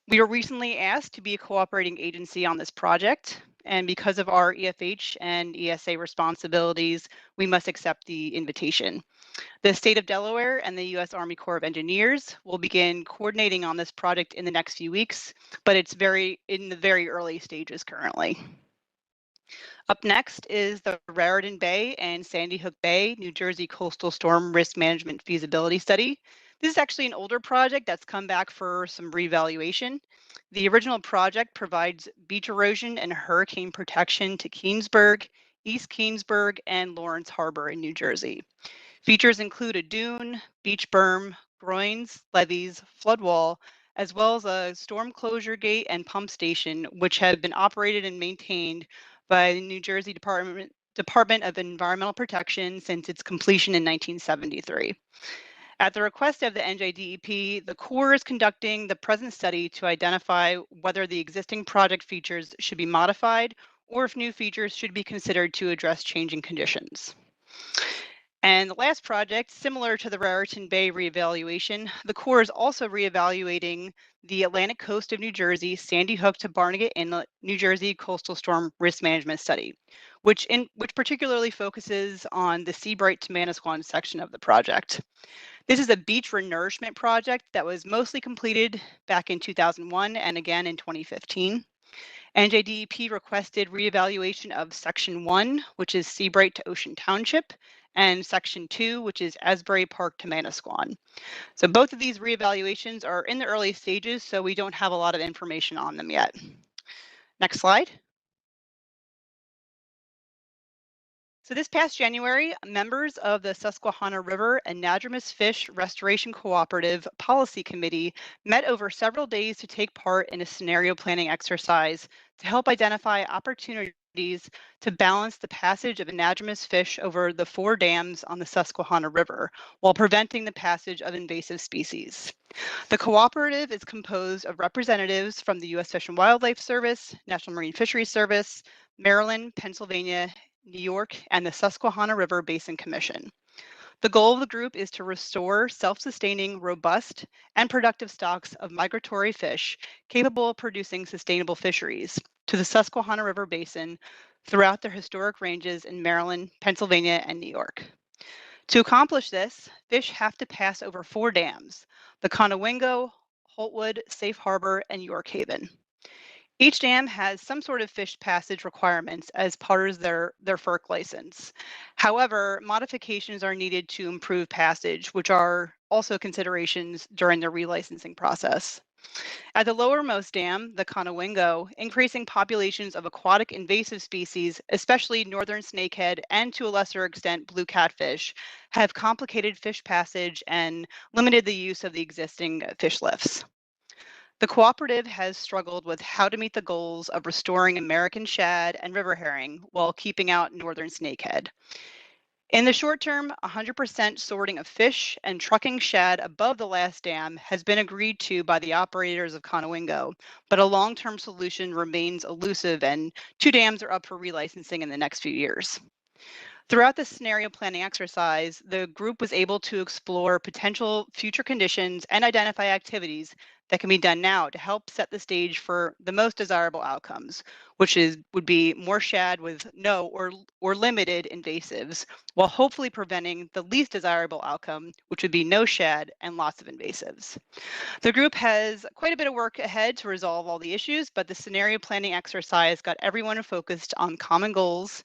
We were recently asked to be a cooperating agency on this project, and because of our EFH and ESA responsibilities, we must accept the invitation. The state of Delaware and the U.S. Army Corps of Engineers will begin coordinating on this project in the next few weeks, but it's in the very early stages currently. Up next is the Raritan Bay and Sandy Hook Bay, New Jersey Coastal Storm Risk Management Feasibility Study. This is actually an older project that's come back for some reevaluation. The original project provides beach erosion and hurricane protection to Keansburg, East Keansburg, and Lawrence Harbor in New Jersey. Features include a dune, beach berm, groins, levees, flood wall, as well as a storm closure gate and pump station, which have been operated and maintained by the New Jersey Department of Environmental Protection since its completion in 1973. At the request of the NJDEP, the Corps is conducting the present study to identify whether the existing project features should be modified or if new features should be considered to address changing conditions. And the last project, similar to the Raritan Bay reevaluation, the Corps is also reevaluating the Atlantic coast of New Jersey, Sandy Hook to Barnegat Inlet, New Jersey Coastal Storm Risk Management Study, which particularly focuses on the Seabright to Manasquan section of the project. This is a beach renourishment project that was mostly completed back in 2001 and again in 2015. NJDEP requested reevaluation of Section 1, which is Seabright to Ocean Township, and Section 2, which is Asbury Park to Manasquan. So both of these reevaluations are in the early stages, so we don't have a lot of information on them yet. Next slide. So this past January, members of the Susquehanna River Anadromous Fish Restoration Cooperative Policy Committee met over several days to take part in a scenario planning exercise to help identify opportunities to balance the passage of anadromous fish over the 4 dams on the Susquehanna River while preventing the passage of invasive species. The cooperative is composed of representatives from the U.S. Fish and Wildlife Service, National Marine Fisheries Service, Maryland, Pennsylvania, New York, and the Susquehanna River Basin Commission. The goal of the group is to restore self-sustaining, robust, and productive stocks of migratory fish capable of producing sustainable fisheries to the Susquehanna River Basin throughout their historic ranges in Maryland, Pennsylvania, and New York. To accomplish this, fish have to pass over 4 dams, the Conowingo, Holtwood, Safe Harbor, and York Haven. Each dam has some sort of fish passage requirements as part of their FERC license. However, modifications are needed to improve passage, which are also considerations during the relicensing process. At the lowermost dam, the Conowingo, increasing populations of aquatic invasive species, especially northern snakehead and to a lesser extent blue catfish, have complicated fish passage and limited the use of the existing fish lifts. The cooperative has struggled with how to meet the goals of restoring American shad and river herring while keeping out northern snakehead. In the short term, 100% sorting of fish and trucking shad above the last dam has been agreed to by the operators of Conowingo, but a long-term solution remains elusive and 2 dams are up for relicensing in the next few years. Throughout the scenario planning exercise, the group was able to explore potential future conditions and identify activities that can be done now to help set the stage for the most desirable outcomes, which would be more shad with no or limited invasives, while hopefully preventing the least desirable outcome, which would be no shad and lots of invasives. The group has quite a bit of work ahead to resolve all the issues, but the scenario planning exercise got everyone focused on common goals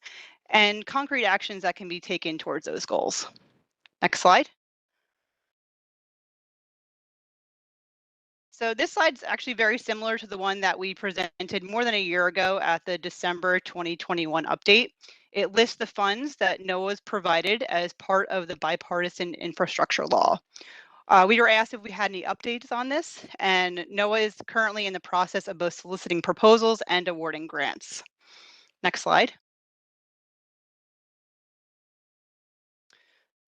and concrete actions that can be taken towards those goals. Next slide. So this slide's actually very similar to the one that we presented more than a year ago at the December 2021 update. It lists the funds that NOAA's provided as part of the bipartisan infrastructure law. We were asked if we had any updates on this, and NOAA is currently in the process of both soliciting proposals and awarding grants. Next slide.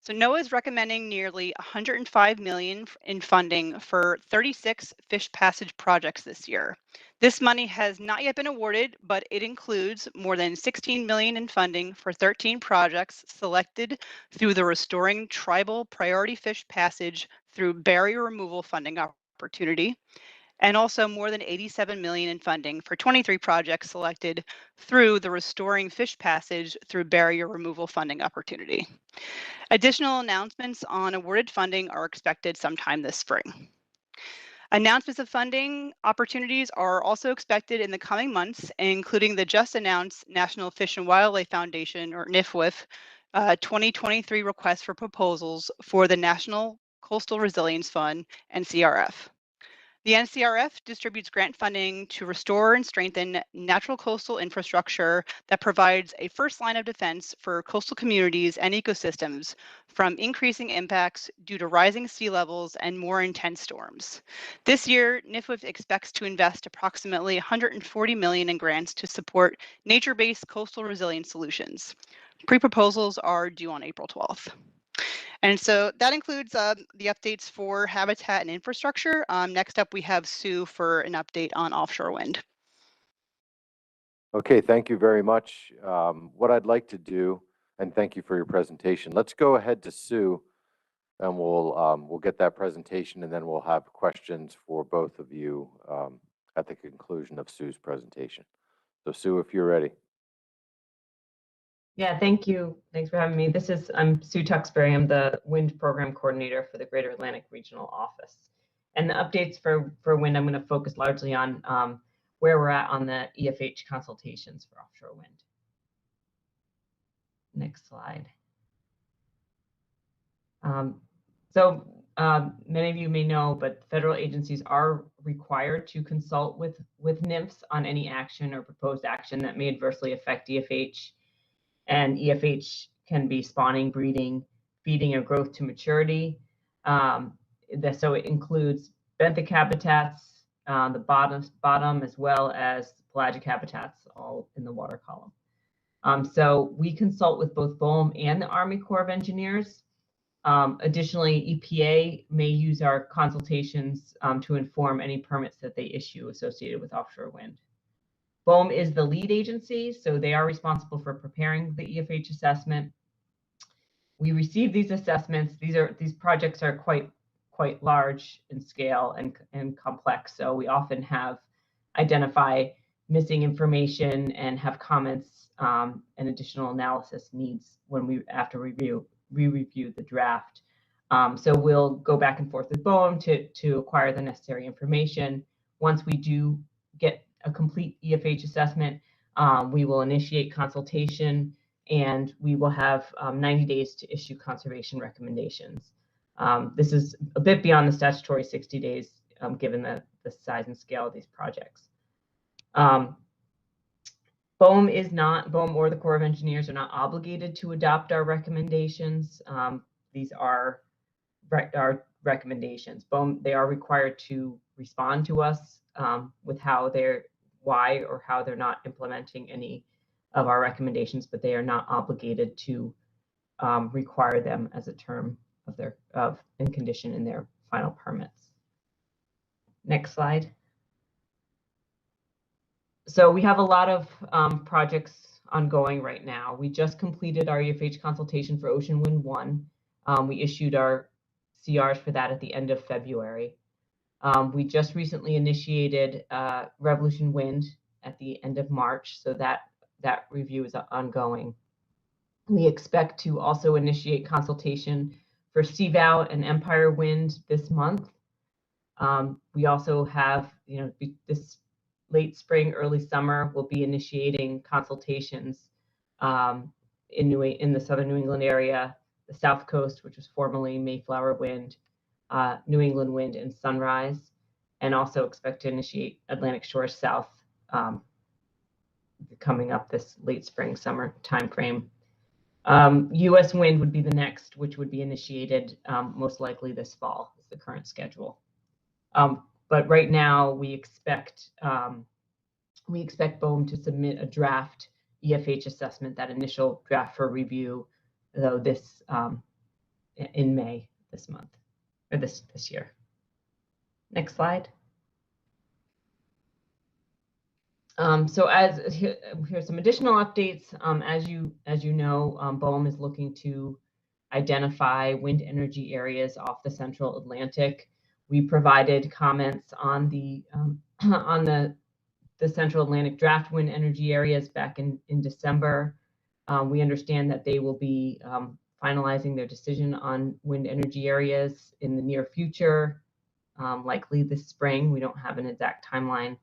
So NOAA is recommending nearly $105 million in funding for 36 fish passage projects this year. This money has not yet been awarded, but it includes more than $16 million in funding for 13 projects selected through the Restoring Tribal Priority Fish Passage through Barrier Removal Funding Opportunity, and also more than $87 million in funding for 23 projects selected through the Restoring Fish Passage through Barrier Removal Funding Opportunity. Additional announcements on awarded funding are expected sometime this spring. Announcements of funding opportunities are also expected in the coming months, including the just announced National Fish and Wildlife Foundation, or NIFWF, 2023 request for proposals for the National Coastal Resilience Fund, NCRF. The NCRF distributes grant funding to restore and strengthen natural coastal infrastructure that provides a first line of defense for coastal communities and ecosystems from increasing impacts due to rising sea levels and more intense storms. This year, NIFWF expects to invest approximately $140 million in grants to support nature-based coastal resilience solutions. Pre-proposals are due on April 12th. And so that includes the updates for habitat and infrastructure. Next up, we have Sue for an update on offshore wind. Okay, thank you very much. What I'd like to do, and thank you for your presentation. Let's go ahead to Sue, and we'll get that presentation, and then we'll have questions for both of you at the conclusion of Sue's presentation. So Sue, if you're ready. Yeah, thank you. Thanks for having me. I'm Sue Tuxbury. I'm the Wind Program Coordinator for the Greater Atlantic Regional Office. And the updates for wind, I'm going to focus largely on where we're at on the EFH consultations for offshore wind. Next slide. Many of you may know, but federal agencies are required to consult with NIMFs on any action or proposed action that may adversely affect EFH. And EFH can be spawning, breeding, feeding, or growth to maturity. So it includes benthic habitats, the bottom, as well as pelagic habitats, all in the water column. So we consult with both BOEM and the Army Corps of Engineers. Additionally, EPA may use our consultations to inform any permits that they issue associated with offshore wind. BOEM is the lead agency, so they are responsible for preparing the EFH assessment. We receive these assessments. These projects are quite large in scale and complex, so we often identify missing information and have comments and additional analysis needs after we review the draft. So we'll go back and forth with BOEM to acquire the necessary information. Once we do get a complete EFH assessment, we will initiate consultation, and we will have 90 days to issue conservation recommendations. This is a bit beyond the statutory 60 days, given the size and scale of these projects. BOEM or the Corps of Engineers are not obligated to adopt our recommendations. These are our recommendations. BOEM, they are required to respond to us with why or how they're not implementing any of our recommendations, but they are not obligated to require them as a term of their and condition in their final permits. Next slide. So we have a lot of projects ongoing right now. We just completed our EFH consultation for Ocean Wind 1. We issued our CRs for that at the end of February. We just recently initiated Revolution Wind at the end of March, so that review is ongoing. We expect to also initiate consultation for CVOW and Empire Wind this month. We also have, this late spring, early summer, we'll be initiating consultations in the southern New England area, the South Coast, which was formerly Mayflower Wind, New England Wind, and Sunrise, and also expect to initiate Atlantic Shore South coming up this late spring, summer timeframe. US Wind would be the next, which would be initiated most likely this fall, is the current schedule. But right now we expect BOEM to submit a draft EFH assessment, that initial draft for review, though this in May this month, or this year. Next slide. So here's some additional updates. As you know, BOEM is looking to identify wind energy areas off the central Atlantic. We provided comments on the central Atlantic draft wind energy areas back in December. We understand that they will be finalizing their decision on wind energy areas in the near future, likely this spring. We don't have an exact timeline.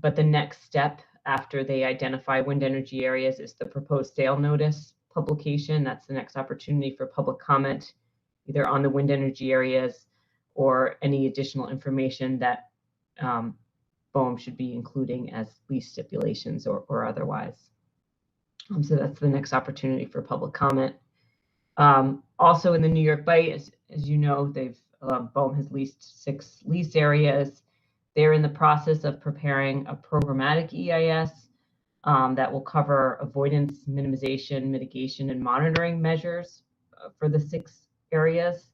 But the next step after they identify wind energy areas is the proposed sale notice publication. That's the next opportunity for public comment, either on the wind energy areas or any additional information that BOEM should be including as lease stipulations or otherwise. So that's the next opportunity for public comment. Also in the New York Bight, as you know, BOEM has leased 6 lease areas. They're in the process of preparing a programmatic EIS that will cover avoidance, minimization, mitigation, and monitoring measures for the 6 areas.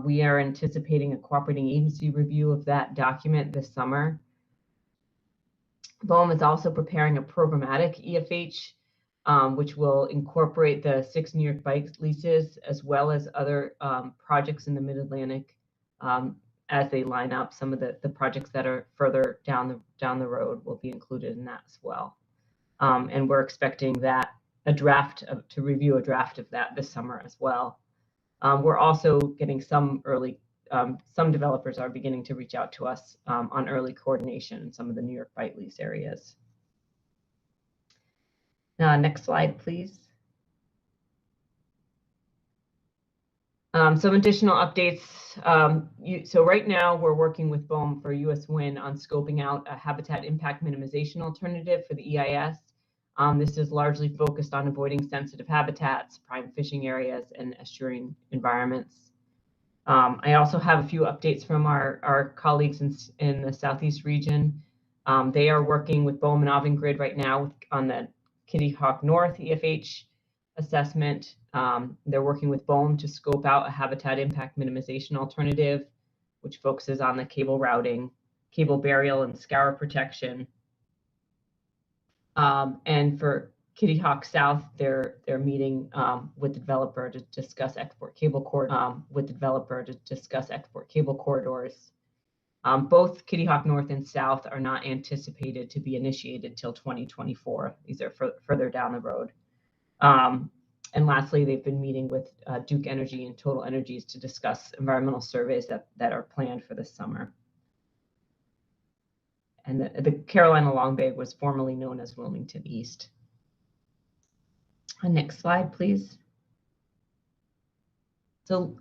We are anticipating a cooperating agency review of that document this summer. BOEM is also preparing a programmatic EFH, which will incorporate the 6 New York Bight leases as well as other projects in the Mid-Atlantic as they line up. Some of the projects that are further down the road will be included in that as well. And we're expecting that to review a draft of that this summer as well. We're also getting some developers are beginning to reach out to us on early coordination in some of the New York Bight lease areas. Next slide, please. Some additional updates. So right now we're working with BOEM for US Wind on scoping out a habitat impact minimization alternative for the EIS. This is largely focused on avoiding sensitive habitats, prime fishing areas, and estuarine environments. I also have a few updates from our colleagues in the Southeast region. They are working with BOEM and Avangrid right now on the Kitty Hawk North EFH assessment. They're working with BOEM to scope out a habitat impact minimization alternative, which focuses on the cable routing, cable burial, and scour protection. And for Kitty Hawk South, they're meeting with the developer to discuss export cable corridors. Both Kitty Hawk North and South are not anticipated to be initiated till 2024. These are further down the road. And lastly, they've been meeting with Duke Energy and Total Energies to discuss environmental surveys that are planned for this summer. And the Carolina Long Bay was formerly known as Wilmington East. Next slide, please. So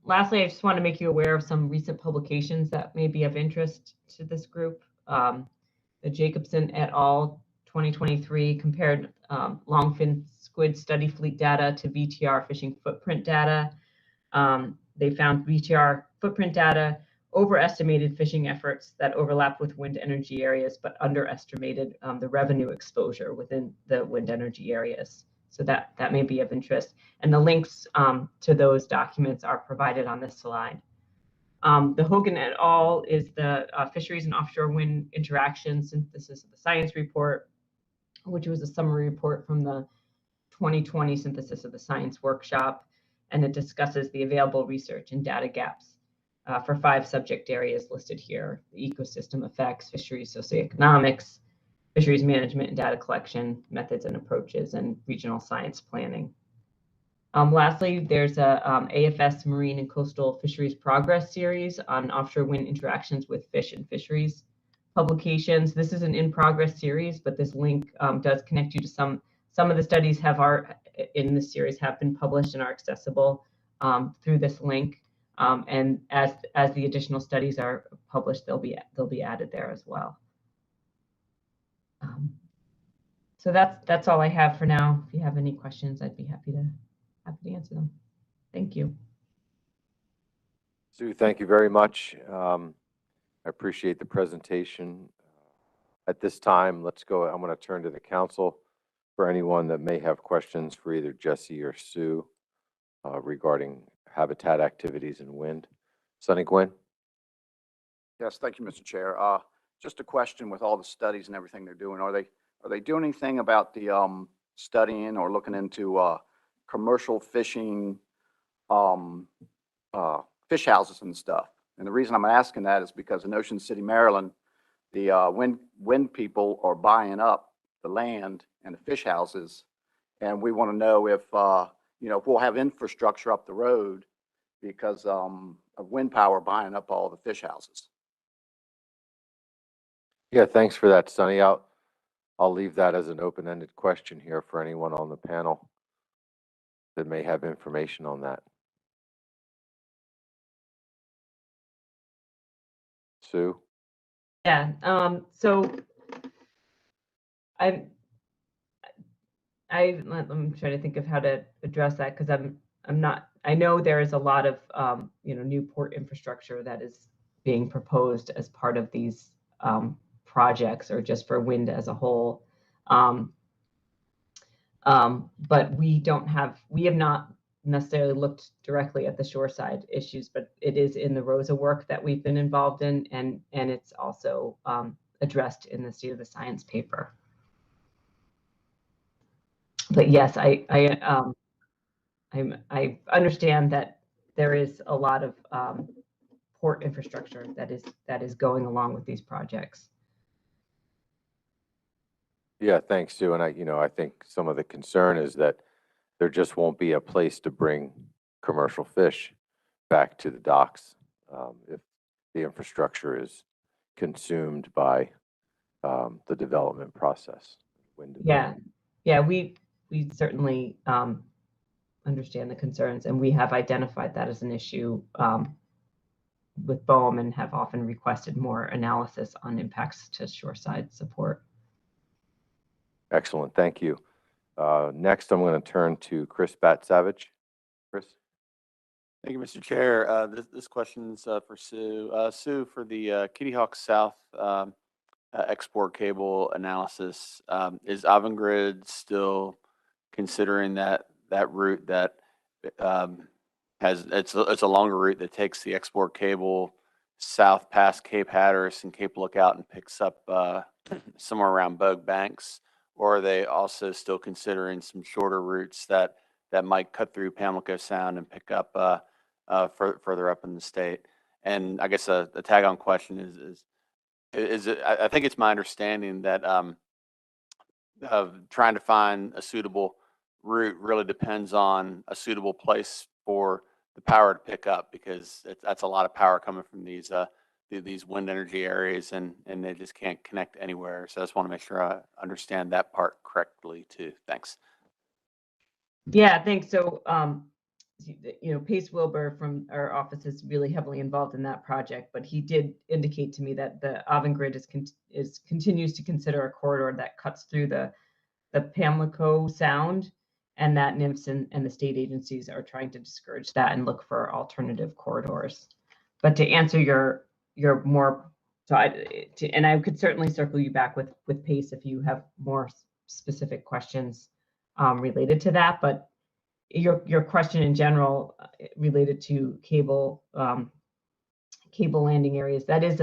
lastly, I just want to make you aware of some recent publications that may be of interest to this group. The Jacobson et al. 2023 compared longfin squid study fleet data to VTR fishing footprint data. They found VTR footprint data overestimated fishing efforts that overlap with wind energy areas, but underestimated the revenue exposure within the wind energy areas. So that may be of interest. And the links to those documents are provided on this slide. The Hogan et al. Is the Fisheries and Offshore Wind Interaction Synthesis of the Science Report, which was a summary report from the 2020 Synthesis of the Science Workshop, and it discusses the available research and data gaps for 5 subject areas listed here: the ecosystem effects, fisheries socioeconomics, fisheries management and data collection, methods and approaches, and regional science planning. Lastly, there's a AFS Marine and Coastal Fisheries Progress Series on offshore wind interactions with fish and fisheries publications. This is an in-progress series, but this link does connect you to some of the studies in this series have been published and are accessible through this link. And as the additional studies are published, they'll be added there as well. So that's all I have for now. If you have any questions, I'd be happy to answer them. Thank you. Sue, thank you very much. I appreciate the presentation. At this time, let's go. I'm going to turn to the council for anyone that may have questions for either Jesse or Sue regarding habitat activities and wind. Sunny Gwen? Yes, thank you, Mr. Chair. Just a question with all the studies and everything they're doing. Are they doing anything about the studying or looking into commercial fishing, fish houses and stuff? And the reason I'm asking that is because in Ocean City, Maryland, the wind people are buying up the land and the fish houses, and we want to know if if we'll have infrastructure up the road because of wind power buying up all the fish houses. Yeah, thanks for that, Sunny. I'll leave that as an open-ended question here for anyone on the panel that may have information on that. Sue? Yeah, so I'm trying to think of how to address that, because I'm not, I know there is a lot of new port infrastructure that is being proposed as part of these projects, or just for wind as a whole. But we have not necessarily looked directly at the shoreside issues, but it is in the ROSA work that we've been involved in, and it's also addressed in the State of the Science paper. But yes, I understand that there is a lot of port infrastructure that is going along with these projects. Yeah, thanks, Sue. And I think some of the concern is that there just won't be a place to bring commercial fish back to the docks if the infrastructure is consumed by the development process. Yeah, we certainly understand the concerns, and we have identified that as an issue with BOEM, and have often requested more analysis on impacts to shoreside support. Excellent, thank you. Next, I'm going to turn to Chris Bat-Savage. Chris? Thank you, Mr. Chair. This question's for Sue. Sue, for the Kitty Hawk South export cable analysis, is Avangrid still considering that route that it's a longer route that takes the export cable south past Cape Hatteras and Cape Lookout and picks up somewhere around Bogue Banks? Or are they also still considering some shorter routes that might cut through Pamlico Sound and pick up further up in the state? And I guess a tag-on question is it, I think it's my understanding that of trying to find a suitable route really depends on a suitable place for the power to pick up, because that's a lot of power coming from these wind energy areas, and they just can't connect anywhere. So I just want to make sure I understand that part correctly too. Thanks. Yeah, thanks. So, Pace Wilbur from our office is really heavily involved in that project, but he did indicate to me that the Avangrid continues to consider a corridor that cuts through the Pamlico Sound, and that NIMS and the state agencies are trying to discourage that and look for alternative corridors. But to answer your more, and I could certainly circle you back with Pace if you have more specific questions related to that. But your question in general related to cable landing areas, that is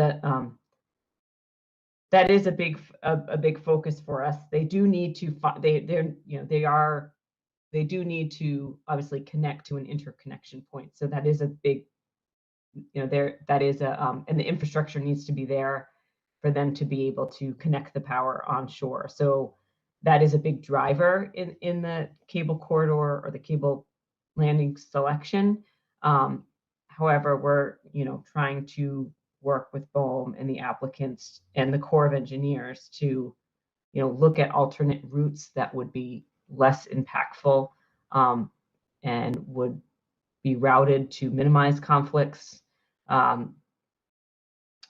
a big focus for us. They do need to they do need to obviously connect to an interconnection point. So that is a big, and the infrastructure needs to be there for them to be able to connect the power onshore. So that is a big driver in the cable corridor or the cable landing selection. However, we're trying to work with BOEM and the applicants and the Corps of Engineers to look at alternate routes that would be less impactful and would be routed to minimize conflicts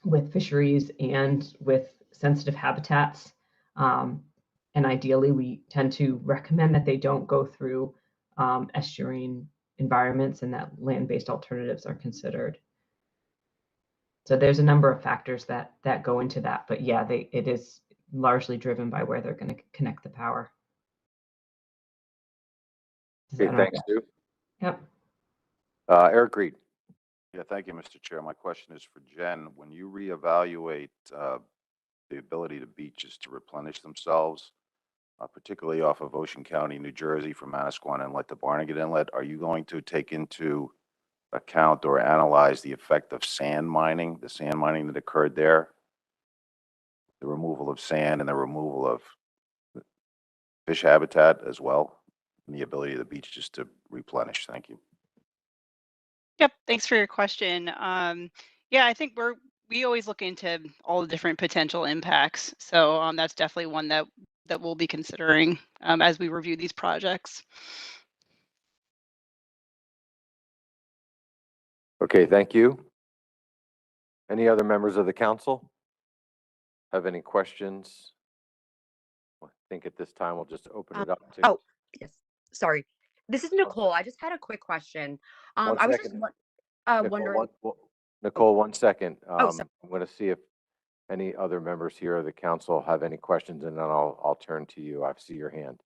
with fisheries and with sensitive habitats. And ideally, we tend to recommend that they don't go through estuarine environments and that land-based alternatives are considered. So there's a number of factors that go into that. But yeah, it is largely driven by where they're going to connect the power. Okay, thanks, Sue. Yep. Eric Reed. Yeah, thank you, Mr. Chair. My question is for Jen. When you reevaluate the ability of beaches to replenish themselves, particularly off of Ocean County, New Jersey, from Manasquan Inlet to Barnegat Inlet, are you going to take into account or analyze the effect of sand mining, the sand mining that occurred there, the removal of sand and the removal of fish habitat as well, and the ability of the beach just to replenish? Thank you. Yep, thanks for your question. Yeah, I think we always look into all the different potential impacts. So that's definitely one that we'll be considering as we review these projects. Okay, thank you. Any other members of the council have any questions? I think at this time we'll just open it up to. Oh, yes. Sorry. This is Nicole. I just had a quick question. I was just wondering. Nicole, 1 second. Oh, sorry. I'm going to see if any other members here of the council have any questions, and then I'll turn to you. I see your hand.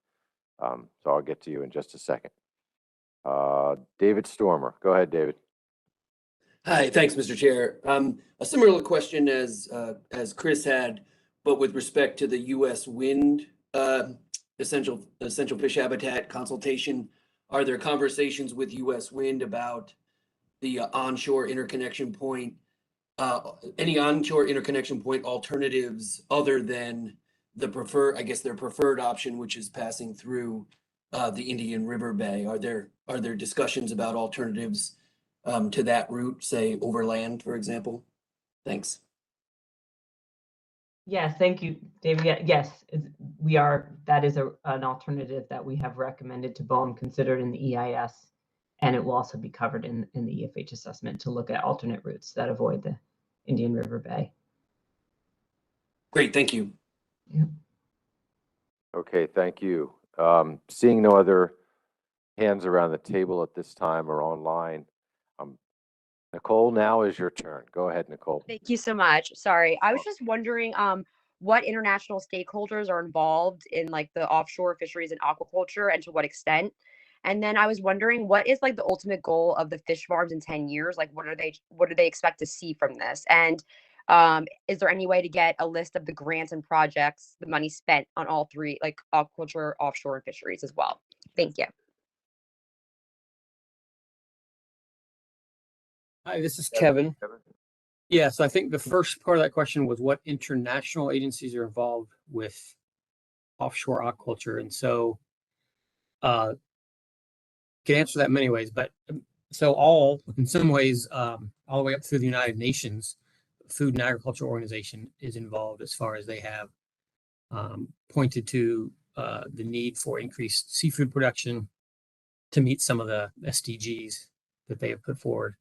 So I'll get to you in just a second. David Stormer. Go ahead, David. Hi, thanks, Mr. Chair. A similar question as Chris had, but with respect to the U.S. wind essential fish habitat consultation, are there conversations with U.S. Wind about the onshore interconnection point, any onshore interconnection point alternatives other than the their preferred option, which is passing through the Indian River Bay? Are there discussions about alternatives to that route, say overland, for example? Thanks. Yes, thank you, David. Yes, we are. That is an alternative that we have recommended to BOEM, considered in the EIS, and it will also be covered in the EFH assessment to look at alternate routes that avoid the Indian River Bay. Great, thank you. Yeah. Okay, thank you. Seeing no other hands around the table at this time or online, Nicole, now is your turn. Go ahead, Nicole. Thank you so much. Sorry, I was just wondering what international stakeholders are involved in like the offshore fisheries and aquaculture, and to what extent. And then I was wondering, what is like the ultimate goal of the fish farms in 10 years? Like, what do they expect to see from this? And is there any way to get a list of the grants and projects, the money spent on all three, like aquaculture, offshore, and fisheries as well? Thank you. Hi, this is Kevin. Yeah, so I think the first part of that question was what international agencies are involved with offshore aquaculture. And so can answer that in many ways, but so in some ways, all the way up through the United Nations, Food and Agriculture Organization is involved, as far as they have pointed to the need for increased seafood production to meet some of the SDGs that they have put forward.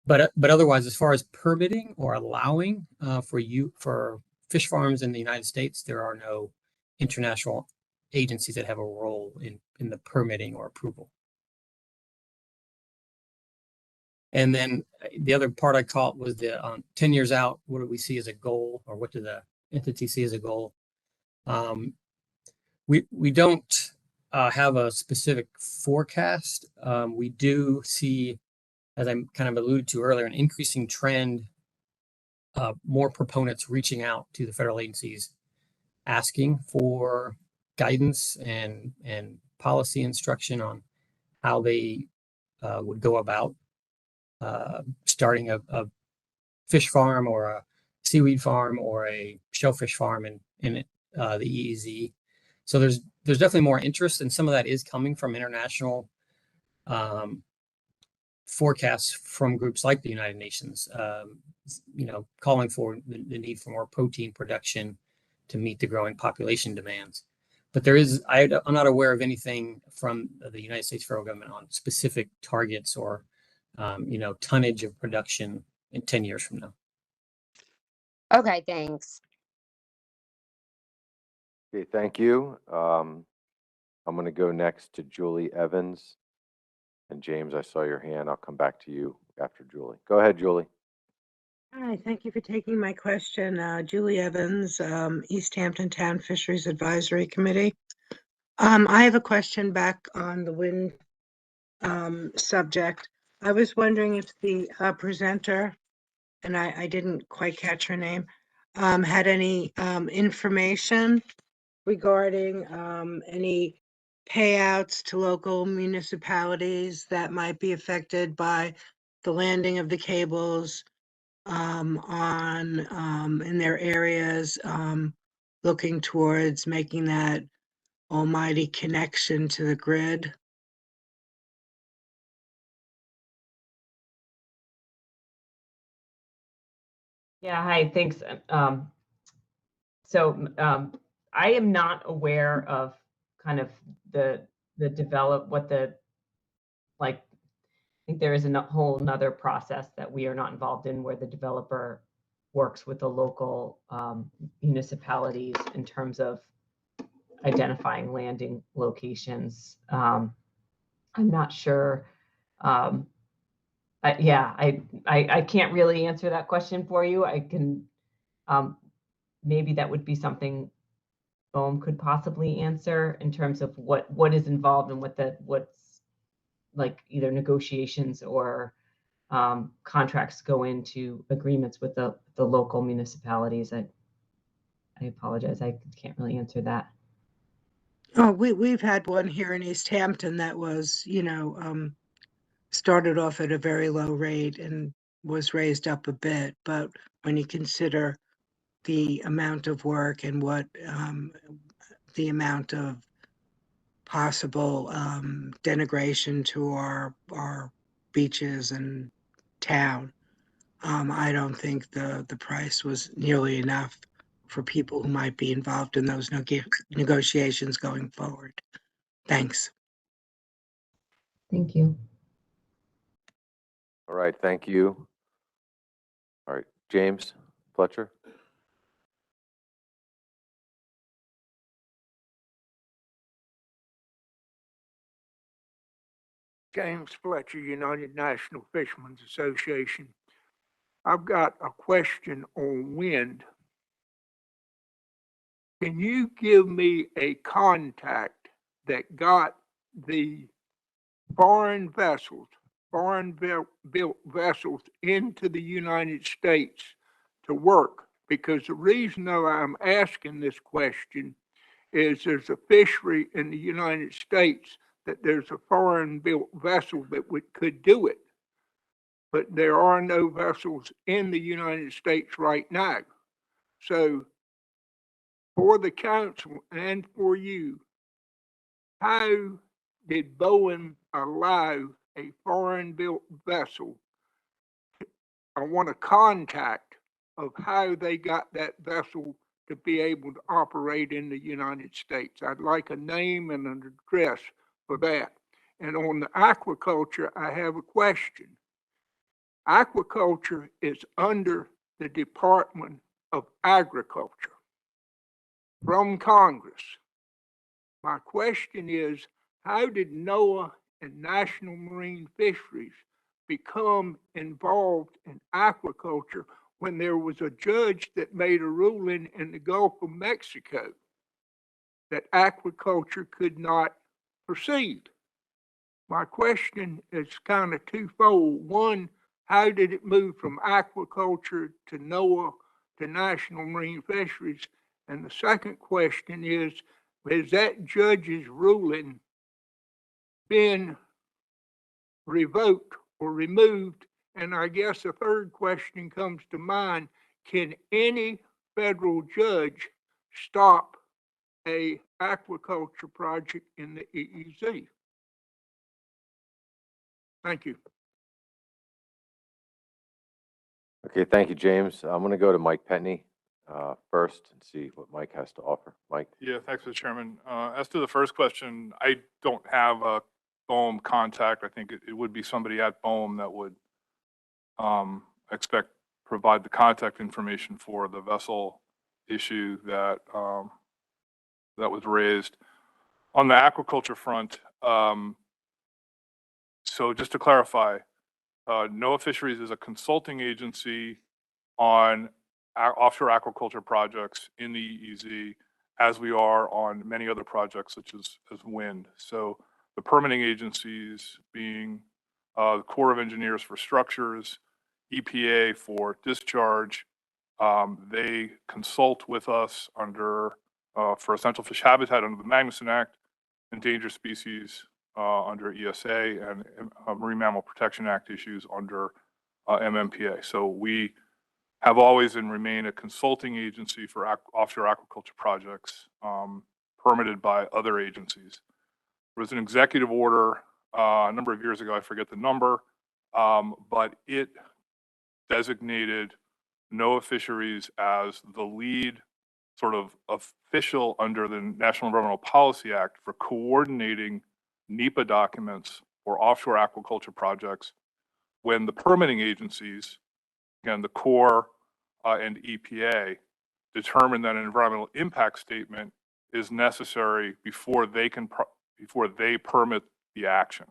But otherwise, as far as permitting or allowing for fish farms in the United States, there are no international agencies that have a role in the permitting or approval. And then the other part I caught was the 10 years out, what do we see as a goal, or what do the entities see as a goal? We don't have a specific forecast. We do see, as I kind of alluded to earlier, an increasing trend, more proponents reaching out to the federal agencies, asking for guidance and policy instruction on how they would go about starting a fish farm or a seaweed farm or a shellfish farm in the EEZ. So there's definitely more interest, and some of that is coming from international forecasts from groups like the United Nations, calling for the need for more protein production to meet the growing population demands. But I'm not aware of anything from the United States federal government on specific targets or, tonnage of production in 10 years from now. Okay, thanks. Okay, thank you. I'm going to go next to Julie Evans. And James, I saw your hand. I'll come back to you after Julie. Go ahead, Julie. Hi, thank you for taking my question. Julie Evans, East Hampton Town Fisheries Advisory Committee. I have a question back on the wind subject. I was wondering if the presenter, and I didn't quite catch her name, had any information regarding any payouts to local municipalities that might be affected by the landing of the cables in their areas, looking towards making that almighty connection to the grid. Yeah, hi, thanks. I am not aware of kind of I think there is a whole nother process that we are not involved in where the developer works with the local municipalities in terms of identifying landing locations. I'm not sure. I can't really answer that question for you. I can, maybe that would be something BOEM could possibly answer in terms of what is involved and what's like either negotiations or contracts go into agreements with the local municipalities. I apologize. I can't really answer that. Oh, we've had one here in East Hampton that was, started off at a very low rate and was raised up a bit. But when you consider the amount of work and what the amount of possible denigration to our beaches and town, I don't think the price was nearly enough for people who might be involved in those negotiations going forward. Thanks. Thank you. All right, thank you. All right, James Fletcher. James Fletcher, United National Fishermen's Association. I've got a question on wind. Can you give me a contact that got the foreign built vessels into the United States to work? Because the reason though I'm asking this question is there's a fishery in the United States that there's a foreign built vessel that could do it. But there are no vessels in the United States right now. So for the council and for you, how did BOEM allow a foreign built vessel? I want a contact of how they got that vessel to be able to operate in the United States. I'd like a name and an address for that. And on the aquaculture, I have a question. Aquaculture is under the Department of Agriculture from Congress. My question is, how did NOAA and National Marine Fisheries become involved in aquaculture when there was a judge that made a ruling in the Gulf of Mexico that aquaculture could not proceed. My question is kind of twofold. One, how did it move from aquaculture to NOAA to National Marine Fisheries? And the second question is, has that judge's ruling been revoked or removed? And I guess a third question comes to mind. Can any federal judge stop a aquaculture project in the EEZ? Thank you. Okay, thank you, James. I'm going to go to Mike Petney first and see what Mike has to offer. Mike? Yeah, thanks, Mr. Chairman. As to the first question, I don't have a BOEM contact. I think it would be somebody at BOEM that would provide the contact information for the vessel issue that that was raised. On the aquaculture front, so just to clarify, NOAA Fisheries is a consulting agency on offshore aquaculture projects in the EEZ, as we are on many other projects such as wind. So the permitting agencies being the Corps of Engineers for structures, EPA for discharge, they consult with us under for essential fish habitat under the Magnuson Act, endangered species under ESA, and Marine Mammal Protection Act issues under MMPA. So we have always and remain a consulting agency for offshore aquaculture projects permitted by other agencies. There was an executive order a number of years ago, I forget the number, but it designated NOAA Fisheries as the lead sort of official under the National Environmental Policy Act for coordinating NEPA documents for offshore aquaculture projects when the permitting agencies, again, the Corps and EPA, determine that an environmental impact statement is necessary before they permit the action.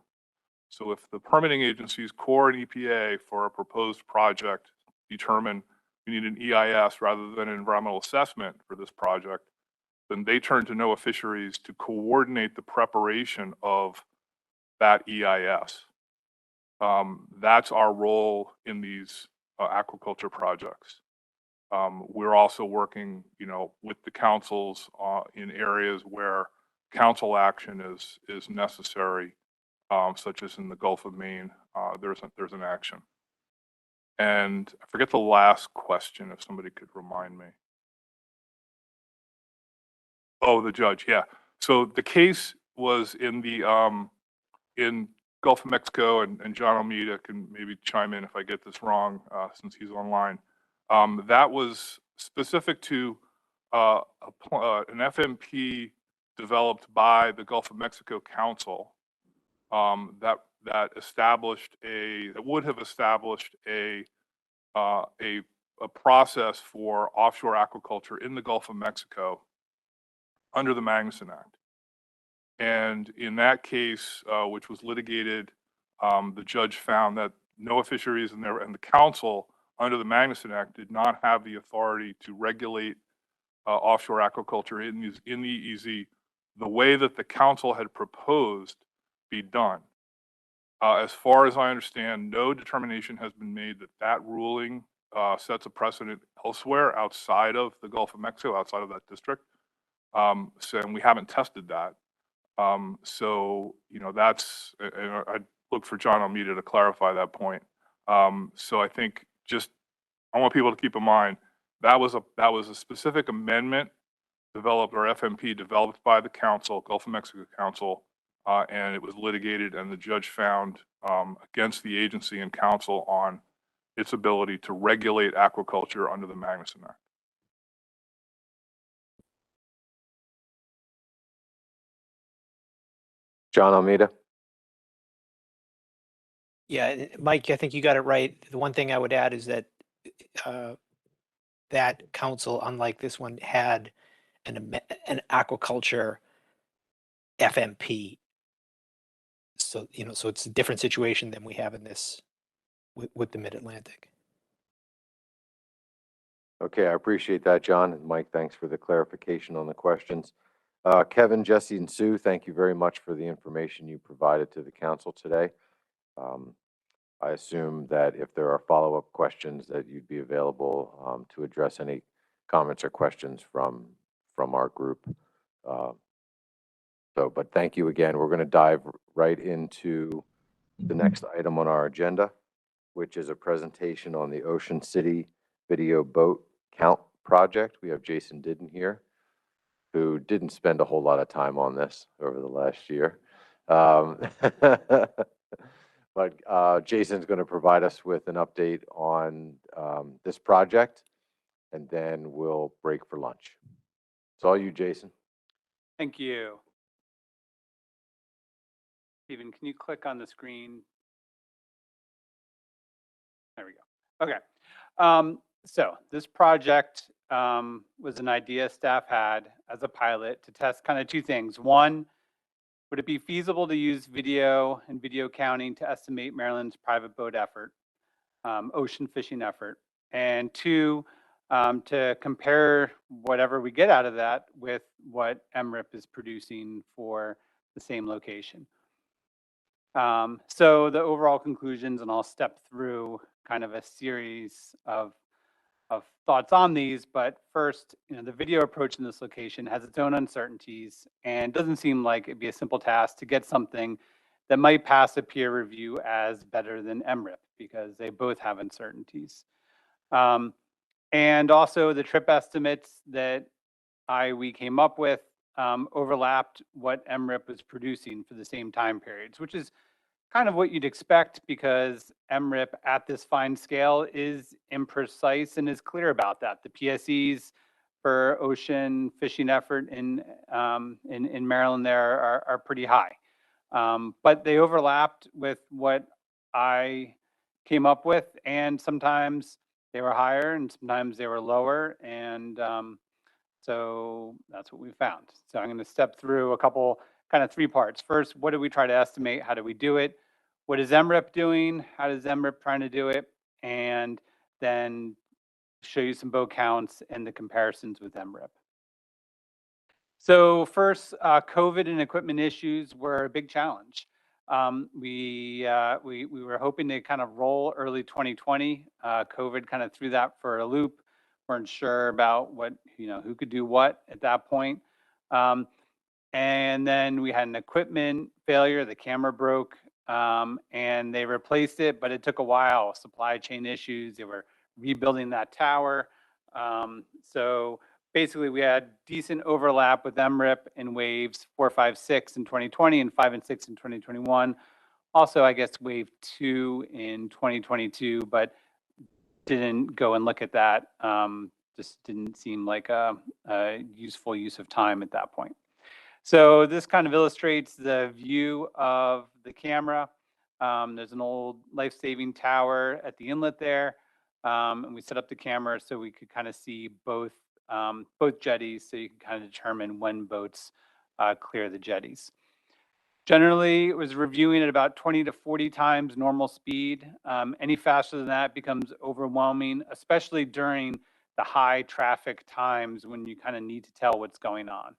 So if the permitting agencies, Corps and EPA, for a proposed project determine we need an EIS rather than an environmental assessment for this project, then they turn to NOAA Fisheries to coordinate the preparation of that EIS. That's our role in these aquaculture projects. We're also working, with the councils in areas where council action is necessary, such as in the Gulf of Maine. There's an action. And I forget the last question, if somebody could remind me. Oh, the judge, yeah. So the case was in the in Gulf of Mexico, and John Almeida can maybe chime in if I get this wrong, since he's online. That was specific to an FMP developed by the Gulf of Mexico Council that would have established a process for offshore aquaculture in the Gulf of Mexico under the Magnuson Act. And in that case, which was litigated, the judge found that NOAA Fisheries and the council under the Magnuson Act did not have the authority to regulate offshore aquaculture in the EEZ the way that the council had proposed be done. As far as I understand, no determination has been made that ruling sets a precedent elsewhere outside of the Gulf of Mexico, outside of that district. And we haven't tested that. So, that's, and I'd look for John Almeida to clarify that point. So I think I want people to keep in mind, that was a specific amendment developed, or FMP developed by the council, Gulf of Mexico Council, and it was litigated, and the judge found against the agency and council on its ability to regulate aquaculture under the Magnuson Act. John Almeida? Yeah, Mike, I think you got it right. The one thing I would add is that that council, unlike this one, had an aquaculture FMP. So, so it's a different situation than we have in this with the Mid-Atlantic. Okay, I appreciate that, John. And Mike, thanks for the clarification on the questions. Kevin, Jesse, and Sue, thank you very much for the information you provided to the council today. I assume that if there are follow-up questions, that you'd be available to address any comments or questions from our group. But thank you again. We're going to dive right into the next item on our agenda, which is a presentation on the Ocean City Video Boat Count Project. We have Jason Didden here, who didn't spend a whole lot of time on this over the last year. But Jason's going to provide us with an update on this project, and then we'll break for lunch. It's all you, Jason. Thank you. Stephen, can you click on the screen? There we go. Okay. So this project was an idea staff had as a pilot to test kind of two things. One, would it be feasible to use video and video counting to estimate Maryland's private boat effort, ocean fishing effort? And two, to compare whatever we get out of that with what MRIP is producing for the same location. So the overall conclusions, and I'll step through kind of a series of thoughts on these, but first, the video approach in this location has its own uncertainties and doesn't seem like it'd be a simple task to get something that might pass a peer review as better than MRIP, because they both have uncertainties. And also the trip estimates that we came up with overlapped what MRIP was producing for the same time periods, which is kind of what you'd expect, because MRIP at this fine scale is imprecise and is clear about that. The PSEs for ocean fishing effort in Maryland there are pretty high. But they overlapped with what I came up with, and sometimes they were higher and sometimes they were lower. And so that's what we found. So I'm going to step through a couple, kind of three parts. First, what did we try to estimate? How do we do it? What is MRIP doing? How does MRIP trying to do it? And then show you some boat counts and the comparisons with MRIP. So first, COVID and equipment issues were a big challenge. We were hoping to kind of roll early 2020. COVID kind of threw that for a loop. Weren't sure about what, who could do what at that point. And then we had an equipment failure. The camera broke. And they replaced it, but it took a while. Supply chain issues. They were rebuilding that tower. So basically, we had decent overlap with MRIP in waves 4, 5, 6 in 2020 and 5 and 6 in 2021. Also, I guess wave 2 in 2022, but didn't go and look at that. Just didn't seem like a useful use of time at that point. So this kind of illustrates the view of the camera. There's an old life-saving tower at the inlet there. And we set up the camera so we could kind of see both jetties, so you can kind of determine when boats clear the jetties. Generally, it was reviewing at about 20 to 40 times normal speed. Any faster than that becomes overwhelming, especially during the high traffic times when you kind of need to tell what's going on.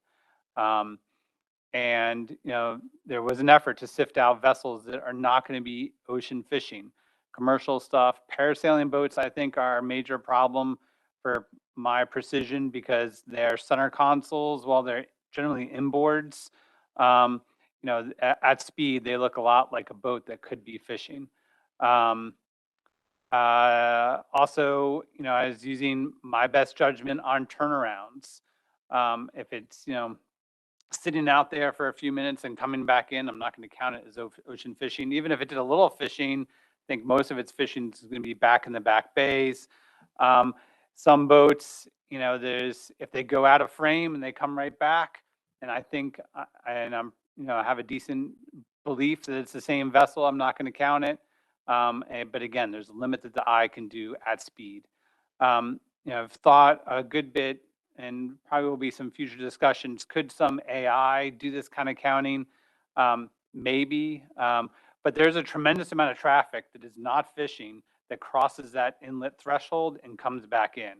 And there was an effort to sift out vessels that are not going to be ocean fishing. Commercial stuff, parasailing boats, I think, are a major problem for my precision, because they're center consoles while they're generally inboards. At speed, they look a lot like a boat that could be fishing. Also, I was using my best judgment on turnarounds. If it's, sitting out there for a few minutes and coming back in, I'm not going to count it as ocean fishing. Even if it did a little fishing, I think most of its fishing is going to be back in the back bays. Some boats, if they go out of frame and they come right back, and I think, I have a decent belief that it's the same vessel, I'm not going to count it. But again, there's a limit that the eye can do at speed. I've thought a good bit, and probably will be some future discussions. Could some AI do this kind of counting? Maybe, but there's a tremendous amount of traffic that is not fishing that crosses that inlet threshold and comes back in,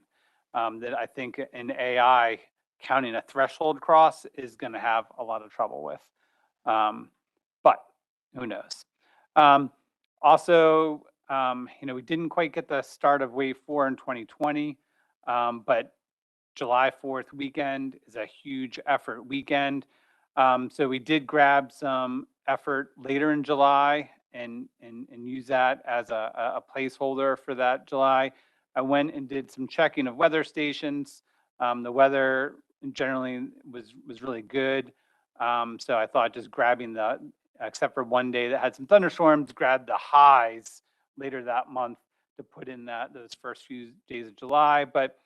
that I think an AI counting a threshold cross is going to have a lot of trouble with. But who knows? Also, we didn't quite get the start of wave 4 in 2020, but July 4th weekend is a huge effort weekend. So we did grab some effort later in July and use that as a placeholder for that July. I went and did some checking of weather stations. The weather generally was really good. So I thought just grabbing except for one day that had some thunderstorms, grab the highs later that month to put in those first few days of July. But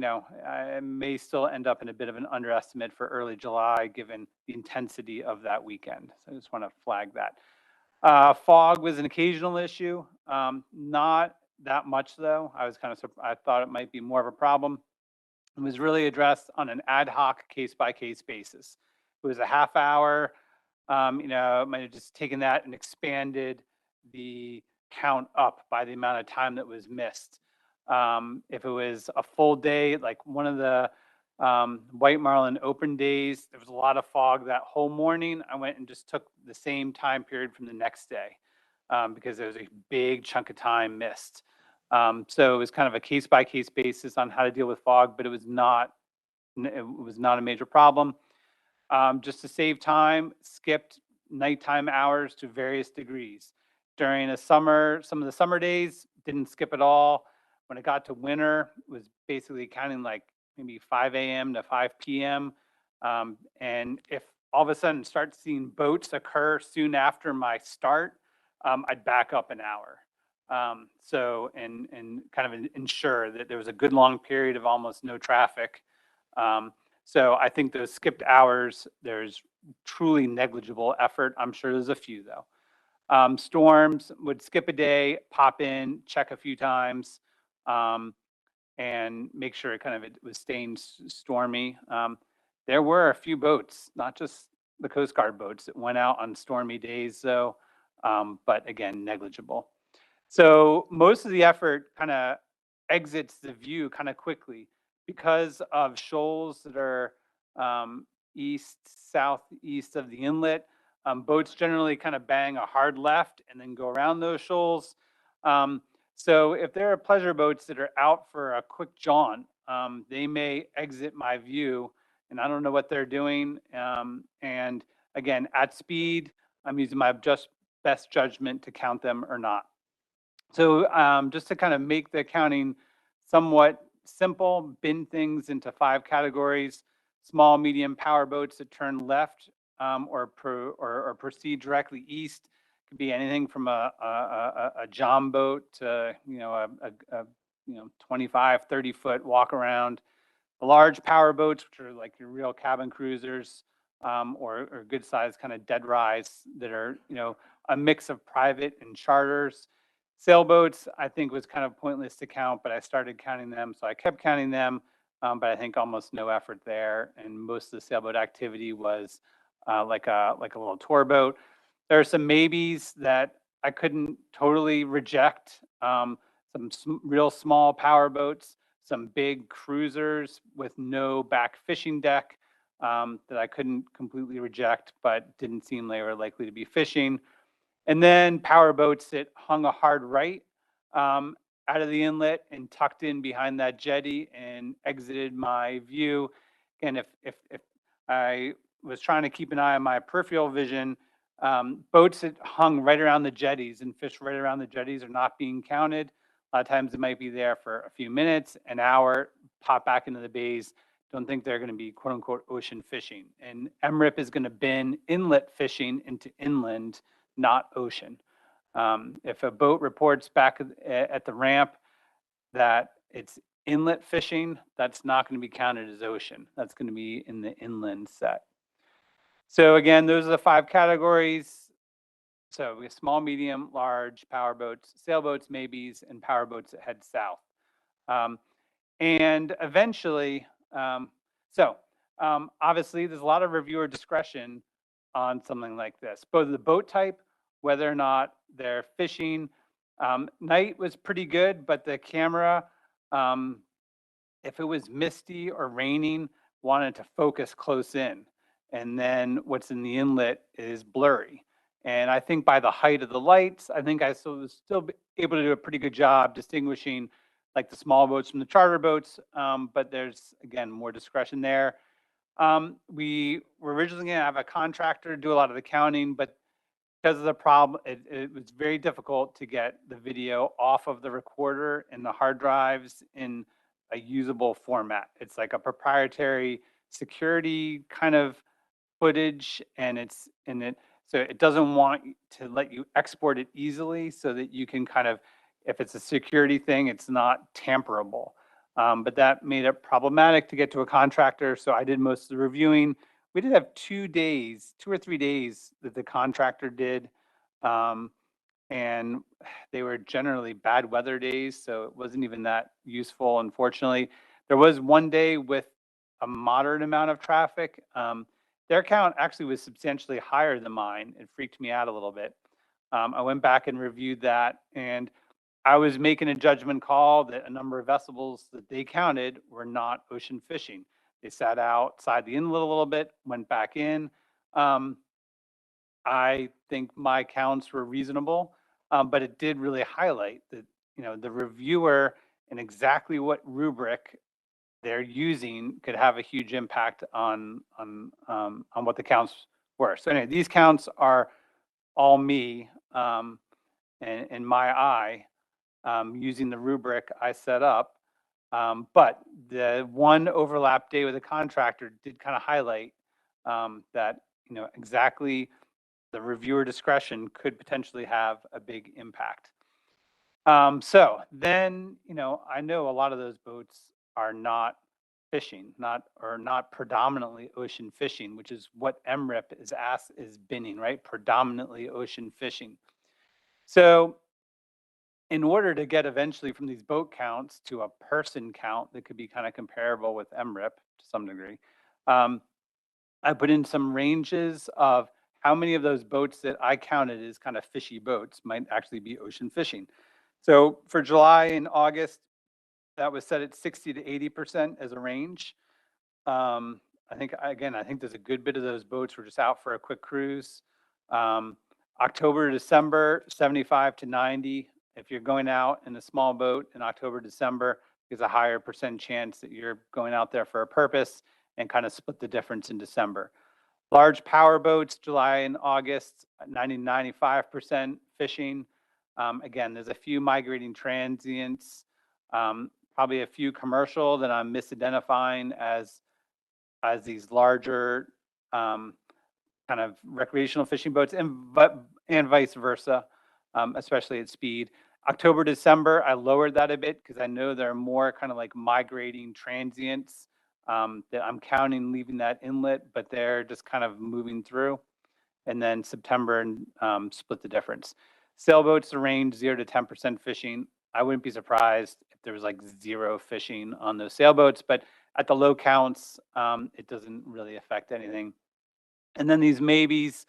I may still end up in a bit of an underestimate for early July, given the intensity of that weekend. So I just want to flag that. Fog was an occasional issue, not that much though. I thought it might be more of a problem. It was really addressed on an ad hoc case-by-case basis. It was a half hour. Might have just taken that and expanded the count up by the amount of time that was missed. If it was a full day, like one of the White Marlin open days, there was a lot of fog that whole morning. I went and just took the same time period from the next day because there was a big chunk of time missed. So it was kind of a case-by-case basis on how to deal with fog, but it was not a major problem. Just to save time, skipped nighttime hours to various degrees. During some of the summer days, didn't skip at all. When it got to winter, it was basically counting like maybe 5 a.m. to 5 p.m. And if all of a sudden start seeing boats occur soon after my start, I'd back up an hour. And kind of ensure that there was a good long period of almost no traffic. So I think those skipped hours, there's truly negligible effort. I'm sure there's a few though. Storms would skip a day, pop in, check a few times, and make sure it was staying stormy. There were a few boats, not just the Coast Guard boats, that went out on stormy days though, but again, negligible. So most of the effort kind of exits the view kind of quickly because of shoals that are southeast of the inlet. Boats generally kind of bang a hard left and then go around those shoals. So if there are pleasure boats that are out for a quick jaunt, they may exit my view, and I don't know what they're doing. And again, at speed, I'm using my best judgment to count them or not. So just to kind of make the counting somewhat simple, bin things into 5 categories: small, medium power boats that turn left or proceed directly east. Could be anything from a john boat to a 25, 30 foot walk around. The large power boats, which are like your real cabin cruisers, or good sized kind of dead rise that are a mix of private and charters. Sailboats, I think, was kind of pointless to count, but I started counting them, so I kept counting them. But I think almost no effort there, and most of the sailboat activity was like a little tour boat. There are some maybes that I couldn't totally reject. Some real small power boats, some big cruisers with no back fishing deck that I couldn't completely reject, but didn't seem they were likely to be fishing. And then power boats that hung a hard right out of the inlet and tucked in behind that jetty and exited my view. Again, if I was trying to keep an eye on my peripheral vision, boats that hung right around the jetties and fished right around the jetties are not being counted. A lot of times it might be there for a few minutes, an hour, pop back into the bays. Don't think they're going to be quote unquote ocean fishing. And MRIP is going to bin inlet fishing into inland, not ocean. If a boat reports back at the ramp that it's inlet fishing, that's not going to be counted as ocean. That's going to be in the inland set. So again, those are the 5 categories. So we have small, medium, large, power boats, sailboats, maybes, and power boats that head south. And eventually, obviously there's a lot of reviewer discretion on something like this, both the boat type, whether or not they're fishing. Night was pretty good, but the camera, if it was misty or raining, wanted to focus close in, and then what's in the inlet is blurry. And I think by the height of the lights, I think I was still able to do a pretty good job distinguishing like the small boats from the charter boats, but there's, again, more discretion there. We were originally going to have a contractor do a lot of the counting, but because of the problem, it was very difficult to get the video off of the recorder and the hard drives in a usable format. It's like a proprietary security kind of footage, and so it doesn't want to let you export it easily so that you can kind of, if it's a security thing, it's not tamperable. But that made it problematic to get to a contractor, so I did most of the reviewing. We did have 2 or 3 days that the contractor did, and they were generally bad weather days, so it wasn't even that useful, unfortunately. There was 1 day with a moderate amount of traffic. Their count actually was substantially higher than mine. It freaked me out a little bit. I went back and reviewed that, and I was making a judgment call that a number of vessels that they counted were not ocean fishing. They sat outside the inlet a little bit, went back in. I think my counts were reasonable, but it did really highlight that, the reviewer and exactly what rubric they're using could have a huge impact on what the counts were. So anyway, these counts are all me, and in my eye, using the rubric I set up. But the one overlap day with a contractor did kind of highlight that, exactly the reviewer discretion could potentially have a big impact. So then, I know a lot of those boats are not fishing, not predominantly ocean fishing, which is what MRIP is binning, right? Predominantly ocean fishing. So in order to get eventually from these boat counts to a person count that could be kind of comparable with MRIP to some degree, I put in some ranges of how many of those boats that I counted as kind of fishy boats might actually be ocean fishing. So for July and August, that was set at 60 to 80% as a range. I think there's a good bit of those boats were just out for a quick cruise. October to December, 75 to 90. If you're going out in a small boat in October, December, there's a higher percent chance that you're going out there for a purpose, and kind of split the difference in December. Large power boats, July and August, 95% fishing. Again, there's a few migrating transients, probably a few commercial that I'm misidentifying as these larger kind of recreational fishing boats, and vice versa, especially at speed. October, December, I lowered that a bit because I know there are more kind of like migrating transients that I'm counting leaving that inlet, but they're just kind of moving through. And then September and split the difference. Sailboats, the range 0 to 10% fishing. I wouldn't be surprised if there was like 0 fishing on those sailboats, but at the low counts, it doesn't really affect anything. And then these maybes,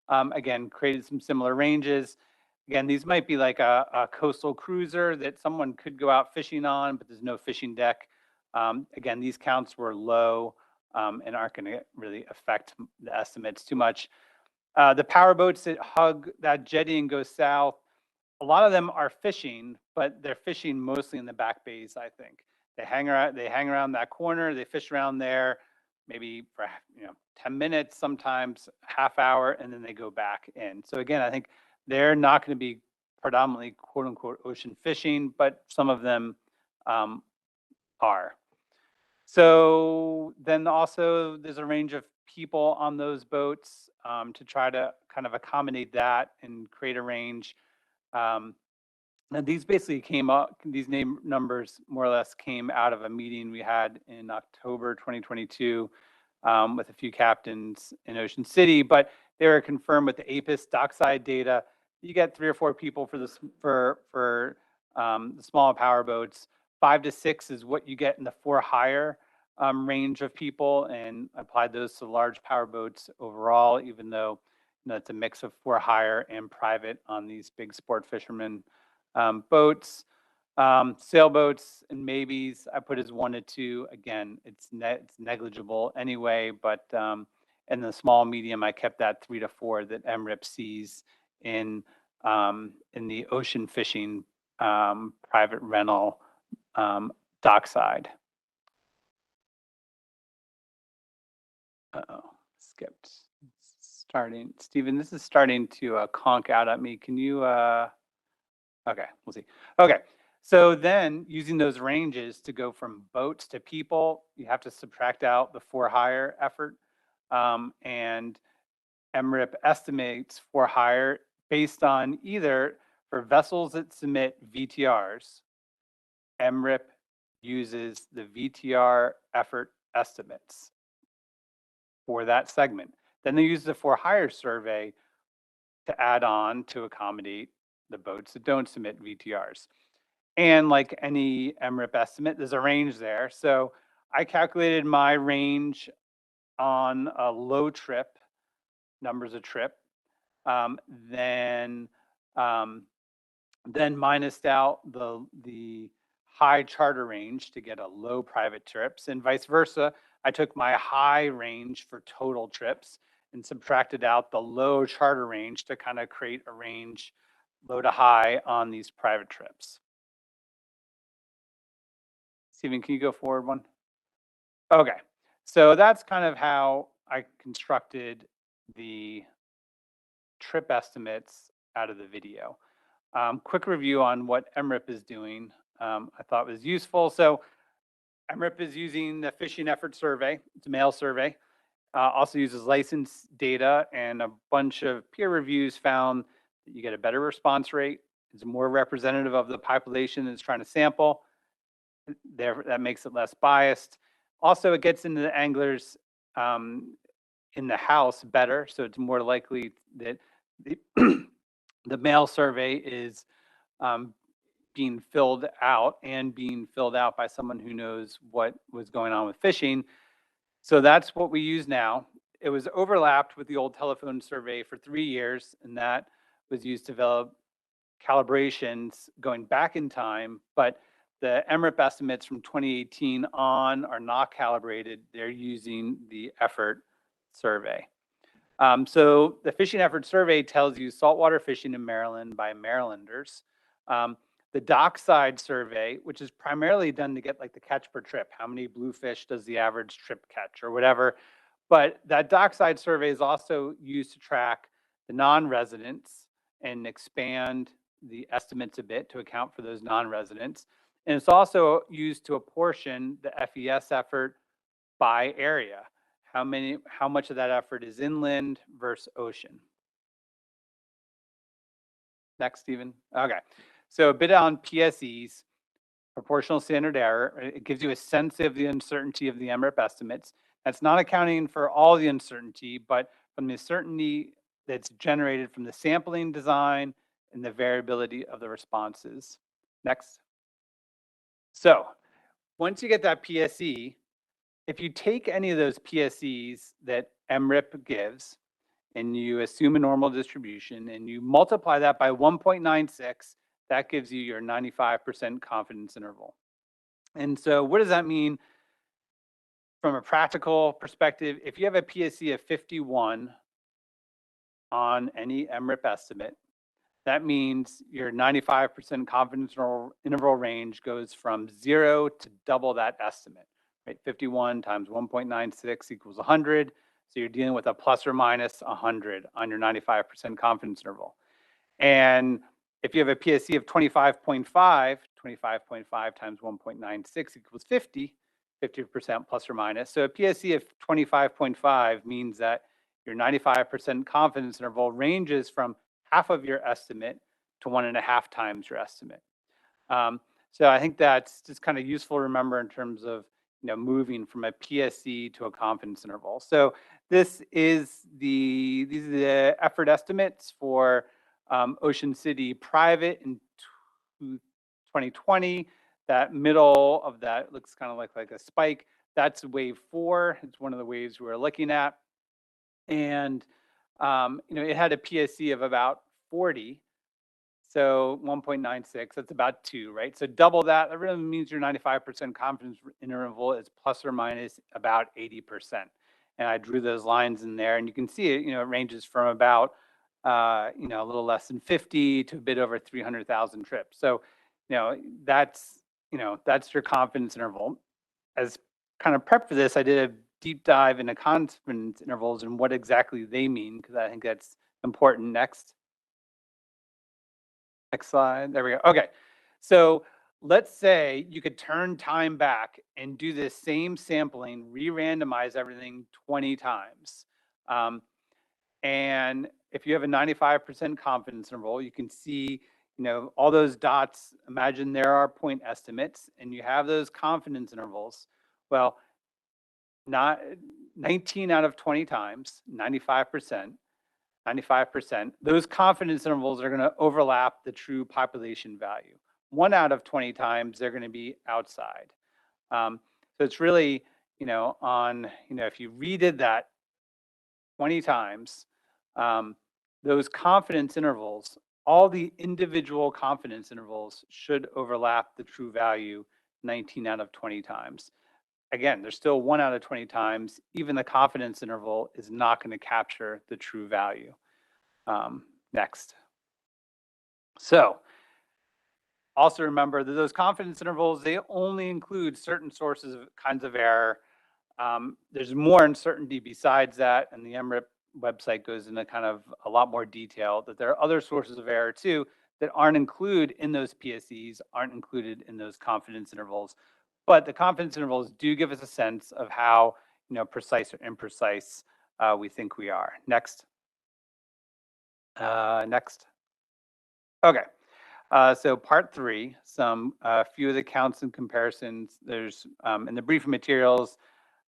again, created some similar ranges. Again, these might be like a coastal cruiser that someone could go out fishing on, but there's no fishing deck. Again, these counts were low and aren't going to really affect the estimates too much. The power boats that hug that jetty and go south, a lot of them are fishing, but they're fishing mostly in the back bays, I think. They hang around that corner, they fish around there, maybe for 10 minutes, sometimes half hour, and then they go back in. So again, I think they're not going to be predominantly quote unquote ocean fishing, but some of them are. So then also there's a range of people on those boats to try to kind of accommodate that and create a range. And these basically came up, these name numbers more or less came out of a meeting we had in October 2022 with a few captains in Ocean City, but they were confirmed with the APIS dockside data. You get 3 or 4 people for this for the smaller power boats. 5 to 6 is what you get in the for hire range of people, and applied those to large power boats overall, even though it's a mix of for hire and private on these big sport fishermen boats. Sailboats and maybes, I put as 1 to 2. Again, it's negligible anyway, but in the small medium, I kept that 3 to 4 that MRIP sees in the ocean fishing private rental dockside. Uh-oh, skipped. Starting, Stephen, this is starting to conk out at me. Can you, okay, we'll see. Okay, so then using those ranges to go from boats to people, you have to subtract out the for hire effort. And MRIP estimates for hire based on either for vessels that submit VTRs, MRIP uses the VTR effort estimates for that segment. Then they use the for hire survey to add on to accommodate the boats that don't submit VTRs. And like any MRIP estimate, there's a range there. So I calculated my range on a low trip, numbers a trip, then minused out the high charter range to get a low private trips, and vice versa. I took my high range for total trips and subtracted out the low charter range to kind of create a range low to high on these private trips. Stephen, can you go forward one? Okay, so that's kind of how I constructed the trip estimates out of the video. Quick review on what MRIP is doing, I thought was useful. So MRIP is using the Fishing Effort Survey. It's a mail survey. Also uses license data, and a bunch of peer reviews found that you get a better response rate. It's more representative of the population that's trying to sample. That makes it less biased. Also, it gets into the anglers in the house better, so it's more likely that the mail survey is being filled out by someone who knows what was going on with fishing. So that's what we use now. It was overlapped with the old telephone survey for 3 years, and that was used to develop calibrations going back in time, but the MRIP estimates from 2018 on are not calibrated. They're using the effort survey. So the Fishing Effort Survey tells you saltwater fishing in Maryland by Marylanders. The dockside survey, which is primarily done to get like the catch per trip, how many bluefish does the average trip catch or whatever. But that dockside survey is also used to track the non-residents and expand the estimates a bit to account for those non-residents. And it's also used to apportion the FES effort by area. How much of that effort is inland versus ocean? Next, Stephen. Okay. So a bit on PSEs, proportional standard error. It gives you a sense of the uncertainty of the MRIP estimates. That's not accounting for all the uncertainty, but from the uncertainty that's generated from the sampling design and the variability of the responses. Next. So once you get that PSE, if you take any of those PSEs that MRIP gives and you assume a normal distribution and you multiply that by 1.96, that gives you your 95% confidence interval. And so what does that mean from a practical perspective? If you have a PSE of 51 on any MRIP estimate, that means your 95% confidence interval range goes from 0 to double that estimate, right? 51 times 1.96 equals 100. So you're dealing with a plus or minus 100 on your 95% confidence interval. And if you have a PSE of 25.5, 25.5 times 1.96 equals 50, 50% plus or minus. So a PSE of 25.5 means that your 95% confidence interval ranges from half of your estimate to 1.5 times your estimate. So I think that's just kind of useful to remember in terms of moving from a PSE to a confidence interval. So these are the effort estimates for Ocean City Private in 2020. That middle of that looks kind of like a spike. That's wave 4. It's one of the waves we're looking at. And it had a PSE of about 40. So 1.96, that's about 2, right? So double that, that really means your 95% confidence interval is plus or minus about 80%. And I drew those lines in there, and you can see it, it ranges from about, a little less than 50 to a bit over 300,000 trips. So, that's your confidence interval. As kind of prep for this, I did a deep dive into confidence intervals and what exactly they mean, because I think that's important. Next slide. There we go. Okay. So let's say you could turn time back and do this same sampling, re-randomize everything 20 times. And if you have a 95% confidence interval, you can see, all those dots. Imagine there are point estimates and you have those confidence intervals. Well, not 19 out of 20 times, 95%, those confidence intervals are going to overlap the true population value. 1 out of 20 times, they're going to be outside. So it's really, if you redid that 20 times, those confidence intervals, all the individual confidence intervals should overlap the true value 19 out of 20 times. Again, there's still 1 out of 20 times, even the confidence interval is not going to capture the true value. Next. So also remember that those confidence intervals, they only include certain sources of kinds of error. There's more uncertainty besides that, and the MRIP website goes into kind of a lot more detail that there are other sources of error too that aren't included in those PSEs, aren't included in those confidence intervals. But the confidence intervals do give us a sense of how precise or imprecise we think we are. Next. Next. Okay. So part 3, a few of the counts and comparisons. There's in the briefing materials,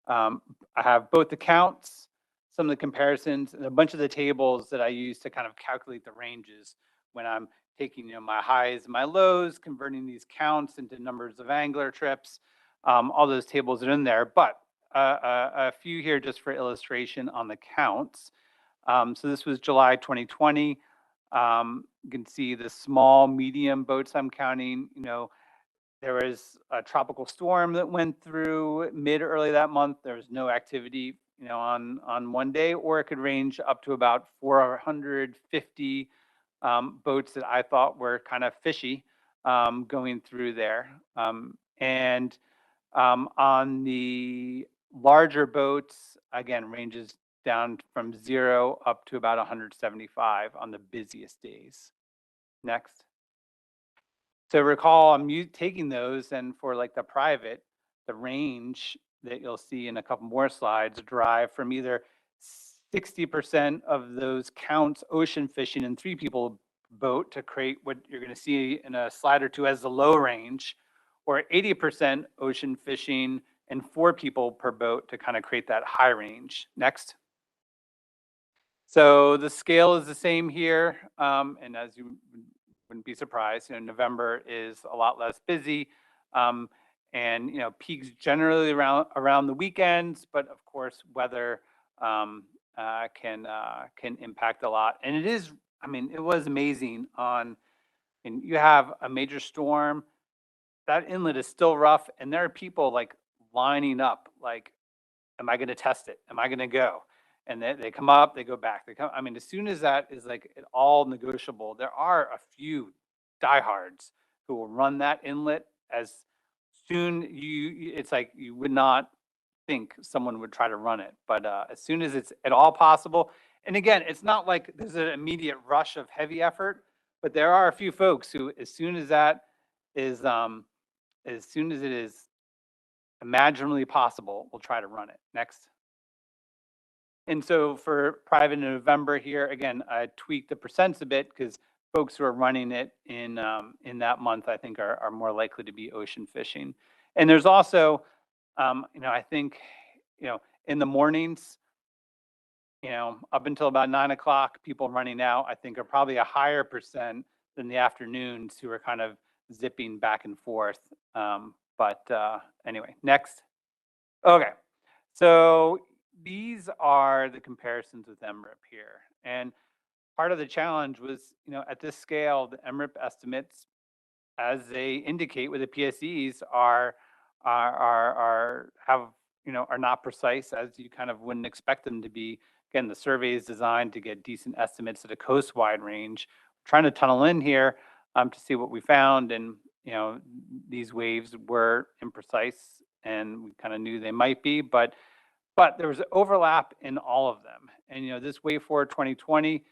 I have both the counts, some of the comparisons, and a bunch of the tables that I use to kind of calculate the ranges when I'm taking my highs and my lows, converting these counts into numbers of angler trips. All those tables are in there, but a few here just for illustration on the counts. So this was July 2020. You can see the small, medium boats I'm counting. There was a tropical storm that went through early that month. There was no activity, on one day, or it could range up to about 450 boats that I thought were kind of fishy going through there. And on the larger boats, again, ranges down from 0 up to about 175 on the busiest days. Next. So recall, I'm taking those, and for like the private, the range that you'll see in a couple more slides derive from either 60% of those counts ocean fishing in 3 people boat to create what you're going to see in a slide or two as the low range, or 80% ocean fishing and 4 people per boat to kind of create that high range. Next. So the scale is the same here, and as you wouldn't be surprised, November is a lot less busy, and peaks generally around the weekends, but of course weather can impact a lot. And it was amazing and you have a major storm, that inlet is still rough, and there are people like lining up, like, am I going to test it? Am I going to go? And they come up, they go back. As soon as that is like at all negotiable, there are a few diehards who will run that inlet as soon it's like you would not think someone would try to run it. But as soon as it's at all possible, and again, it's not like there's an immediate rush of heavy effort, but there are a few folks who, as soon as it is imaginably possible, will try to run it. Next. And so for private in November here, again, I tweaked the percents a bit because folks who are running it in that month, I think, are more likely to be ocean fishing. And there's also, I think, in the mornings, up until about 9 o'clock, people running out, I think, are probably a higher percent than the afternoons who are kind of zipping back and forth. But anyway, next. Okay, so these are the comparisons with MRIP here. And part of the challenge was, at this scale, the MRIP estimates, as they indicate with the PSEs, are not precise, as you kind of wouldn't expect them to be. Again, the survey is designed to get decent estimates at a coast-wide range. Trying to tunnel in here to see what we found, and these waves were imprecise, and we kind of knew they might be, but there was overlap in all of them. And this wave 4 2020,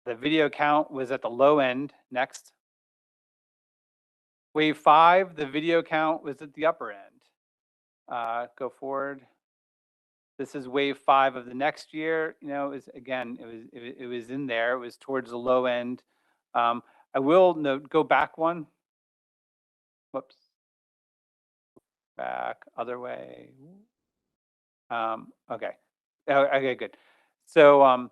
the video count was at the low end. Next. Wave 5, the video count was at the upper end. Go forward. This is wave 5 of the next year. It was in there. It was towards the low end. I will note, go back one. Whoops. Back, other way. Okay. Okay, good. So,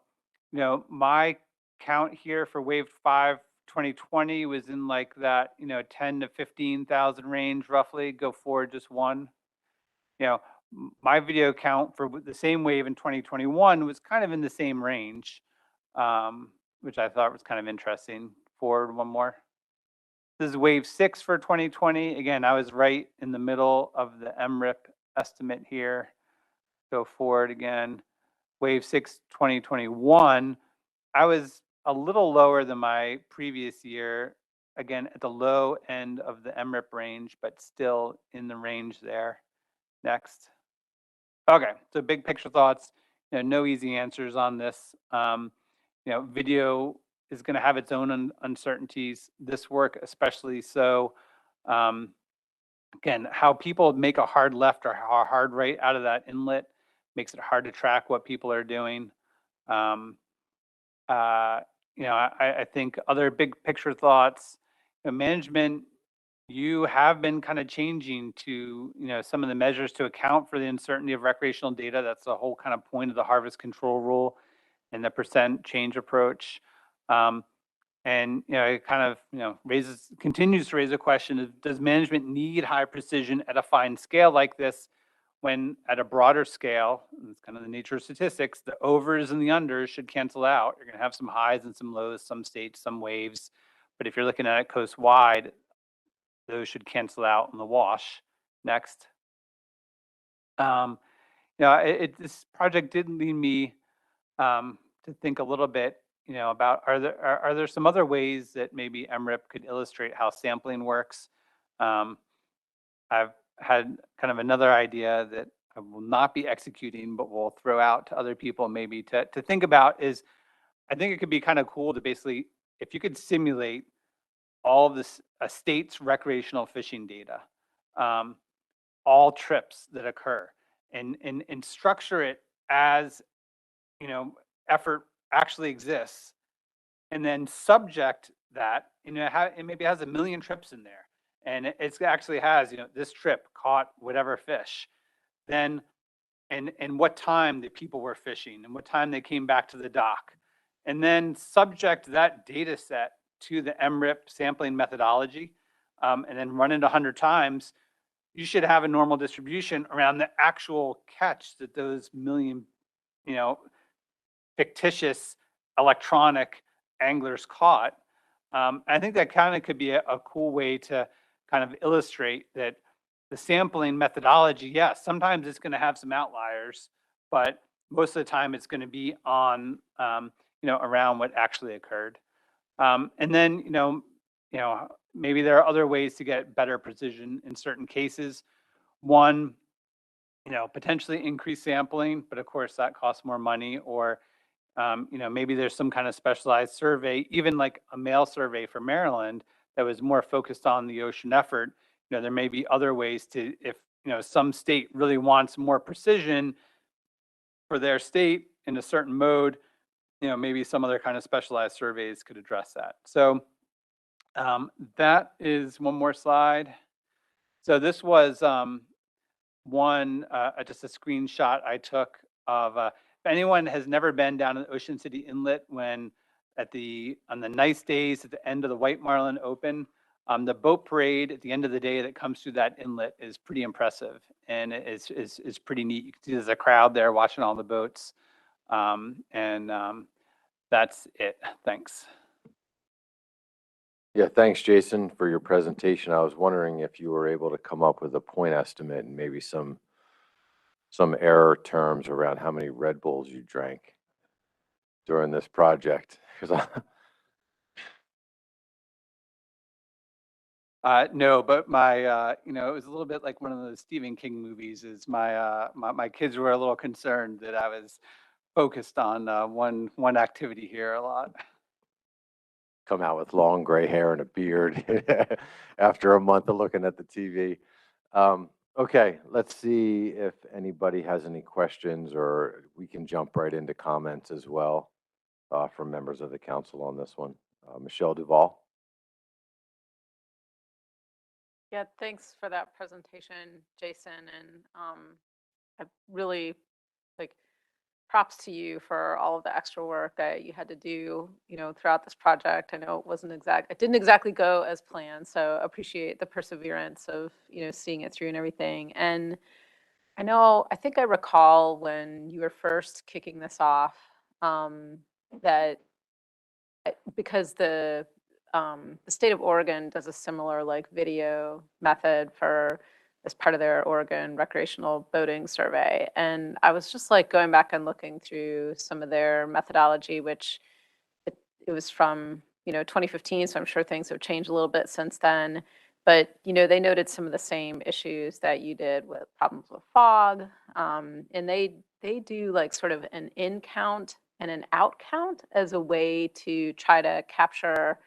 my count here for wave 5 2020 was in like that, 10 to 15,000 range roughly. Go forward just one. My video count for the same wave in 2021 was kind of in the same range, which I thought was kind of interesting. Forward one more. This is wave 6 for 2020. Again, I was right in the middle of the MRIP estimate here. Go forward again. Wave 6 2021, I was a little lower than my previous year. Again, at the low end of the MRIP range, but still in the range there. Next. Okay, so big picture thoughts. No easy answers on this. Video is going to have its own uncertainties. This work especially so. Again, how people make a hard left or a hard right out of that inlet makes it hard to track what people are doing. I think other big picture thoughts, management, you have been kind of changing to, some of the measures to account for the uncertainty of recreational data. That's the whole kind of point of the harvest control rule and the percent change approach. And it kind of continues to raise a question of, does management need high precision at a fine scale like this, when at a broader scale, and it's kind of the nature of statistics, the overs and the unders should cancel out. You're going to have some highs and some lows, some states, some waves, but if you're looking at it coast wide, those should cancel out in the wash. Next. This project did lead me to think a little bit, about are there some other ways that maybe MRIP could illustrate how sampling works? I've had kind of another idea that I will not be executing, but will throw out to other people maybe to think about is, I think it could be kind of cool to basically, if you could simulate all of this, a state's recreational fishing data, all trips that occur, and structure it as, effort actually exists, and then subject that, it maybe has 1 million trips in there, and it actually has, this trip caught whatever fish, then, and what time the people were fishing and what time they came back to the dock, and then subject that data set to the MRIP sampling methodology, and then run it 100 times, you should have a normal distribution around the actual catch that those 1 million, fictitious electronic anglers caught. I think that kind of could be a cool way to kind of illustrate that the sampling methodology, yes, sometimes it's going to have some outliers, but most of the time it's going to be on, around what actually occurred. And then, maybe there are other ways to get better precision in certain cases. One, potentially increase sampling, but of course that costs more money, or maybe there's some kind of specialized survey, even like a mail survey for Maryland that was more focused on the ocean effort. There may be other ways to, if some state really wants more precision for their state in a certain mode, maybe some other kind of specialized surveys could address that. So that is one more slide. So this was just a screenshot I took of, if anyone has never been down at Ocean City Inlet, when on the nice days at the end of the White Marlin Open, the boat parade at the end of the day that comes through that inlet is pretty impressive, and it's pretty neat. You can see there's a crowd there watching all the boats, That's it. Thanks. Yeah, thanks, Jason, for your presentation. I was wondering if you were able to come up with a point estimate and maybe some error terms around how many Red Bulls you drank during this project. Because No, but my, it was a little bit like one of the Stephen King movies. Is my kids were a little concerned that I was focused on one activity here a lot. come out with long gray hair and a beard after a month of looking at the TV. Okay, let's see if anybody has any questions, or we can jump right into comments as well from members of the council on this one. Michelle Duval. Yeah, thanks for that presentation, Jason. And I really props to you for all of the extra work that you had to do, throughout this project. I know it didn't exactly go as planned, so appreciate the perseverance of, seeing it through and everything. And I think I recall when you were first kicking this off, that because the state of Oregon does a similar video method for as part of their Oregon recreational boating survey. And I was just going back and looking through some of their methodology, which it was from 2015, so I'm sure things have changed a little bit since then. But they noted some of the same issues that you did with problems with fog, and they do sort of an in count and an out count as a way to try to capture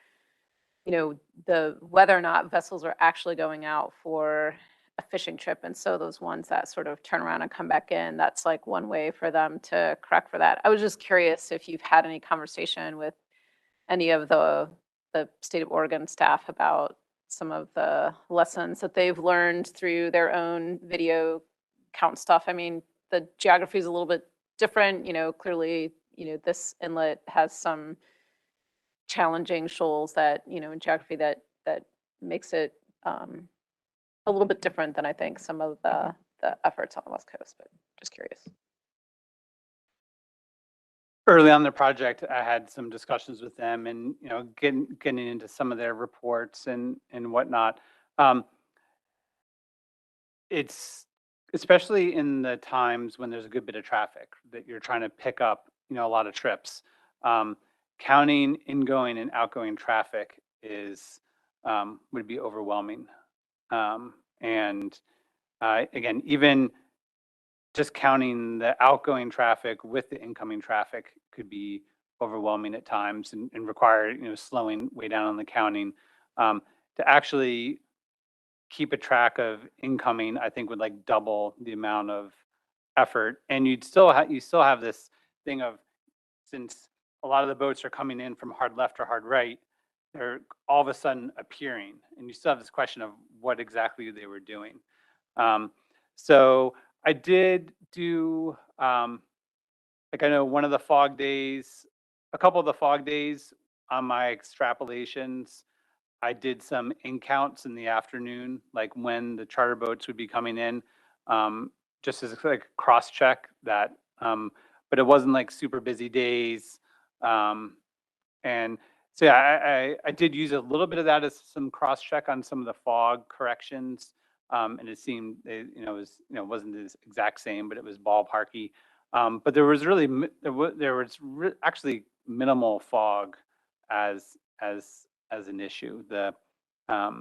the whether or not vessels are actually going out for a fishing trip. And so those ones that sort of turn around and come back in, that's one way for them to correct for that. I was just curious if you've had any conversation with any of the state of Oregon staff about some of the lessons that they've learned through their own video count stuff. I mean, the geography is a little bit different, clearly, this inlet has some challenging shoals that, in geography that makes it a little bit different than I think some of the efforts on the West Coast, but just curious. Early on the project, I had some discussions with them, and getting into some of their reports and whatnot. It's especially in the times when there's a good bit of traffic that you're trying to pick up, a lot of trips. Counting ingoing and outgoing traffic would be overwhelming. And again, even just counting the outgoing traffic with the incoming traffic could be overwhelming at times and require slowing way down on the counting. To actually keep a track of incoming, I think would double the amount of effort. And you still have this thing of, since a lot of the boats are coming in from hard left or hard right, they're all of a sudden appearing, and you still have this question of what exactly they were doing. So I did do, I know one of the fog days, a couple of the fog days on my extrapolations, I did some in counts in the afternoon, when the charter boats would be coming in, just as a cross check that, but it wasn't super busy days. And so yeah, I did use a little bit of that as some cross check on some of the fog corrections. And it seemed, it wasn't the exact same, but it was ballparky. But there was really, actually minimal fog as an issue. I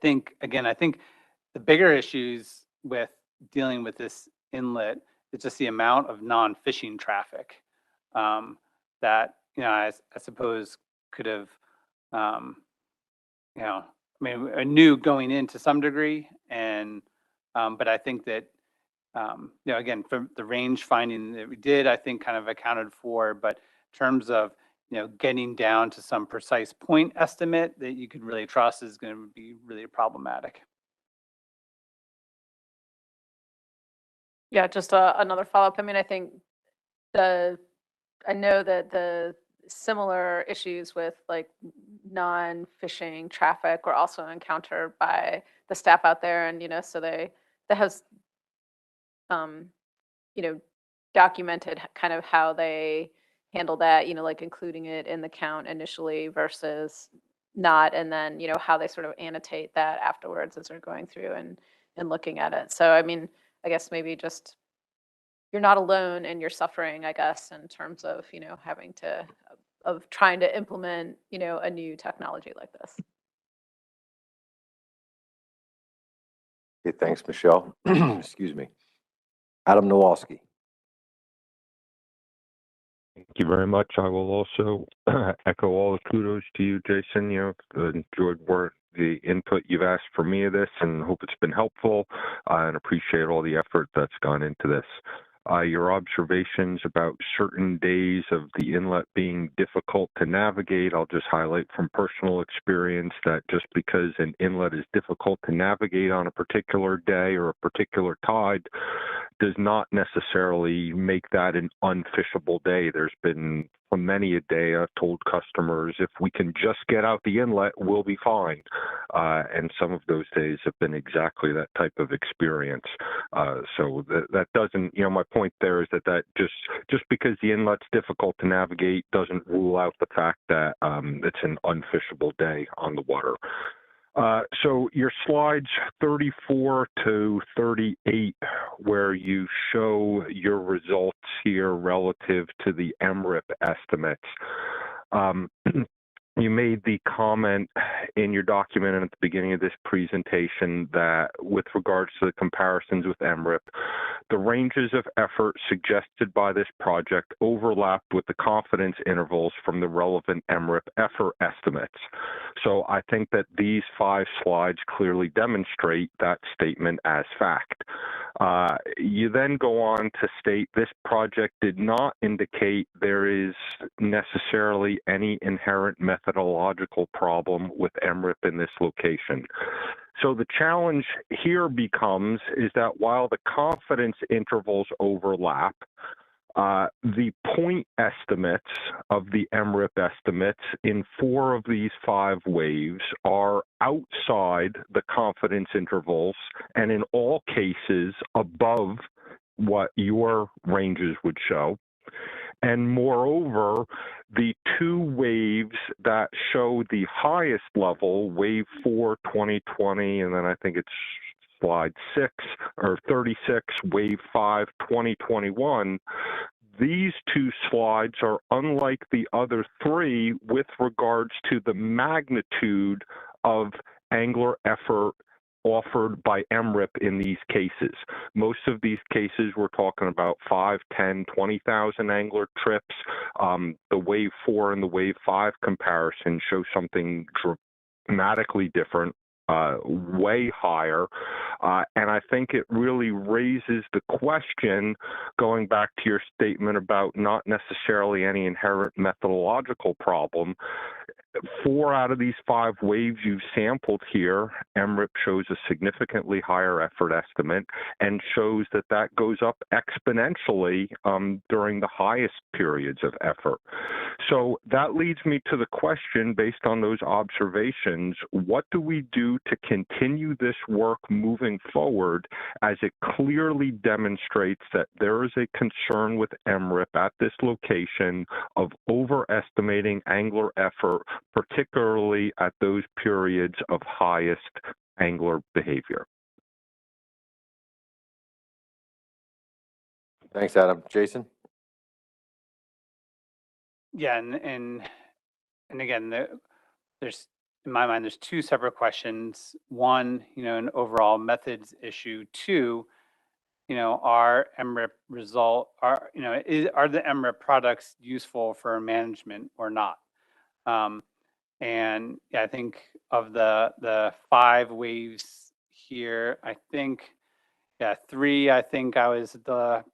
think the bigger issues with dealing with this inlet is just the amount of non-fishing traffic that I suppose could have, I knew going in to some degree, and but I think that again, from the range finding that we did, I think kind of accounted for. But in terms of getting down to some precise point estimate that you could really trust is going to be really problematic. Yeah, just another follow-up. I mean, I think I know that the similar issues with non-fishing traffic were also encountered by the staff out there, and so that has documented kind of how they handle that, like including it in the count initially versus not, and then, how they sort of annotate that afterwards as they're going through and looking at it. So, I mean, I guess maybe just you're not alone in your suffering, I guess, in terms of, having to, of trying to implement, a new technology like this. Okay, thanks, Michelle. Excuse me. Adam Nowalski. Thank you very much. I will also echo all the kudos to you, Jason. Enjoyed the input you've asked for me of this and hope it's been helpful, and appreciate all the effort that's gone into this. Your observations about certain days of the inlet being difficult to navigate, I'll just highlight from personal experience that just because an inlet is difficult to navigate on a particular day or a particular tide does not necessarily make that an unfishable day. There's been for many a day I've told customers, if we can just get out the inlet, we'll be fine. And some of those days have been exactly that type of experience. So that doesn't, my point there is that just because the inlet's difficult to navigate doesn't rule out the fact that it's an unfishable day on the water. So your slides 34 to 38, where you show your results here relative to the MRIP estimates. You made the comment in your document and at the beginning of this presentation that with regards to the comparisons with MRIP, the ranges of effort suggested by this project overlapped with the confidence intervals from the relevant MRIP effort estimates. So I think that these 5 slides clearly demonstrate that statement as fact. You then go on to state this project did not indicate there is necessarily any inherent methodological problem with MRIP in this location. So the challenge here becomes is that while the confidence intervals overlap, the point estimates of the MRIP estimates in 4 of these 5 waves are outside the confidence intervals and in all cases above what your ranges would show. And moreover, the 2 waves that show the highest level, wave 4, 2020, and then I think it's slide 6 or 36, wave 5, 2021, these 2 slides are unlike the other 3 with regards to the magnitude of angler effort offered by MRIP in these cases. Most of these cases we're talking about 5, 10, 20,000 angler trips. The wave 4 and the wave 5 comparison show something dramatically different, way higher. And I think it really raises the question, going back to your statement about not necessarily any inherent methodological problem. 4 out of these 5 waves you've sampled here, MRIP shows a significantly higher effort estimate and shows that that goes up exponentially during the highest periods of effort. So that leads me to the question, based on those observations, what do we do to continue this work moving forward as it clearly demonstrates that there is a concern with MRIP at this location of overestimating angler effort, particularly at those periods of highest angler behavior? Thanks, Adam. Jason? Yeah, and again, there's in my mind, there's 2 separate questions. One, an overall methods issue. 2, are MRIP are the MRIP products useful for management or not? And yeah, I think of the 5 waves here, I think, 3, I think I was the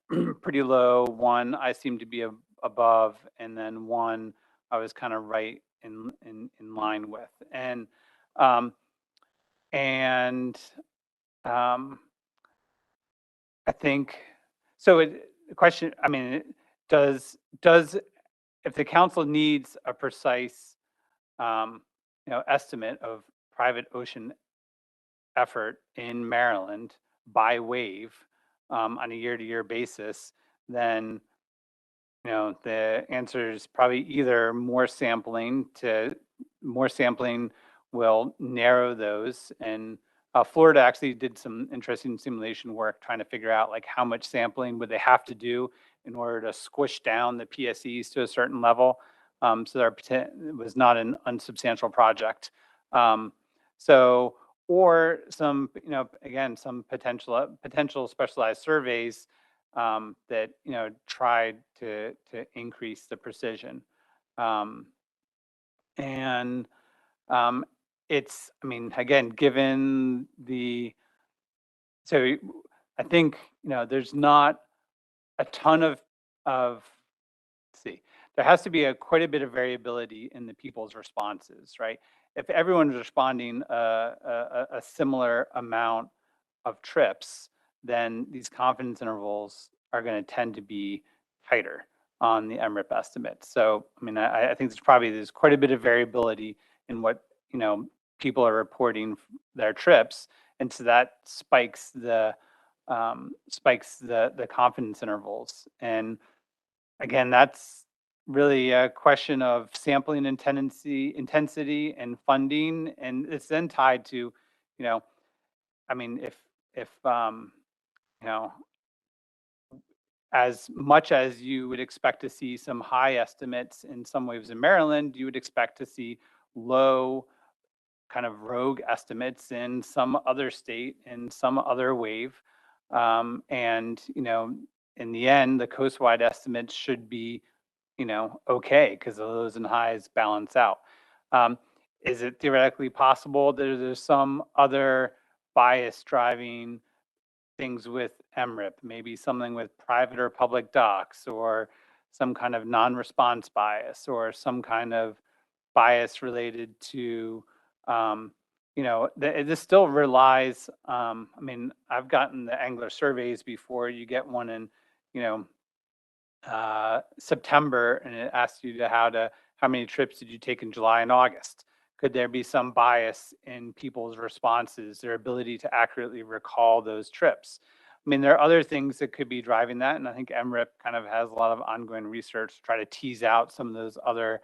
pretty low. 1, I seem to be above, and then 1, I was kind of right in line with. And I think so. The question, I mean, does if the council needs a precise estimate of private ocean effort in Maryland by wave on a year-to-year basis, then the answer is probably either more sampling will narrow those. And Florida actually did some interesting simulation work trying to figure out like how much sampling would they have to do in order to squish down the PSEs to a certain level. So it was not an unsubstantial project. Or some, again, some potential specialized surveys that tried to increase the precision. It's, I mean, again, given so I think there's not a ton of let's see, there has to be quite a bit of variability in the people's responses, right? If everyone's responding a similar amount of trips, then these confidence intervals are going to tend to be tighter on the MRIP estimates. So, I mean, I think there's quite a bit of variability in what people are reporting their trips, and so that spikes the confidence intervals. And again, that's really a question of sampling intensity and funding, and it's then tied to, I mean, if as much as you would expect to see some high estimates in some waves in Maryland, you would expect to see low kind of rogue estimates in some other state, in some other wave. And, in the end, the coastwide estimates should be, okay, because the lows and highs balance out. Is it theoretically possible that there's some other bias driving things with MRIP, maybe something with private or public docs, or some kind of non-response bias, or some kind of bias related to, this still relies, I mean, I've gotten the angler surveys before. You get one in, September, and it asks you how many trips did you take in July and August? Could there be some bias in people's responses, their ability to accurately recall those trips? I mean, there are other things that could be driving that, and I think MRIP kind of has a lot of ongoing research to try to tease out some of those other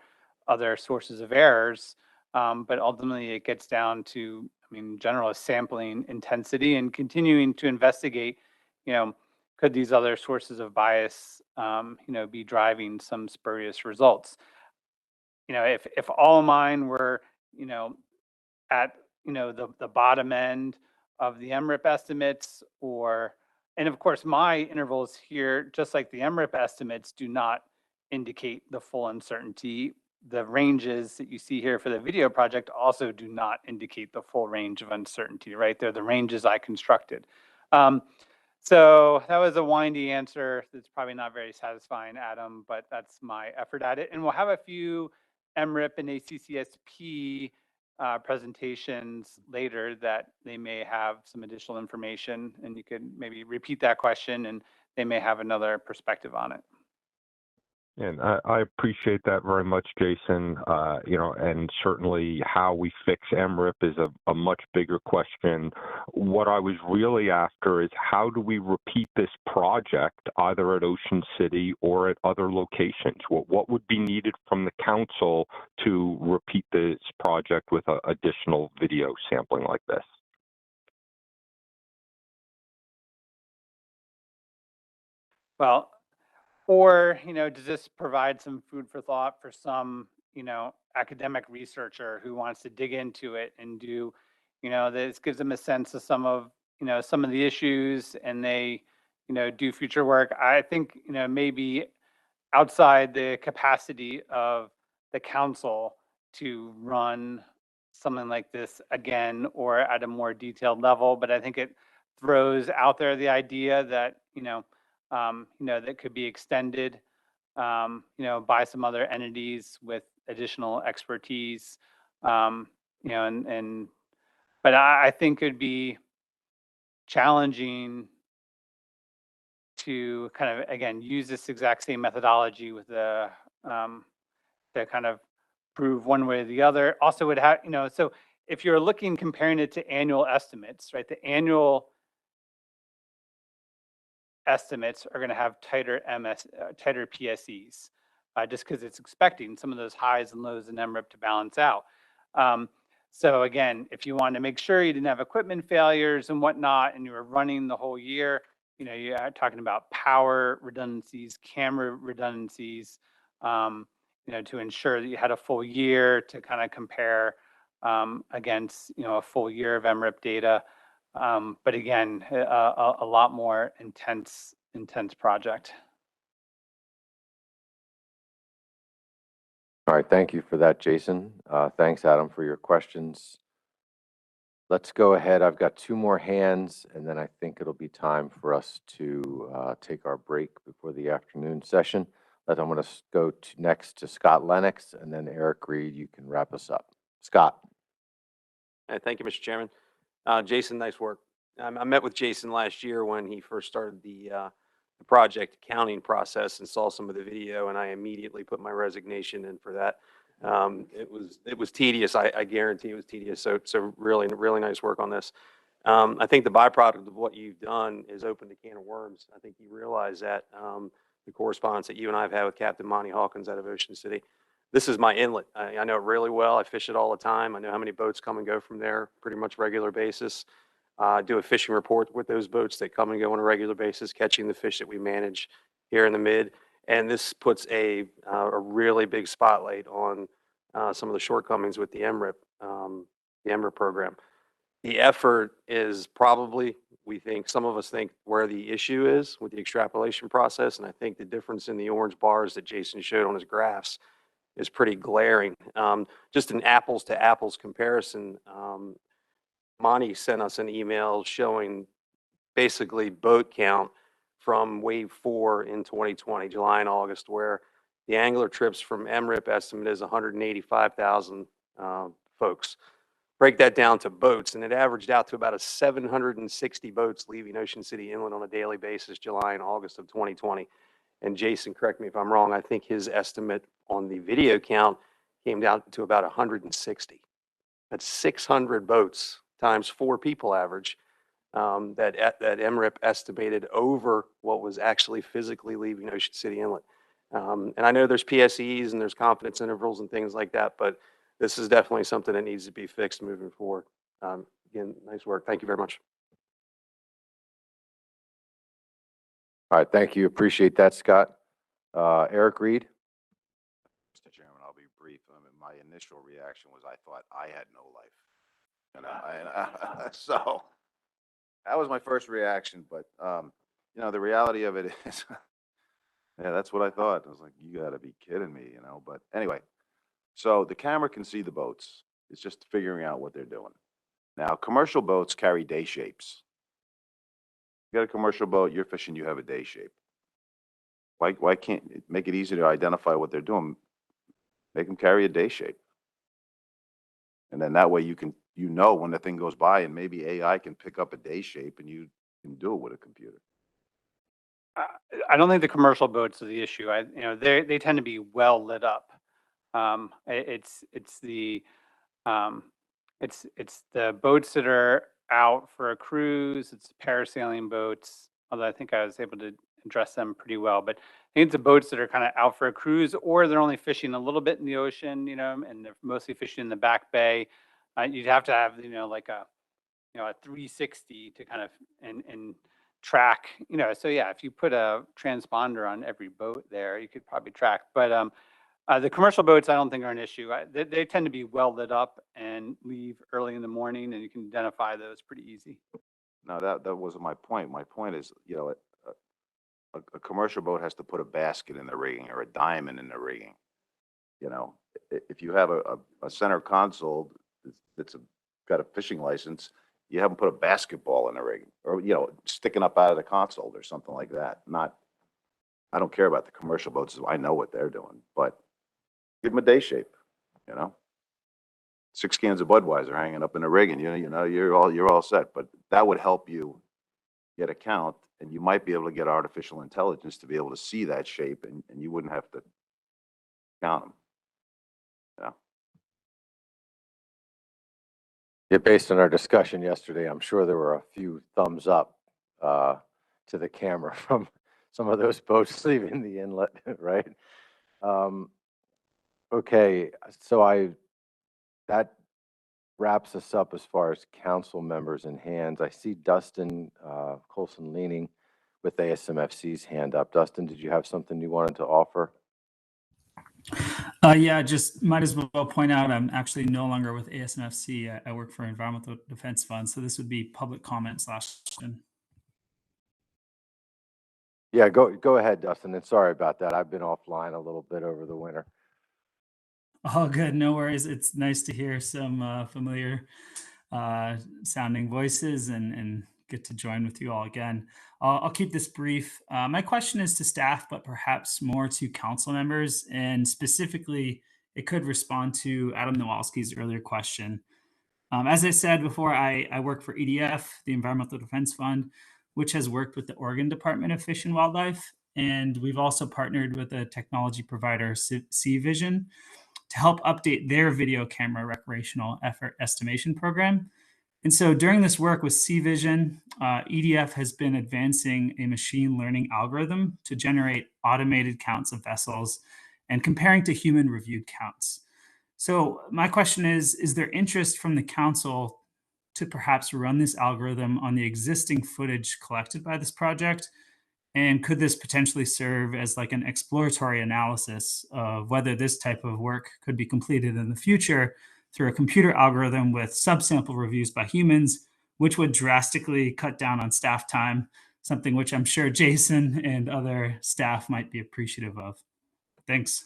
sources of errors. But ultimately, it gets down to, I mean, general sampling intensity and continuing to investigate, could these other sources of bias, be driving some spurious results? If all mine were, at, the bottom end of the MRIP estimates, and of course, my intervals here, just like the MRIP estimates, do not indicate the full uncertainty. The ranges that you see here for the video project also do not indicate the full range of uncertainty, right? They're the ranges I constructed. So that was a windy answer. That's probably not very satisfying, Adam, but that's my effort at it. And we'll have a few MRIP and ACCSP presentations later that they may have some additional information, and you could maybe repeat that question and they may have another perspective on it. And I appreciate that very much, Jason. And certainly how we fix MRIP is a much bigger question. What I was really after is how do we repeat this project either at Ocean City or at other locations? What would be needed from the council to repeat this project with additional video sampling like this? Well, or, does this provide some food for thought for some, academic researcher who wants to dig into it and do, this gives them a sense of some of the issues, and they, do future work. I think, maybe outside the capacity of the council to run something like this again or at a more detailed level, but I think it throws out there the idea that, that could be extended, by some other entities with additional expertise, but I think it'd be challenging to kind of, again, use this exact same methodology with to kind of prove one way or the other. Also would have, so if you're comparing it to annual estimates, right, the annual estimates are going to have tighter tighter PSEs, just because it's expecting some of those highs and lows in MRIP to balance out. So again, if you wanted to make sure you didn't have equipment failures and whatnot, and you were running the whole year, you know, you're talking about power redundancies, camera redundancies, you know, to ensure that you had a full year to kind of compare against, you know, a full year of MRIP data. But again, a lot more intense project. All right, thank you for that, Jason. Thanks, Adam, for your questions. Let's go ahead. I've got 2 more hands, and then I think it'll be time for us to take our break before the afternoon session. I'm going to go next to Scott Lennox, and then Eric Reed, you can wrap us up. Scott. Thank you, Mr. Chairman. Jason, nice work. I met with Jason last year when he first started the project accounting process and saw some of the video, and I immediately put my resignation in for that. It was tedious. I guarantee it was tedious. So really nice work on this. I think the byproduct of what you've done is opened a can of worms. I think you realize that the correspondence that you and I have had with Captain Monty Hawkins out of Ocean City. This is my inlet. I know it really well. I fish it all the time. I know how many boats come and go from there pretty much regular basis. Do a fishing report with those boats that come and go on a regular basis, catching the fish that we manage here in the mid. And this puts a really big spotlight on some of the shortcomings with the MRIP program. The effort is probably, some of us think, where the issue is with the extrapolation process. And I think the difference in the orange bars that Jason showed on his graphs is pretty glaring. Just an apples to apples comparison, Monty sent us an email showing basically boat count from wave 4 in 2020, July and August, where the angler trips from MRIP estimate is 185,000 folks. Break that down to boats, and it averaged out to about 760 boats leaving Ocean City Inlet on a daily basis, July and August of 2020. And Jason, correct me if I'm wrong, I think his estimate on the video count came down to about 160. That's 600 boats times 4 people average that MRIP estimated over what was actually physically leaving Ocean City Inlet. And I know there's PSEs and there's confidence intervals and things like that, but this is definitely something that needs to be fixed moving forward. Again, nice work. Thank you very much. All right, thank you. Appreciate that, Scott. Eric Reed. Mr. Chairman, I'll be brief. I mean, my initial reaction was I thought I had no life. You know, so that was my first reaction. But you know, the reality of it is, yeah, that's what I thought. I was like, you got to be kidding me, you know. But anyway, so the camera can see the boats. It's just figuring out what they're doing. Now, commercial boats carry day shapes. You got a commercial boat, you're fishing, you have a day shape. Why can't it make it easy to identify what they're doing? Make them carry a day shape. And then that way you know when the thing goes by, and maybe AI can pick up a day shape and you can do it with a computer. I don't think the commercial boats are the issue. You know, they tend to be well lit up. It's the boats that are out for a cruise. It's parasailing boats. Although I think I was able to address them pretty well. But I think it's the boats that are kind of out for a cruise, or they're only fishing a little bit in the ocean, you know, and they're mostly fishing in the back bay. You'd have to have, you know, like a 360 to kind of and track, you know. So yeah, if you put a transponder on every boat there, you could probably track. But the commercial boats, I don't think are an issue. They tend to be well lit up and leave early in the morning, and you can identify those pretty easy. No, that wasn't my point. My point is, you know, a commercial boat has to put a basket in the rigging or a diamond in the rigging. You know, if you have a center console that's got a fishing license, you have them put a basketball in the rigging, or, you know, sticking up out of the console or something like that. I don't care about the commercial boats. I know what they're doing, but give them a day shape, you know. 6 cans of Budweiser hanging up in the rigging, you know, you're all set. But that would help you get a count, and you might be able to get artificial intelligence to be able to see that shape, and you wouldn't have to count them. Yeah. Yeah, based on our discussion yesterday, I'm sure there were a few thumbs up to the camera from some of those boats leaving the inlet, right? Okay, so that wraps us up as far as council members in hands. I see Dustin Colson leaning with ASMFC's hand up. Dustin, did you have something you wanted to offer? Yeah, just might as well point out I'm actually no longer with ASMFC. I work for Environmental Defense Fund, so this would be public comment / question. Yeah, go ahead, Dustin. And sorry about that. I've been offline a little bit over the winter. Oh, good. No worries. It's nice to hear some familiar sounding voices and get to join with you all again. I'll keep this brief. My question is to staff, but perhaps more to council members. And specifically, it could respond to Adam Nowalski's earlier question. As I said before, I work for EDF, the Environmental Defense Fund, which has worked with the Oregon Department of Fish and Wildlife. And we've also partnered with a technology provider, Sea Vision, to help update their video camera recreational effort estimation program. And so during this work with Sea Vision, EDF has been advancing a machine learning algorithm to generate automated counts of vessels and comparing to human reviewed counts. So my question is there interest from the council to perhaps run this algorithm on the existing footage collected by this project? And could this potentially serve as like an exploratory analysis of whether this type of work could be completed in the future through a computer algorithm with subsample reviews by humans, which would drastically cut down on staff time, something which I'm sure Jason and other staff might be appreciative of. Thanks.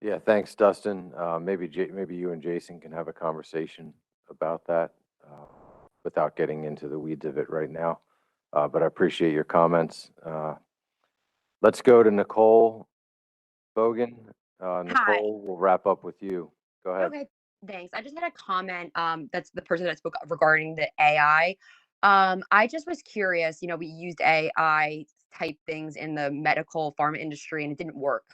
Yeah, thanks, Dustin. Maybe you and Jason can have a conversation about that without getting into the weeds of it right now. But I appreciate your comments. Let's go to Nicole Bogan. Nicole, we'll wrap up with you. Go ahead. Okay, thanks. I just had a comment. That's the person that spoke regarding the AI. I just was curious, we used AI type things in the medical pharma industry and it didn't work.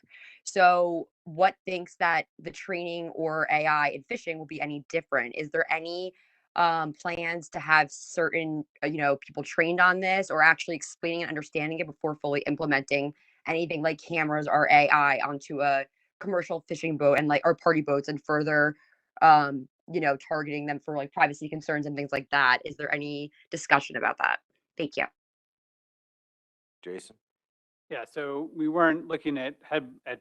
So what thinks that the training or AI in fishing will be any different? Is there any plans to have certain, people trained on this or actually explaining and understanding it before fully implementing anything like cameras or AI onto a commercial fishing boat and or party boats and further targeting them for like privacy concerns and things like that? Is there any discussion about that? Thank you. Jason? Yeah, so we weren't looking at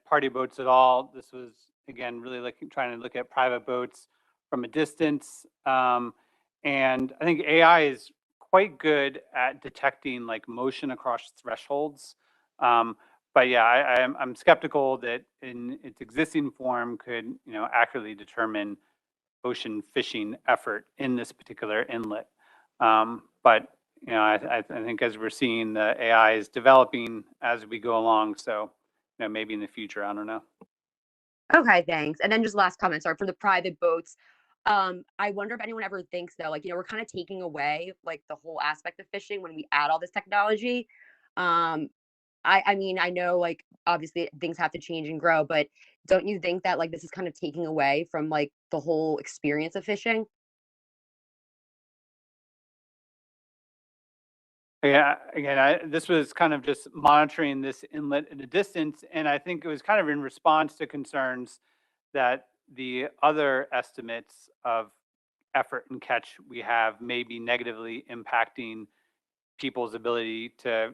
party boats at all. This was, again, really trying to look at private boats from a distance. And I think AI is quite good at detecting like motion across thresholds. But yeah, I'm skeptical that in its existing form could, accurately determine ocean fishing effort in this particular inlet. But I think as we're seeing, the AI is developing as we go along. So, maybe in the future, I don't know. Okay, thanks. And then just last comment, sorry, for the private boats. I wonder if anyone ever thinks though, we're kind of taking away like the whole aspect of fishing when we add all this technology. I mean, I know like obviously things have to change and grow, but don't you think that like this is kind of taking away from like the whole experience of fishing? Yeah, again, this was kind of just monitoring this inlet at a distance, and I think it was kind of in response to concerns that the other estimates of effort and catch we have may be negatively impacting people's ability to,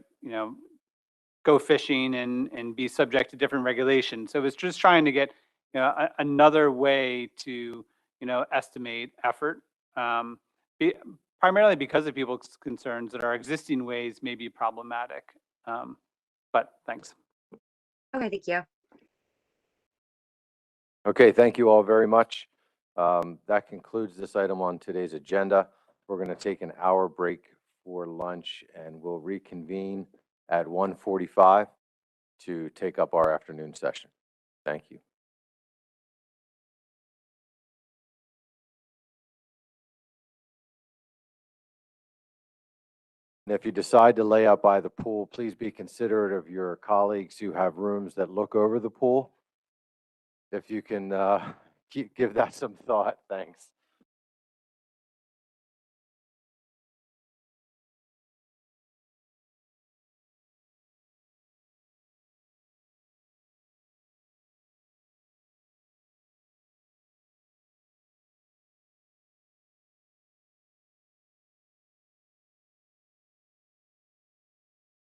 go fishing and be subject to different regulations. So it's just trying to get, another way to, estimate effort. Primarily because of people's concerns that our existing ways may be problematic. But thanks. Okay, thank you. Okay, thank you all very much. That concludes this item on today's agenda. We're going to take an hour break for lunch and we'll reconvene at 1:45 to take up our afternoon session. Thank you. And if you decide to lay out by the pool, please be considerate of your colleagues who have rooms that look over the pool. If you can give that some thought, thanks.